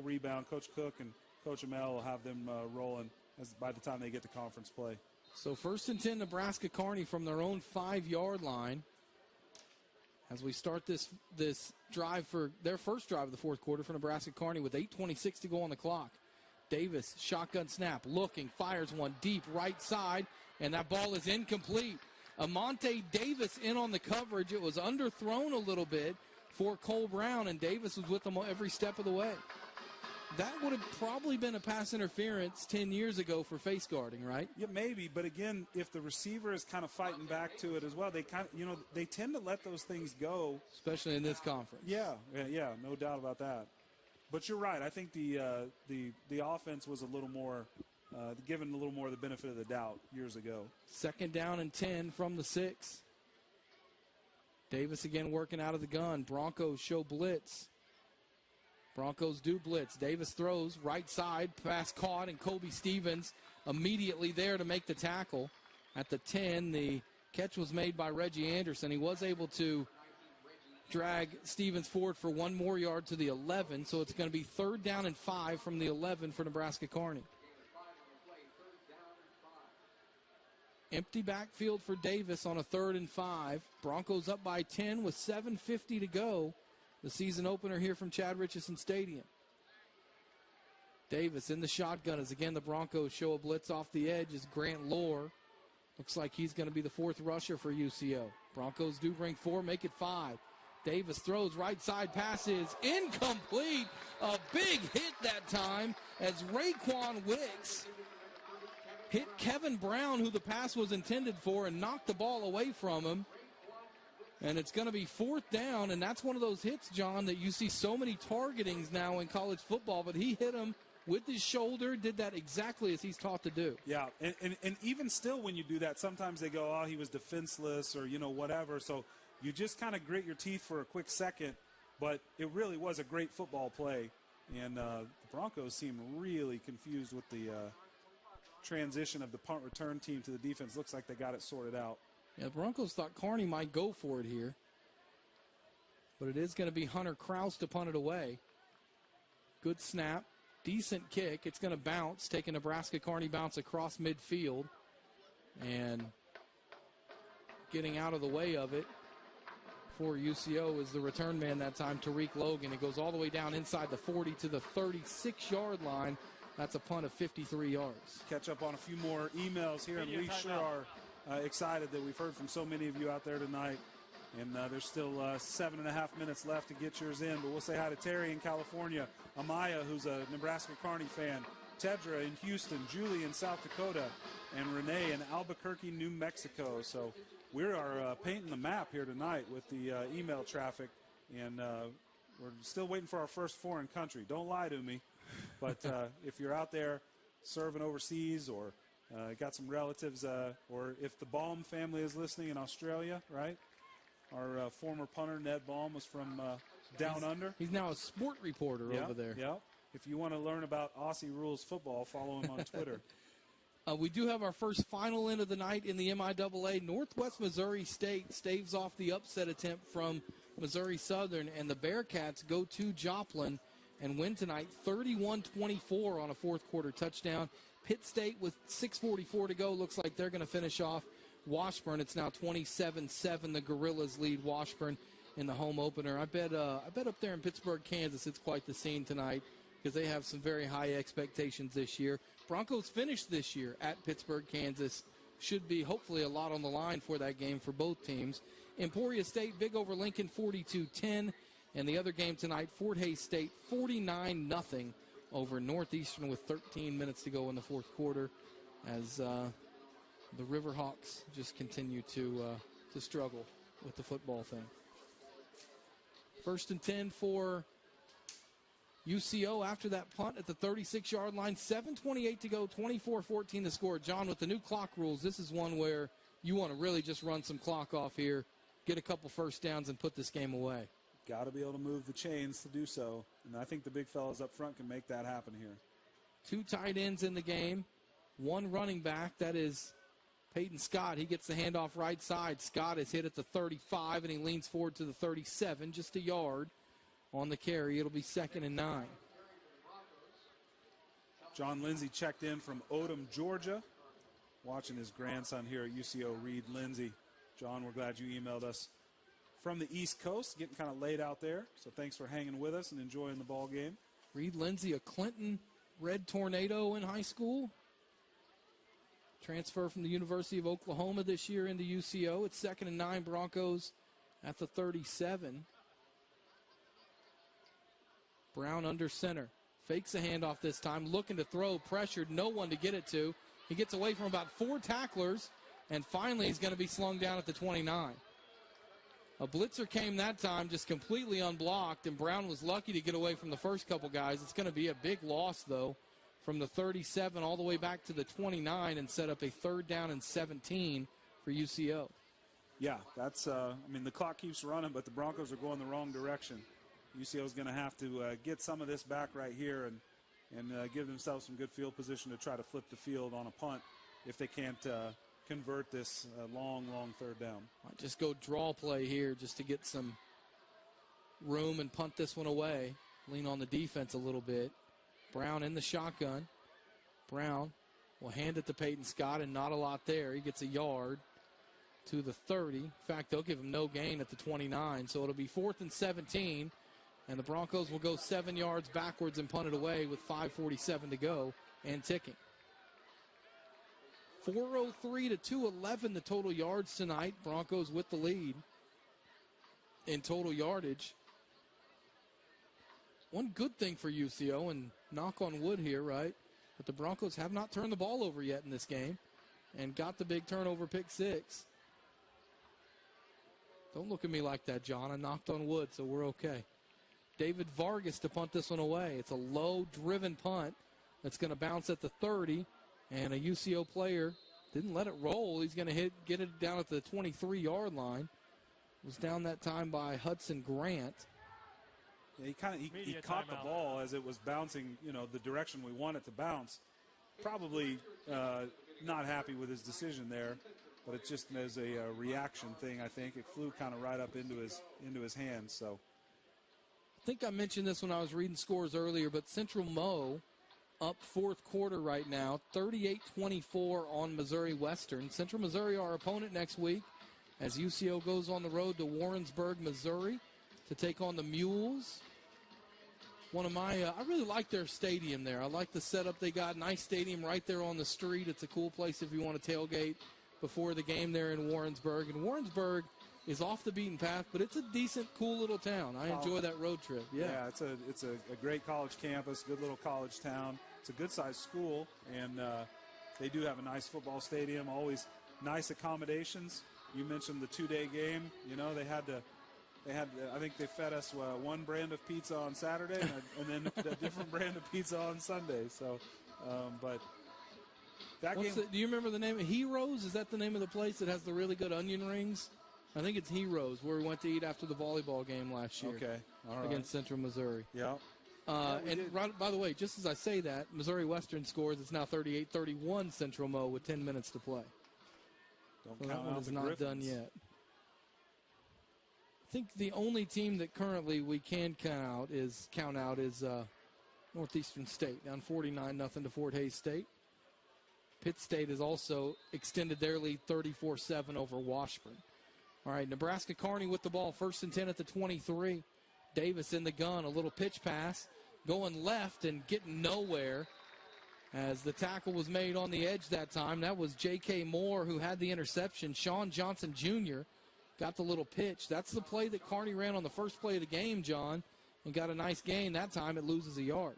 rebound. Coach Cook and Coach Amell will have them rolling by the time they get to conference play. So 1st and 10, Nebraska Kearney from their own 5-yard line. As we start this drive for their first drive of the 4th quarter for Nebraska Kearney with 8:26 to go on the clock. Davis, shotgun snap, looking, fires one deep right side, and that ball is incomplete. Amonte Davis in on the coverage. It was underthrown a little bit for Cole Brown, and Davis was with him every step of the way. That would have probably been a pass interference 10 years ago for face guarding, right? Yeah, maybe. But again, if the receiver is kind of fighting back to it as well, they tend to let those things go. Especially in this conference. Yeah, no doubt about that. But you're right. I think the offense was a little more, given a little more of the benefit of the doubt years ago. 2nd down and 10 from the 6. Davis again working out of the gun. Broncos show blitz. Broncos do blitz. Davis throws right side, pass caught, and Kobe Stevens immediately there to make the tackle. At the 10, the catch was made by Reggie Anderson. He was able to drag Stevens forward for 1 more yard to the 11, so it's going to be 3rd down and 5 from the 11 for Nebraska Kearney. Empty backfield for Davis on a 3rd and 5. Broncos up by 10 with 7:50 to go. The season opener here from Chad Richardson Stadium. Davis in the shotgun as again the Broncos show a blitz off the edge as Grant Lohr. Looks like he's going to be the 4th rusher for UCO. Broncos do bring 4, make it 5. Davis throws right side passes, incomplete. A big hit that time as Raekwon Wicks hit Kevin Brown, who the pass was intended for, and knocked the ball away from him. And it's going to be 4th down, and that's one of those hits, John, that you see so many targetings now in college football, but he hit him with his shoulder, did that exactly as he's taught to do. Yeah, and even still when you do that, sometimes they go, oh, he was defenseless or, whatever. So you just kind of grit your teeth for a quick second, but it really was a great football play. And the Broncos seem really confused with the transition of the punt return team to the defense. Looks like they got it sorted out. Yeah, the Broncos thought Kearney might go for it here. But it is going to be Hunter Kraus to punt it away. Good snap. Decent kick. It's going to bounce. Take a Nebraska Kearney bounce across midfield. And getting out of the way of it for UCO is the return man that time, Tariq Logan. It goes all the way down inside the 40 to the 36-yard line. That's a punt of 53 yards. Catch up on a few more emails here, and we sure are excited that we've heard from so many of you out there tonight. And there's still 7.5 minutes left to get yours in. But we'll say hi to Terry in California, Amaya, who's a Nebraska Kearney fan, Tedra in Houston, Julie in South Dakota, and Renee in Albuquerque, New Mexico. So we are painting the map here tonight with the email traffic. And we're still waiting for our first foreign country. Don't lie to me. But if you're out there serving overseas or got some relatives, or if the Baum family is listening in Australia, right? Our former punter, Ned Baum, was from down under. He's now a sport reporter over there. Yeah. If you want to learn about Aussie rules football, follow him on Twitter. We do have our first final in of the night in the MIAA. Northwest Missouri State staves off the upset attempt from Missouri Southern, and the Bearcats go to Joplin and win tonight 31-24 on a 4th-quarter touchdown. Pitt State with 6:44 to go looks like they're going to finish off Washburn. It's now 27-7. The Gorillas lead Washburn in the home opener. I bet up there in Pittsburgh, Kansas, it's quite the scene tonight because they have some very high expectations this year. Broncos finished this year at Pittsburgh, Kansas. Should be hopefully a lot on the line for that game for both teams. Emporia State, big over Lincoln, 42-10. And the other game tonight, Fort Hays State, 49-0 over Northeastern with 13 minutes to go in the 4th quarter as the Riverhawks just continue to struggle with the football thing. 1st and 10 for UCO after that punt at the 36-yard line. 7:28 to go, 24-14 the score. John, with the new clock rules, this is one where you want to really just run some clock off here, get a couple first downs, and put this game away. Got to be able to move the chains to do so. And I think the big fellas up front can make that happen here. 2 tight ends in the game, 1 running back. That is Peyton Scott. He gets the handoff right side. Scott is hit at the 35, and he leans forward to the 37, just a yard on the carry. It'll be 2nd and 9. John Lindsay checked in from Odom, Georgia, watching his grandson here at UCO, Reed Lindsay. John, we're glad you emailed us from the East Coast, getting kind of late out there. So thanks for hanging with us and enjoying the ball game. Reed Lindsay, a Clinton Red Tornado in high school. Transfer from the University of Oklahoma this year into UCO. It's 2nd and 9, Broncos at the 37. Brown under center. Fakes a handoff this time, looking to throw, pressured, no one to get it to. He gets away from about 4 tacklers, and finally he's going to be slung down at the 29. A blitzer came that time, just completely unblocked, and Brown was lucky to get away from the first couple guys. It's going to be a big loss, though, from the 37 all the way back to the 29 and set up a 3rd down and 17 for UCO. Yeah, that's, I mean, the clock keeps running, but the Broncos are going the wrong direction. UCO is going to have to get some of this back right here and give themselves some good field position to try to flip the field on a punt if they can't convert this long 3rd down. Might just go draw play here just to get some room and punt this one away. Lean on the defense a little bit. Brown in the shotgun. Brown will hand it to Peyton Scott, and not a lot there. He gets a yard to the 30. In fact, they'll give him no gain at the 29, so it'll be 4th and 17. And the Broncos will go 7 yards backwards and punt it away with 5:47 to go and ticking. 4:03 to 2:11 the total yards tonight. Broncos with the lead in total yardage. One good thing for UCO, and knock on wood here, right? But the Broncos have not turned the ball over yet in this game and got the big turnover pick 6. Don't look at me like that, John. I knocked on wood, so we're okay. David Vargas to punt this one away. It's a low-driven punt that's going to bounce at the 30, and a UCO player didn't let it roll. He's going to get it down at the 23-yard line. It was down that time by Hudson Grant. Yeah, he caught the ball as it was bouncing, the direction we want it to bounce. Probably not happy with his decision there, but it just as a reaction thing, I think. It flew kind of right up into his hands, so. I think I mentioned this when I was reading scores earlier, but Central Mo up 4th quarter right now, 38-24 on Missouri Western. Central Missouri, our opponent next week, as UCO goes on the road to Warrensburg, Missouri, to take on the Mules. One of my, I really like their stadium there. I like the setup they got. Nice stadium right there on the street. It's a cool place if you want to tailgate before the game there in Warrensburg. And Warrensburg is off the beaten path, but it's a decent, cool little town. I enjoy that road trip. Yeah, it's a great college campus, good little college town. It's a good-sized school, and they do have a nice football stadium, always nice accommodations. You mentioned the 2-day game. They had I think they fed us one brand of pizza on Saturday and then a different brand of pizza on Sunday. So, but that game. Do you remember the name of Heroes? Is that the name of the place that has the really good onion rings? I think it's Heroes, where we went to eat after the volleyball game last year. Okay, all right. Against Central Missouri. Yeah. By the way, just as I say that, Missouri Western scores. It's now 38-31 Central Mo with 10 minutes to play. Don't count out the not Griffins. done yet. I think the only team that currently we can count out is Northeastern State, down 49-0 to Fort Hays State. Pitt State has also extended their lead 34-7 over Washburn. All right, Nebraska Kearney with the ball, 1st and 10 at the 23. Davis in the gun, a little pitch pass, going left and getting nowhere as the tackle was made on the edge that time. That was J.K. Moore who had the interception. Sean Johnson Jr. got the little pitch. That's the play that Kearney ran on the first play of the game, John, and got a nice gain. That time it loses a yard.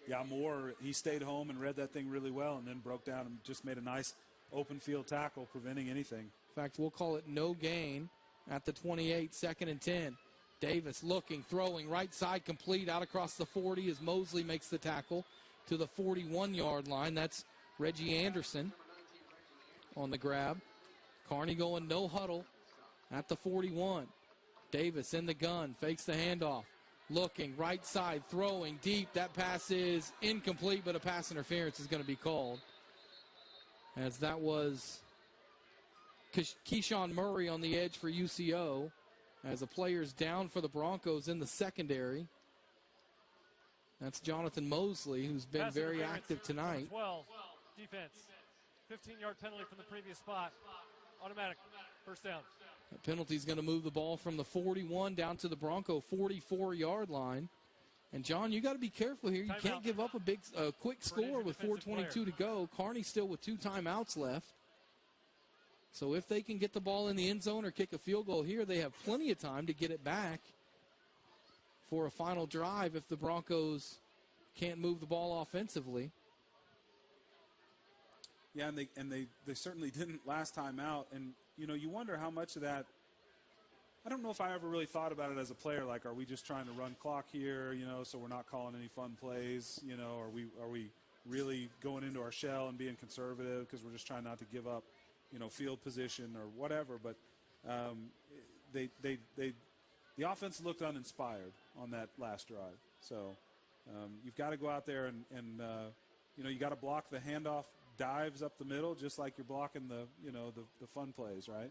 Yeah, Moore, he stayed home and read that thing really well and then broke down and just made a nice open field tackle, preventing anything. In fact, we'll call it no gain at the 28, 2nd and 10. Davis looking, throwing, right side complete, out across the 40 as Mosley makes the tackle to the 41-yard line. That's Reggie Anderson on the grab. Kearney going no huddle at the 41. Davis in the gun, fakes the handoff. Looking, right side, throwing, deep. That pass is incomplete, but a pass interference is going to be called. As that was Keyshawn Murray on the edge for UCO, as a player's down for the Broncos in the secondary. That's Jonathan Mosley, who's been very active tonight. 12, defense, 15-yard penalty from the previous spot. Automatic, 1st down. That penalty is going to move the ball from the 41 down to the Bronco 44-yard line. And, John, you got to be careful here. You can't give up a quick score with 4:22 to go. Kearney still with 2 timeouts left. So if they can get the ball in the end zone or kick a field goal here, they have plenty of time to get it back for a final drive if the Broncos can't move the ball offensively. Yeah, and they certainly didn't last time out. And, you wonder how much of that, I don't know if I ever really thought about it as a player, like, are we just trying to run clock here, so we're not calling any fun plays, are we really going into our shell and being conservative because we're just trying not to give up, field position or whatever. But the offense looked uninspired on that last drive. So you've got to go out there and you got to block the handoff dives up the middle just like you're blocking the fun plays, right?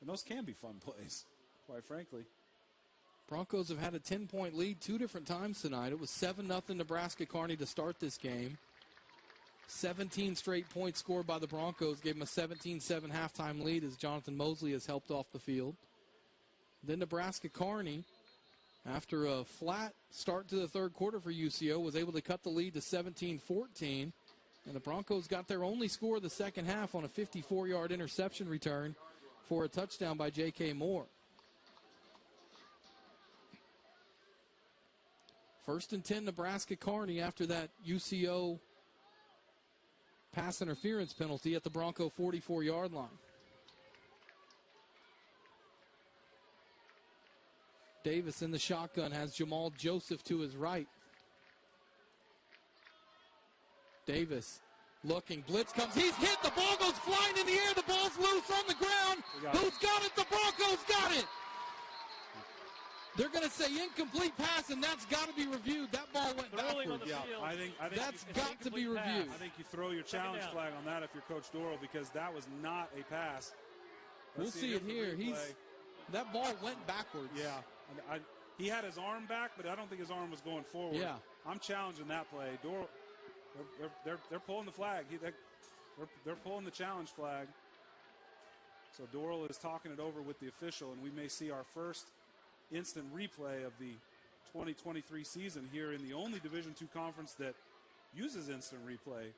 And those can be fun plays, quite frankly. Broncos have had a 10-point lead 2 different times tonight. It was 7-0 Nebraska Kearney to start this game. 17 straight points scored by the Broncos gave them a 17-7 halftime lead as Jonathan Mosley has helped off the field. Then Nebraska Kearney, after a flat start to the third quarter for UCO, was able to cut the lead to 17-14. And the Broncos got their only score of the second half on a 54-yard interception return for a touchdown by J.K. Moore. 1st and 10 Nebraska Kearney after that UCO pass interference penalty at the Bronco 44-yard line. Davis in the shotgun has Jamal Joseph to his right. Davis looking, blitz comes, he's hit, the ball goes flying in the air, the ball's loose on the ground. Who's got it? The Broncos got it. They're going to say incomplete pass, and that's got to be reviewed. That ball went backwards. Yeah, I think that's got to be reviewed. I think you throw your challenge flag on that if you're Coach Doral, because that was not a pass. We'll see it here. That ball went backwards. Yeah. He had his arm back, but I don't think his arm was going forward. Yeah. I'm challenging that play. Doral, they're pulling the flag. They're pulling the challenge flag. So Doral is talking it over with the official, and we may see our first instant replay of the 2023 season here in the only Division II conference that uses instant replay.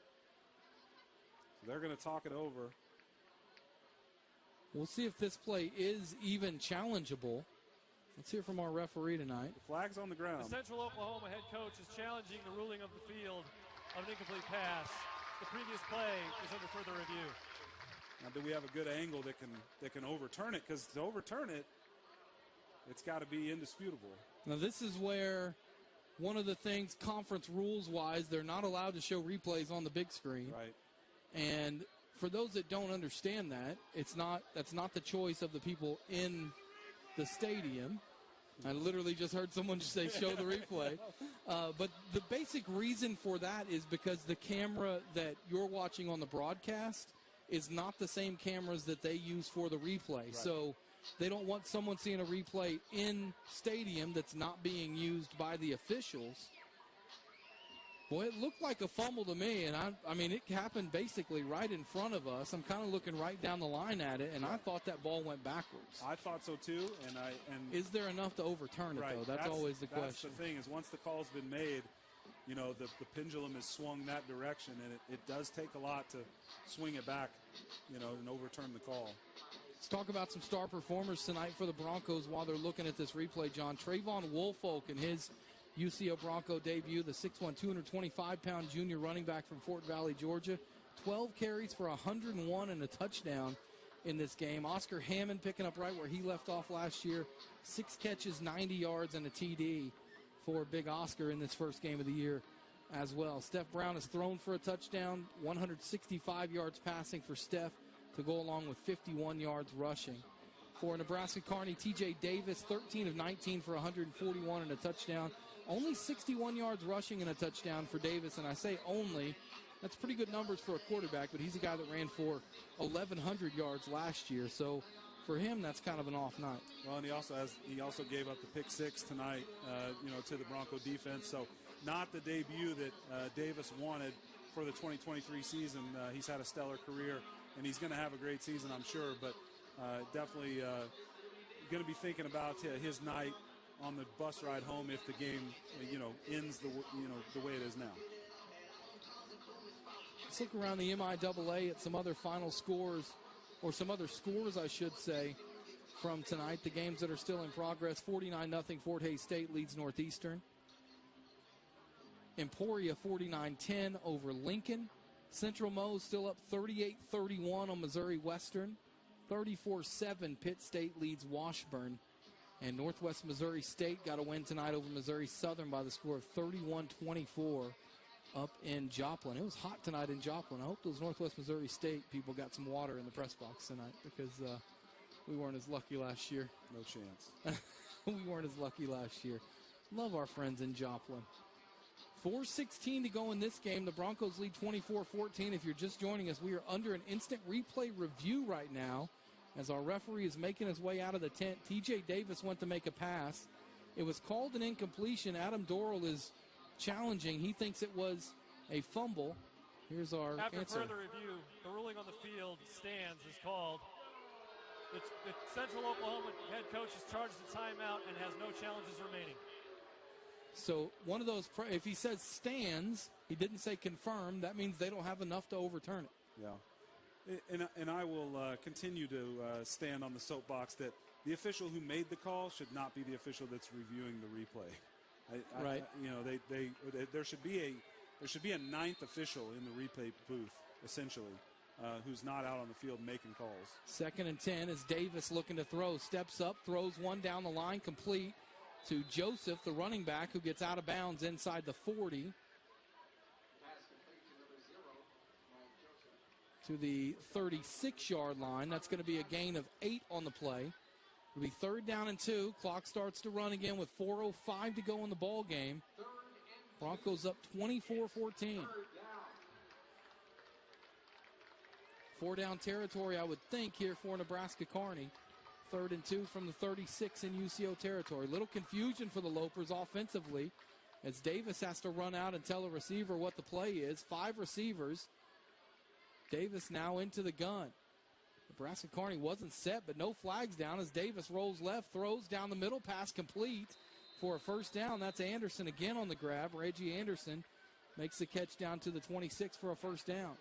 So they're going to talk it over. We'll see if this play is even challengeable. Let's hear from our referee tonight. The flag's on the ground. The Central Oklahoma head coach is challenging the ruling of the field of an incomplete pass. The previous play is under further review. Now, do we have a good angle that can overturn it? Because to overturn it, it's got to be indisputable. Now, this is where one of the things, conference rules-wise, they're not allowed to show replays on the big screen. Right. And for those that don't understand that, that's not the choice of the people in the stadium. I literally just heard someone say show the replay. But the basic reason for that is because the camera that you're watching on the broadcast is not the same cameras that they use for the replay. Right. So they don't want someone seeing a replay in stadium that's not being used by the officials. Boy, it looked like a fumble to me, and I mean, it happened basically right in front of us. I'm kind of looking right down the line at it, and I thought that ball went backwards. I thought so too, and is there enough to overturn it, though? That's always the question. That's the thing, is once the call's been made, the pendulum is swung that direction, and it does take a lot to swing it back, and overturn the call. Let's talk about some star performers tonight for the Broncos while they're looking at this replay, John. Trayvon Woolfolk in his UCO Bronco debut, the 6'1", 225-pound junior running back from Fort Valley, Georgia. 12 carries for 101 and a touchdown in this game. Oscar Hammond picking up right where he left off last year. 6 catches, 90 yards, and a TD for Big Oscar in this first game of the year as well. Steph Brown has thrown for a touchdown, 165 yards passing for Steph to go along with 51 yards rushing. For Nebraska Kearney, TJ Davis, 13 of 19 for 141 and a touchdown. Only 61 yards rushing and a touchdown for Davis, and I say only. That's pretty good numbers for a quarterback, but he's a guy that ran for 1,100 yards last year. So for him, that's kind of an off night. Well, and he also gave up the pick 6 tonight, to the Bronco defense. So not the debut that Davis wanted for the 2023 season. He's had a stellar career, and he's going to have a great season, I'm sure. But definitely going to be thinking about his night on the bus ride home if the game, ends the way it is now. Let's look around the MIAA at some other final scores, or some other scores, I should say, from tonight. The games that are still in progress: 49-0 Fort Hays State leads Northeastern. Emporia 49-10 over Lincoln. Central Mo still up 38-31 on Missouri Western. 34-7 Pitt State leads Washburn. And Northwest Missouri State got a win tonight over Missouri Southern by the score of 31-24 up in Joplin. It was hot tonight in Joplin. I hope those Northwest Missouri State people got some water in the press box tonight because we weren't as lucky last year. No chance. We weren't as lucky last year. Love our friends in Joplin. 4:16 to go in this game. The Broncos lead 24-14. If you're just joining us, we are under an instant replay review right now as our referee is making his way out of the tent. TJ Davis went to make a pass. It was called an incompletion. Adam Dorrell is challenging. He thinks it was a fumble. Here's our After answer. further review, the ruling on the field stands is called. The Central Oklahoma head coach is charged a timeout and has no challenges remaining. So one of those, if he says stands, he didn't say confirmed, that means they don't have enough to overturn it. Yeah. And I will continue to stand on the soapbox that the official who made the call should not be the official that's reviewing the replay. Right. There should be a ninth official in the replay booth, essentially, who's not out on the field making calls. 2nd and 10 as Davis looking to throw. Steps up, throws one down the line, complete to Joseph, the running back, who gets out of bounds inside the 40. To the 36-yard line. That's going to be a gain of 8 on the play. It'll be 3rd down and 2. Clock starts to run again with 4:05 to go in the ball game. Broncos up 24-14. 4-down territory, I would think, here for Nebraska Kearney. 3rd and 2 from the 36 in UCO territory. Little confusion for the Lopers offensively as Davis has to run out and tell a receiver what the play is. 5 receivers. Davis now into the gun. Nebraska Kearney wasn't set, but no flags down as Davis rolls left, throws down the middle, pass complete for a 1st down. That's Anderson again on the grab. Reggie Anderson makes the catch down to the 26 for a 1st down.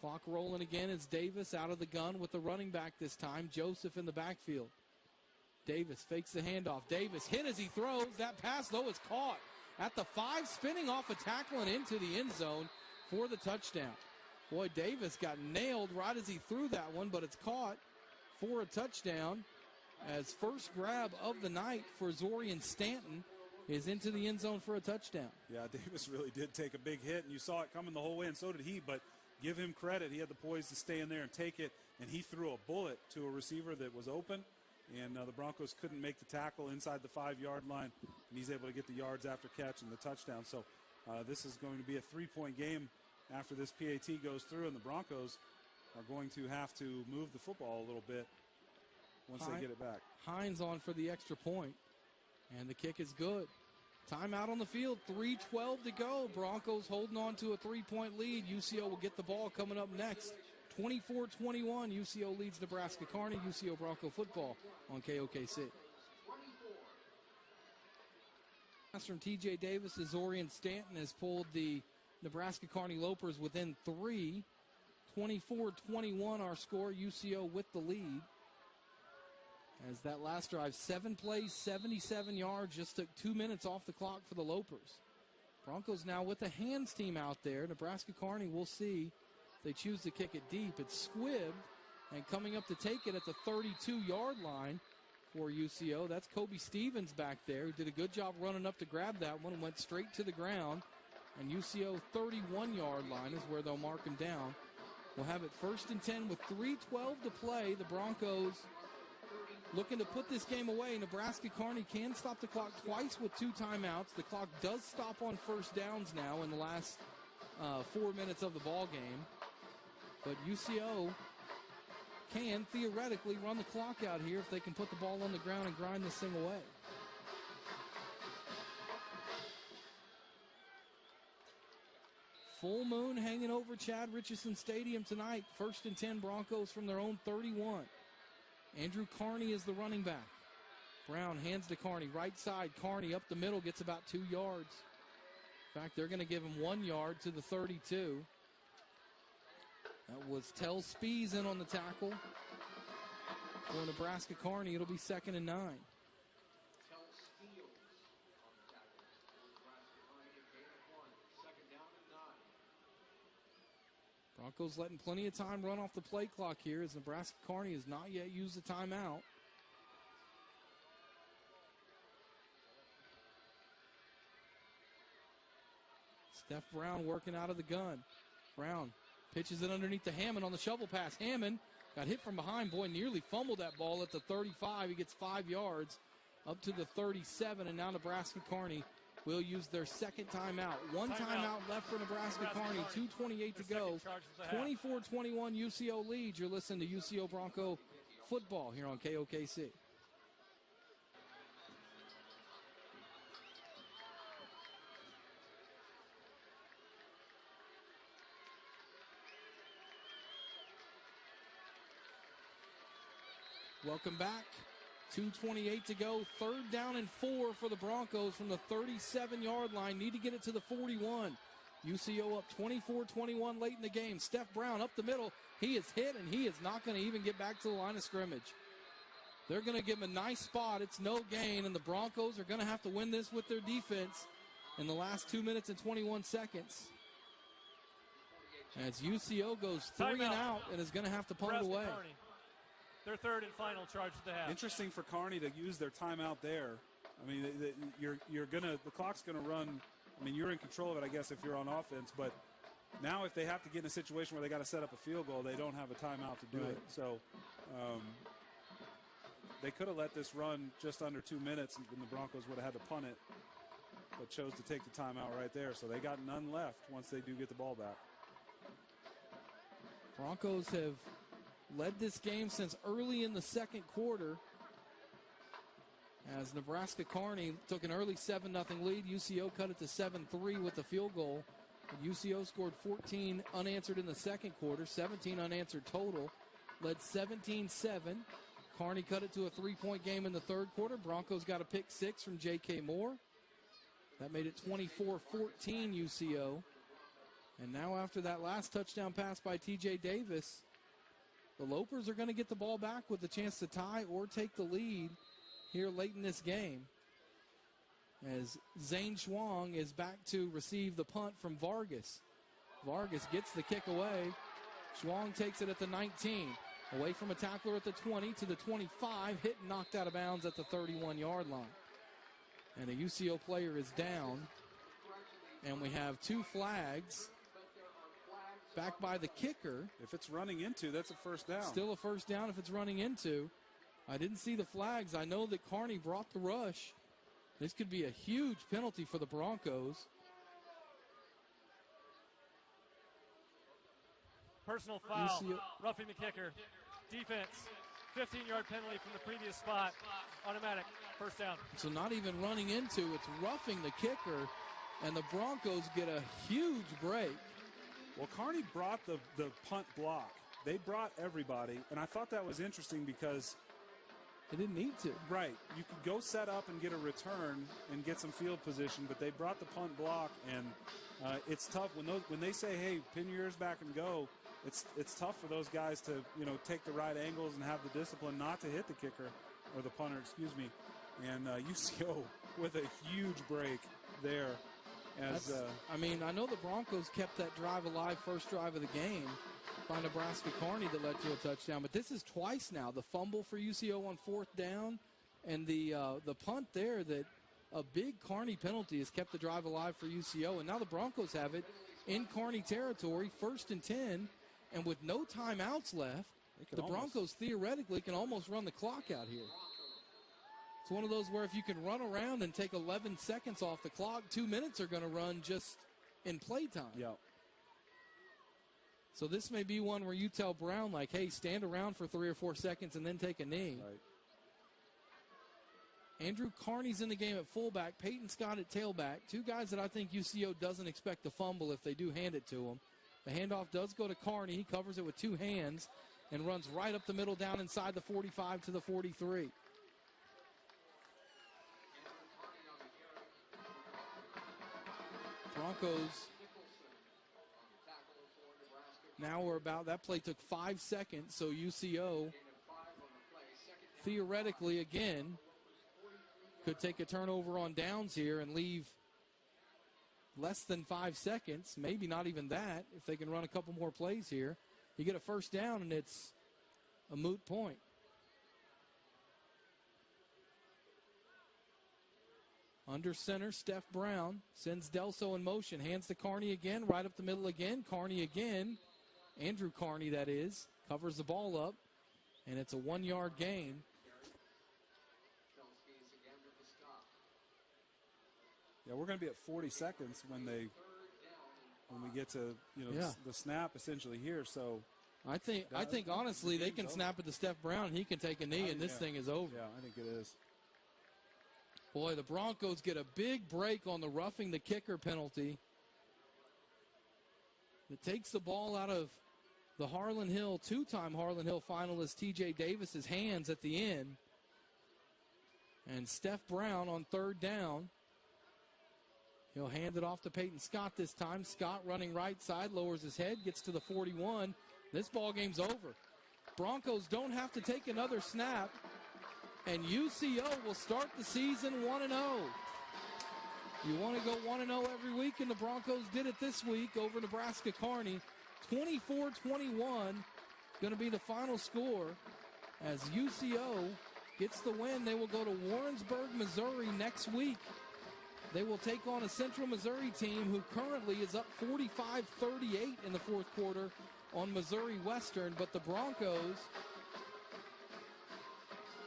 Clock rolling again as Davis out of the gun with the running back this time. Joseph in the backfield. Davis fakes the handoff. Davis hit as he throws. That pass, though, is caught at the 5, spinning off a tackle and into the end zone for the touchdown. Boy, Davis got nailed right as he threw that one, but it's caught for a touchdown as first grab of the night for Zorian Stanton is into the end zone for a touchdown. Yeah, Davis really did take a big hit, and you saw it coming the whole way, and so did he, but give him credit. He had the poise to stay in there and take it, and he threw a bullet to a receiver that was open, and the Broncos couldn't make the tackle inside the 5-yard line, and he's able to get the yards after catch and the touchdown. So this is going to be a 3-point game after this PAT goes through, and the Broncos are going to have to move the football a little bit once they get it back. Hines on for the extra point, and the kick is good. Timeout on the field, 3:12 to go. Broncos holding on to a 3-point lead. UCO will get the ball coming up next. 24-21, UCO leads Nebraska Kearney. UCO Bronco football on KOKC. Pass from TJ Davis as Zorian Stanton has pulled the Nebraska Kearney Lopers within 3. 24-21 our score, UCO with the lead. As that last drive, 7 plays, 77 yards, just took 2 minutes off the clock for the Lopers. Broncos now with the hands team out there. Nebraska Kearney, we'll see if they choose to kick it deep. It's squibbed, and coming up to take it at the 32-yard line for UCO. That's Kobe Stevens back there, who did a good job running up to grab that one and went straight to the ground. And UCO 31-yard line is where they'll mark him down. We'll have it 1st and 10 with 3:12 to play. The Broncos looking to put this game away. Nebraska Kearney can stop the clock twice with 2 timeouts. The clock does stop on 1st downs now in the last 4 minutes of the ball game. But UCO can theoretically run the clock out here if they can put the ball on the ground and grind this thing away. Full moon hanging over Chad Richardson Stadium tonight. 1st and 10 Broncos from their own 31. Andrew Kearney is the running back. Brown hands to Kearney. Right side, Kearney up the middle, gets about 2 yards. In fact, they're going to give him 1 yard to the 32. That was Tell Spees in on the tackle. For Nebraska Kearney, it'll be 2nd and 9. Broncos letting plenty of time run off the play clock here as Nebraska Kearney has not yet used the timeout. Steph Brown working out of the gun. Brown pitches it underneath to Hammond on the shovel pass. Hammond got hit from behind. Boy, nearly fumbled that ball at the 35. He gets 5 yards up to the 37, and now Nebraska Kearney will use their second timeout. One timeout left for Nebraska Kearney. 2:28 to go. 24-21 UCO lead. You're listening to UCO Bronco football here on KOKC. Welcome back. 2:28 to go. 3rd down and 4 for the Broncos from the 37-yard line. Need to get it to the 41. UCO up 24-21 late in the game. Steph Brown up the middle. He is hit, and he is not going to even get back to the line of scrimmage. They're going to give him a nice spot. It's no gain, and the Broncos are going to have to win this with their defense in the last 2 minutes and 21 seconds. As UCO goes 3 and out and is going to have to punt it away. Kearney. Their third and final charge of the half. Interesting for Kearney to use their timeout there. I mean, the clock's gonna run. I mean, you're in control of it, I guess, if you're on offense. But now, if they have to get in a situation where they got to set up a field goal, they don't have a timeout to do it. So they could have let this run just under 2 minutes, and the Broncos would have had to punt it, but chose to take the timeout right there. So they got none left once they do get the ball back. Broncos have led this game since early in the second quarter as Nebraska Kearney took an early 7-0 lead. UCO cut it to 7-3 with the field goal. But UCO scored 14 unanswered in the second quarter, 17 unanswered total, led 17-7. Kearney cut it to a 3-point game in the third quarter. Broncos got a pick 6 from J.K. Moore. That made it 24-14 UCO. And now after that last touchdown pass by T.J. Davis, the Lopers are going to get the ball back with a chance to tie or take the lead here late in this game. As Zane Schwang is back to receive the punt from Vargas. Vargas gets the kick away. Schwang takes it at the 19. Away from a tackler at the 20 to the 25. Hit and knocked out of bounds at the 31-yard line. And a UCO player is down. And we have 2 flags. Back by the kicker. If it's running into, that's a first down. Still a first down if it's running into. I didn't see the flags. I know that Kearney brought the rush. This could be a huge penalty for the Broncos. Personal foul, roughing the kicker. Defense, 15-yard penalty from the previous spot. Automatic, first down. So not even running into, it's roughing the kicker, and the Broncos get a huge break. Well, Kearney brought the punt block. They brought everybody, and I thought that was interesting because they didn't need to. Right. You could go set up and get a return and get some field position, but they brought the punt block, and it's tough when they say, "Hey, pin your ears back and go." It's tough for those guys to take the right angles and have the discipline not to hit the kicker or the punter, excuse me. And UCO with a huge break there. I know the Broncos kept that drive alive, first drive of the game by Nebraska Kearney that led to a touchdown. But this is twice now. The fumble for UCO on 4th down and the punt there, that a big Kearney penalty has kept the drive alive for UCO. And now the Broncos have it in Kearney territory, 1st and 10. And with no timeouts left, the Broncos theoretically can almost run the clock out here. It's one of those where if you can run around and take 11 seconds off the clock, 2 minutes are going to run just in playtime. Yep. So this may be one where you tell Brown, like, hey, stand around for 3 or 4 seconds and then take a knee. Right. Andrew Kearney's in the game at fullback, Peyton Scott at tailback. 2 guys that I think UCO doesn't expect to fumble if they do hand it to them. The handoff does go to Kearney. He covers it with 2 hands and runs right up the middle down inside the 45 to the 43. Broncos now we're about, that play took 5 seconds, so UCO theoretically again could take a turnover on downs here and leave less than 5 seconds, maybe not even that, if they can run a couple more plays here. You get a first down, and it's a moot point. Under center, Steph Brown sends Delso in motion. Hands to Kearney again, right up the middle again. Kearney again. Andrew Kearney, that is. Covers the ball up, and it's a 1-yard gain. Yeah, we're going to be at 40 seconds when we get to the snap essentially here. So I think honestly they can snap it to Steph Brown. He can take a knee, and this thing is over. Yeah, I think it is. Boy, the Broncos get a big break on the roughing the kicker penalty. It takes the ball out of the Harlan Hill, two-time Harlan Hill finalist T.J. Davis's hands at the end. And Steph Brown on third down. He'll hand it off to Peyton Scott this time. Scott running right side, lowers his head, gets to the 41. This ball game's over. Broncos don't have to take another snap, and UCO will start the season 1-0. You want to go 1-0 every week, and the Broncos did it this week over Nebraska Kearney. 24-21 going to be the final score as UCO gets the win. They will go to Warrensburg, Missouri next week. They will take on a Central Missouri team who currently is up 45-38 in the fourth quarter on Missouri Western. But the Broncos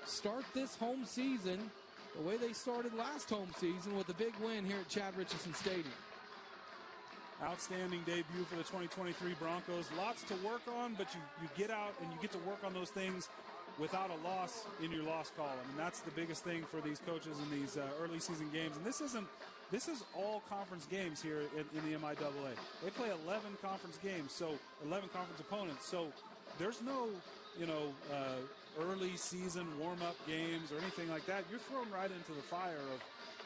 start this home season the way they started last home season with a big win here at Chad Richardson Stadium. Outstanding debut for the 2023 Broncos. Lots to work on, but you get out and you get to work on those things without a loss in your loss column. And that's the biggest thing for these coaches in these early season games. And this is all conference games here in the MIAA. They play 11 conference games, so 11 conference opponents. So there's no, early season warm-up games or anything like that. You're thrown right into the fire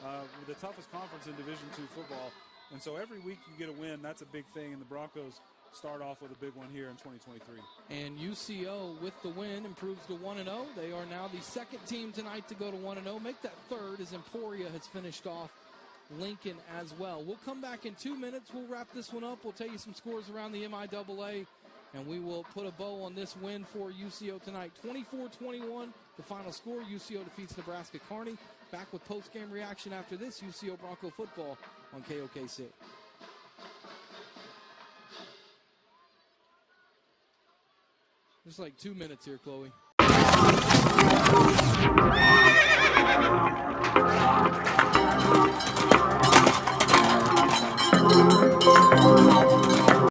of the toughest conference in Division II football. And so every week you get a win. That's a big thing. And the Broncos start off with a big one here in 2023. And UCO, with the win, improves to 1-0. They are now the second team tonight to go to 1-0. Make that third as Emporia has finished off Lincoln as well. We'll come back in 2 minutes. We'll wrap this one up. We'll tell you some scores around the MIAA, and we will put a bow on this win for UCO tonight. 24-21, the final score. UCO defeats Nebraska Kearney. Back with post-game reaction after this UCO Bronco football on KOKC. Just like 2 minutes here, Chloe.